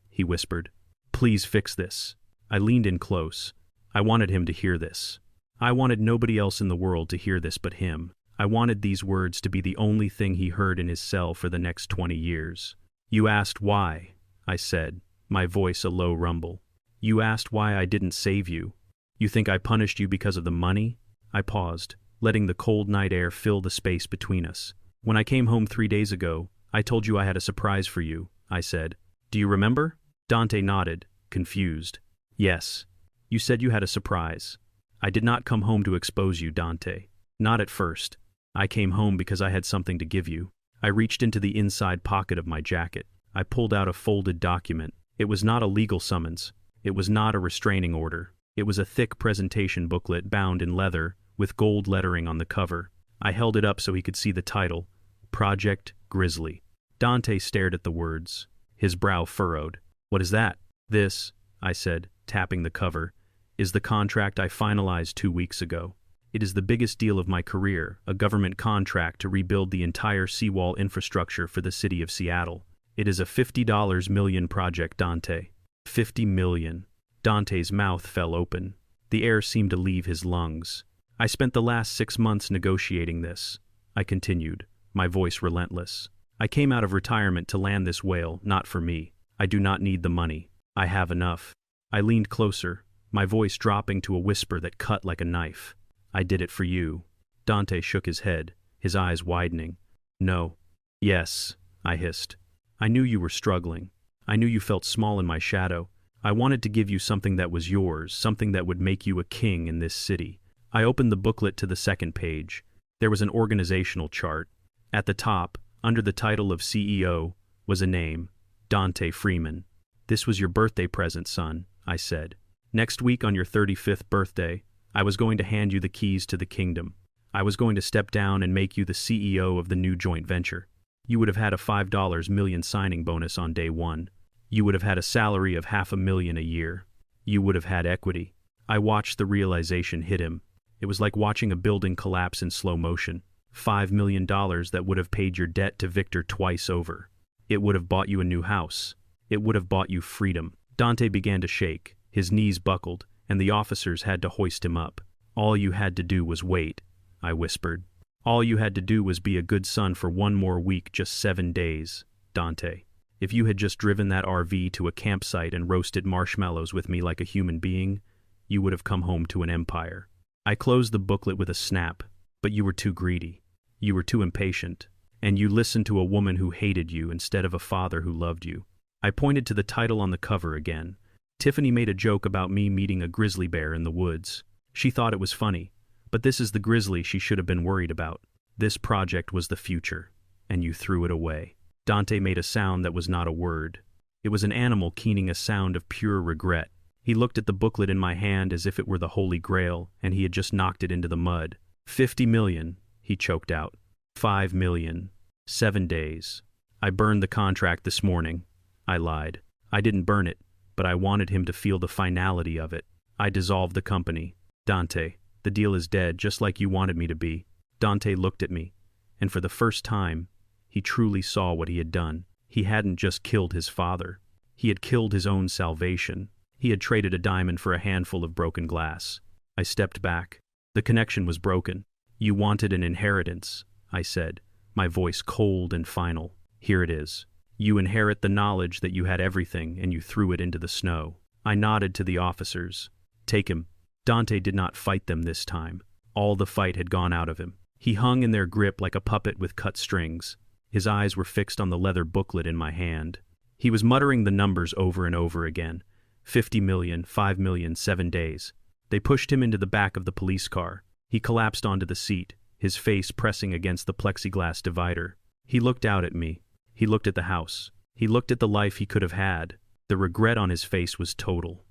he whispered, please fix this. I leaned in close. I wanted him to hear this. I wanted nobody else in the world to hear this but him. I wanted these words to be the only thing he heard in his cell for the next 20 years. You asked why, I said, my voice a low rumble. You asked why I didn't save you. You think I punished you because of the money? I paused, letting the cold night air fill the space between us. When I came home 3 days ago, I told you I had a surprise for you, I said. Do you remember? Dante nodded, confused. Yes. You said you had a surprise. I did not come home to expose you, Dante. Not at first. I came home because I had something to give you. I reached into the inside pocket of my jacket. I pulled out a folded document. It was not a legal summons. It was not a restraining order. It was a thick presentation booklet bound in leather, with gold lettering on the cover. I held it up so he could see the title, Project Grizzly. Dante stared at the words, his brow furrowed. What is that? This, I said, tapping the cover, is the contract I finalized 2 weeks ago. It is the biggest deal of my career, a government contract to rebuild the entire seawall infrastructure for the city of Seattle. It is a $50 million project, Dante. 50 million. Dante's mouth fell open. The air seemed to leave his lungs. I spent the last 6 months negotiating this, I continued, my voice relentless. I came out of retirement to land this whale, not for me. I do not need the money. I have enough. I leaned closer, my voice dropping to a whisper that cut like a knife. I did it for you. Dante shook his head, his eyes widening. No. Yes, I hissed. I knew you were struggling. I knew you felt small in my shadow. I wanted to give you something that was yours, something that would make you a king in this city. I opened the booklet to the second page. There was an organizational chart. At the top, under the title of CEO, was a name, Dante Freeman. This was your birthday present, son, I said. Next week on your 35th birthday, I was going to hand you the keys to the kingdom. I was going to step down and make you the CEO of the new joint venture. You would have had a $5 million signing bonus on day one. You would have had a salary of $500,000 a year. You would have had equity. I watched the realization hit him. It was like watching a building collapse in slow motion. $5 million that would have paid your debt to Victor twice over. It would have bought you a new house. It would have bought you freedom. Dante began to shake. His knees buckled, and the officers had to hoist him up. All you had to do was wait, I whispered. All you had to do was be a good son for 1 more week, just 7 days, Dante. If you had just driven that RV to a campsite and roasted marshmallows with me like a human being, you would have come home to an empire. I closed the booklet with a snap, but you were too greedy. You were too impatient, and you listened to a woman who hated you instead of a father who loved you. I pointed to the title on the cover again. Tiffany made a joke about me meeting a grizzly bear in the woods. She thought it was funny, but this is the grizzly she should have been worried about. This project was the future, and you threw it away. Dante made a sound that was not a word. It was an animal keening a sound of pure regret. He looked at the booklet in my hand as if it were the Holy Grail, and he had just knocked it into the mud. 50 million, he choked out. 5 million. 7 days. I burned the contract this morning. I lied. I didn't burn it, but I wanted him to feel the finality of it. I dissolved the company. Dante, the deal is dead, just like you wanted me to be. Dante looked at me, and for the first time, he truly saw what he had done. He hadn't just killed his father. He had killed his own salvation. He had traded a diamond for a handful of broken glass. I stepped back. The connection was broken. You wanted an inheritance, I said, my voice cold and final. Here it is. You inherit the knowledge that you had everything and you threw it into the snow. I nodded to the officers. Take him. Dante did not fight them this time. All the fight had gone out of him. He hung in their grip like a puppet with cut strings. His eyes were fixed on the leather booklet in my hand. He was muttering the numbers over and over again. 50 million, 5 million, 7 days. They pushed him into the back of the police car. He collapsed onto the seat, his face pressing against the plexiglass divider. He looked out at me. He looked at the house. He looked at the life he could have had. The regret on his face was total.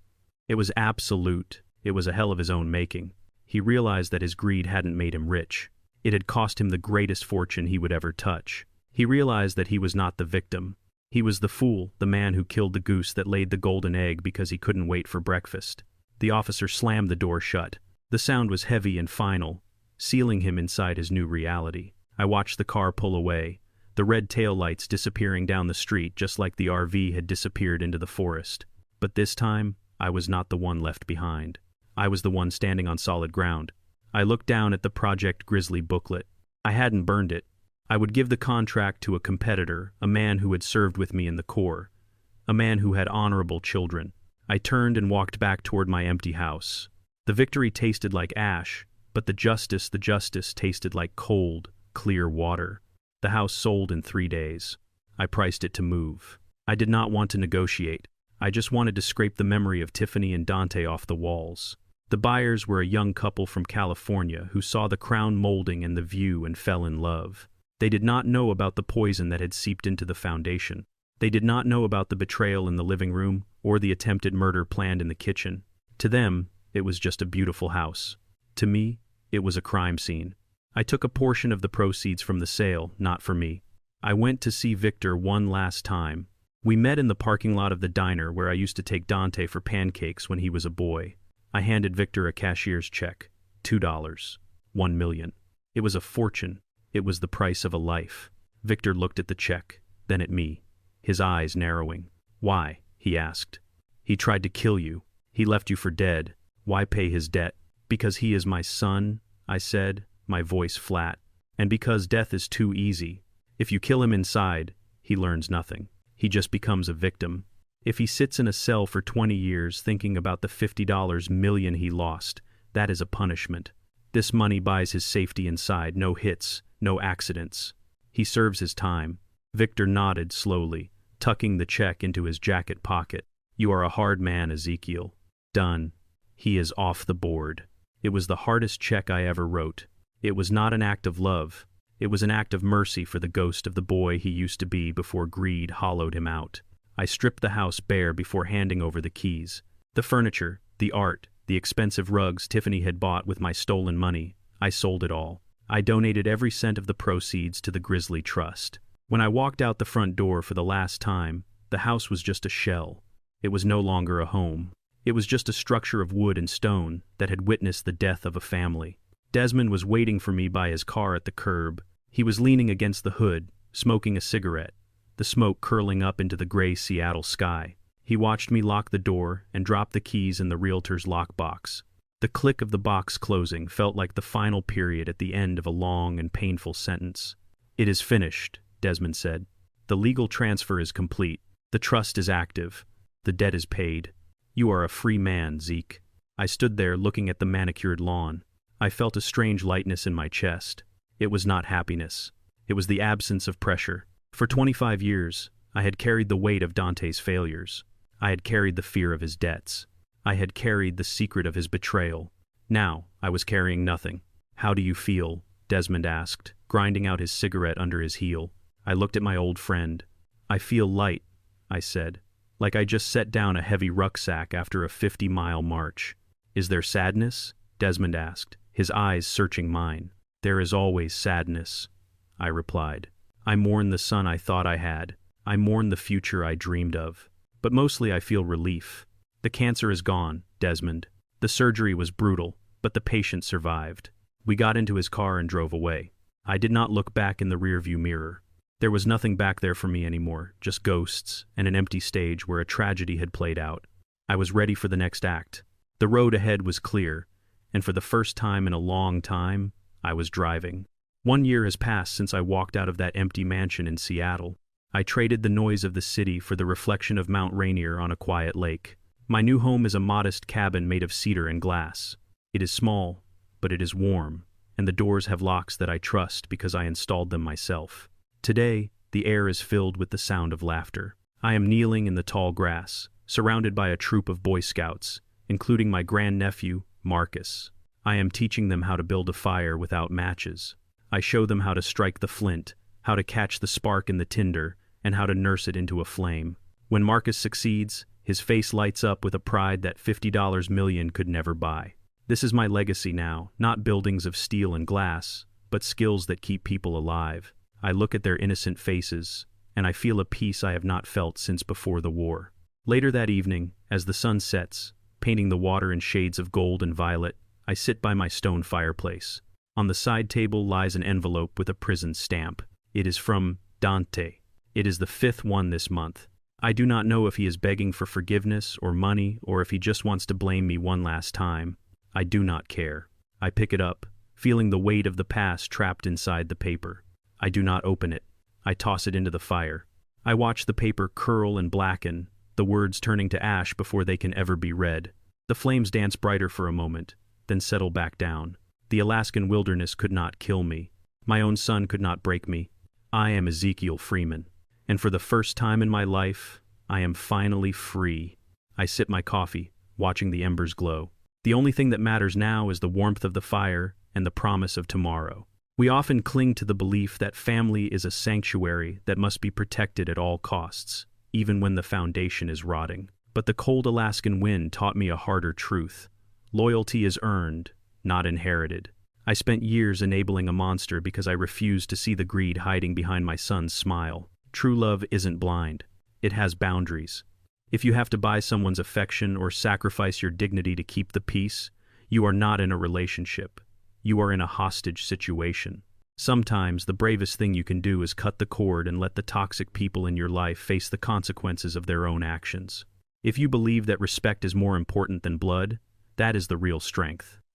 It was absolute. It was a hell of his own making. He realized that his greed hadn't made him rich. It had cost him the greatest fortune he would ever touch. He realized that he was not the victim. He was the fool, the man who killed the goose that laid the golden egg because he couldn't wait for breakfast. The officer slammed the door shut. The sound was heavy and final, sealing him inside his new reality. I watched the car pull away, the red taillights disappearing down the street just like the RV had disappeared into the forest. But this time, I was not the one left behind. I was the one standing on solid ground. I looked down at the Project Grizzly booklet. I hadn't burned it. I would give the contract to a competitor, a man who had served with me in the Corps, a man who had honorable children. I turned and walked back toward my empty house. The victory tasted like ash, but the justice tasted like cold, clear water. The house sold in 3 days. I priced it to move. I did not want to negotiate. I just wanted to scrape the memory of Tiffany and Dante off the walls. The buyers were a young couple from California who saw the crown molding and the view and fell in love. They did not know about the poison that had seeped into the foundation. They did not know about the betrayal in the living room or the attempted murder planned in the kitchen. To them, it was just a beautiful house. To me, it was a crime scene. I took a portion of the proceeds from the sale, not for me. I went to see Victor one last time. We met in the parking lot of the diner where I used to take Dante for pancakes when he was a boy. I handed Victor a cashier's check. $2. 1 million. It was a fortune. It was the price of a life. Victor looked at the check, then at me, his eyes narrowing. Why? He asked. He tried to kill you. He left you for dead. Why pay his debt? Because he is my son, I said, my voice flat. And because death is too easy. If you kill him inside, he learns nothing. He just becomes a victim. If he sits in a cell for 20 years thinking about the $50 million he lost, that is a punishment. This money buys his safety inside, no hits, no accidents. He serves his time. Victor nodded slowly, tucking the check into his jacket pocket. You are a hard man, Ezekiel. Done. He is off the board. It was the hardest check I ever wrote. It was not an act of love. It was an act of mercy for the ghost of the boy he used to be before greed hollowed him out. I stripped the house bare before handing over the keys. The furniture, the art, the expensive rugs Tiffany had bought with my stolen money, I sold it all. I donated every cent of the proceeds to the Grizzly Trust. When I walked out the front door for the last time, the house was just a shell. It was no longer a home. It was just a structure of wood and stone that had witnessed the death of a family. Desmond was waiting for me by his car at the curb. He was leaning against the hood, smoking a cigarette, the smoke curling up into the gray Seattle sky. He watched me lock the door and drop the keys in the realtor's lockbox. The click of the box closing felt like the final period at the end of a long and painful sentence. It is finished, Desmond said. The legal transfer is complete. The trust is active. The debt is paid. You are a free man, Zeke. I stood there looking at the manicured lawn. I felt a strange lightness in my chest. It was not happiness. It was the absence of pressure. For 25 years, I had carried the weight of Dante's failures. I had carried the fear of his debts. I had carried the secret of his betrayal. Now, I was carrying nothing. How do you feel? Desmond asked, grinding out his cigarette under his heel. I looked at my old friend. I feel light, I said. like I just set down a heavy rucksack after a 50-mile march. Is there sadness? Desmond asked, his eyes searching mine. There is always sadness, I replied. I mourn the son I thought I had. I mourn the future I dreamed of. But mostly I feel relief. The cancer is gone, Desmond. The surgery was brutal, but the patient survived. We got into his car and drove away. I did not look back in the rearview mirror. There was nothing back there for me anymore, just ghosts and an empty stage where a tragedy had played out. I was ready for the next act. The road ahead was clear, and for the first time in a long time, I was driving. 1 year has passed since I walked out of that empty mansion in Seattle. I traded the noise of the city for the reflection of Mount Rainier on a quiet lake. My new home is a modest cabin made of cedar and glass. It is small, but it is warm, and the doors have locks that I trust because I installed them myself. Today, the air is filled with the sound of laughter. I am kneeling in the tall grass, surrounded by a troop of Boy Scouts, including my grandnephew, Marcus. I am teaching them how to build a fire without matches. I show them how to strike the flint, how to catch the spark in the tinder, and how to nurse it into a flame. When Marcus succeeds, his face lights up with a pride that $50 million could never buy. This is my legacy now, not buildings of steel and glass, but skills that keep people alive. I look at their innocent faces, and I feel a peace I have not felt since before the war. Later that evening, as the sun sets, painting the water in shades of gold and violet, I sit by my stone fireplace. On the side table lies an envelope with a prison stamp. It is from Dante. It is the 5th one this month. I do not know if he is begging for forgiveness or money or if he just wants to blame me one last time. I do not care. I pick it up, feeling the weight of the past trapped inside the paper. I do not open it. I toss it into the fire. I watch the paper curl and blacken, the words turning to ash before they can ever be read. The flames dance brighter for a moment, then settle back down. The Alaskan wilderness could not kill me. My own son could not break me. I am Ezekiel Freeman. And for the first time in my life, I am finally free. I sip my coffee, watching the embers glow. The only thing that matters now is the warmth of the fire and the promise of tomorrow. We often cling to the belief that family is a sanctuary that must be protected at all costs, even when the foundation is rotting. But the cold Alaskan wind taught me a harder truth. Loyalty is earned, not inherited. I spent years enabling a monster because I refused to see the greed hiding behind my son's smile. True love isn't blind. It has boundaries. If you have to buy someone's affection or sacrifice your dignity to keep the peace, you are not in a relationship. You are in a hostage situation. Sometimes the bravest thing you can do is cut the cord and let the toxic people in your life face the consequences of their own actions. If you believe that respect is more important than blood, that is the real strength.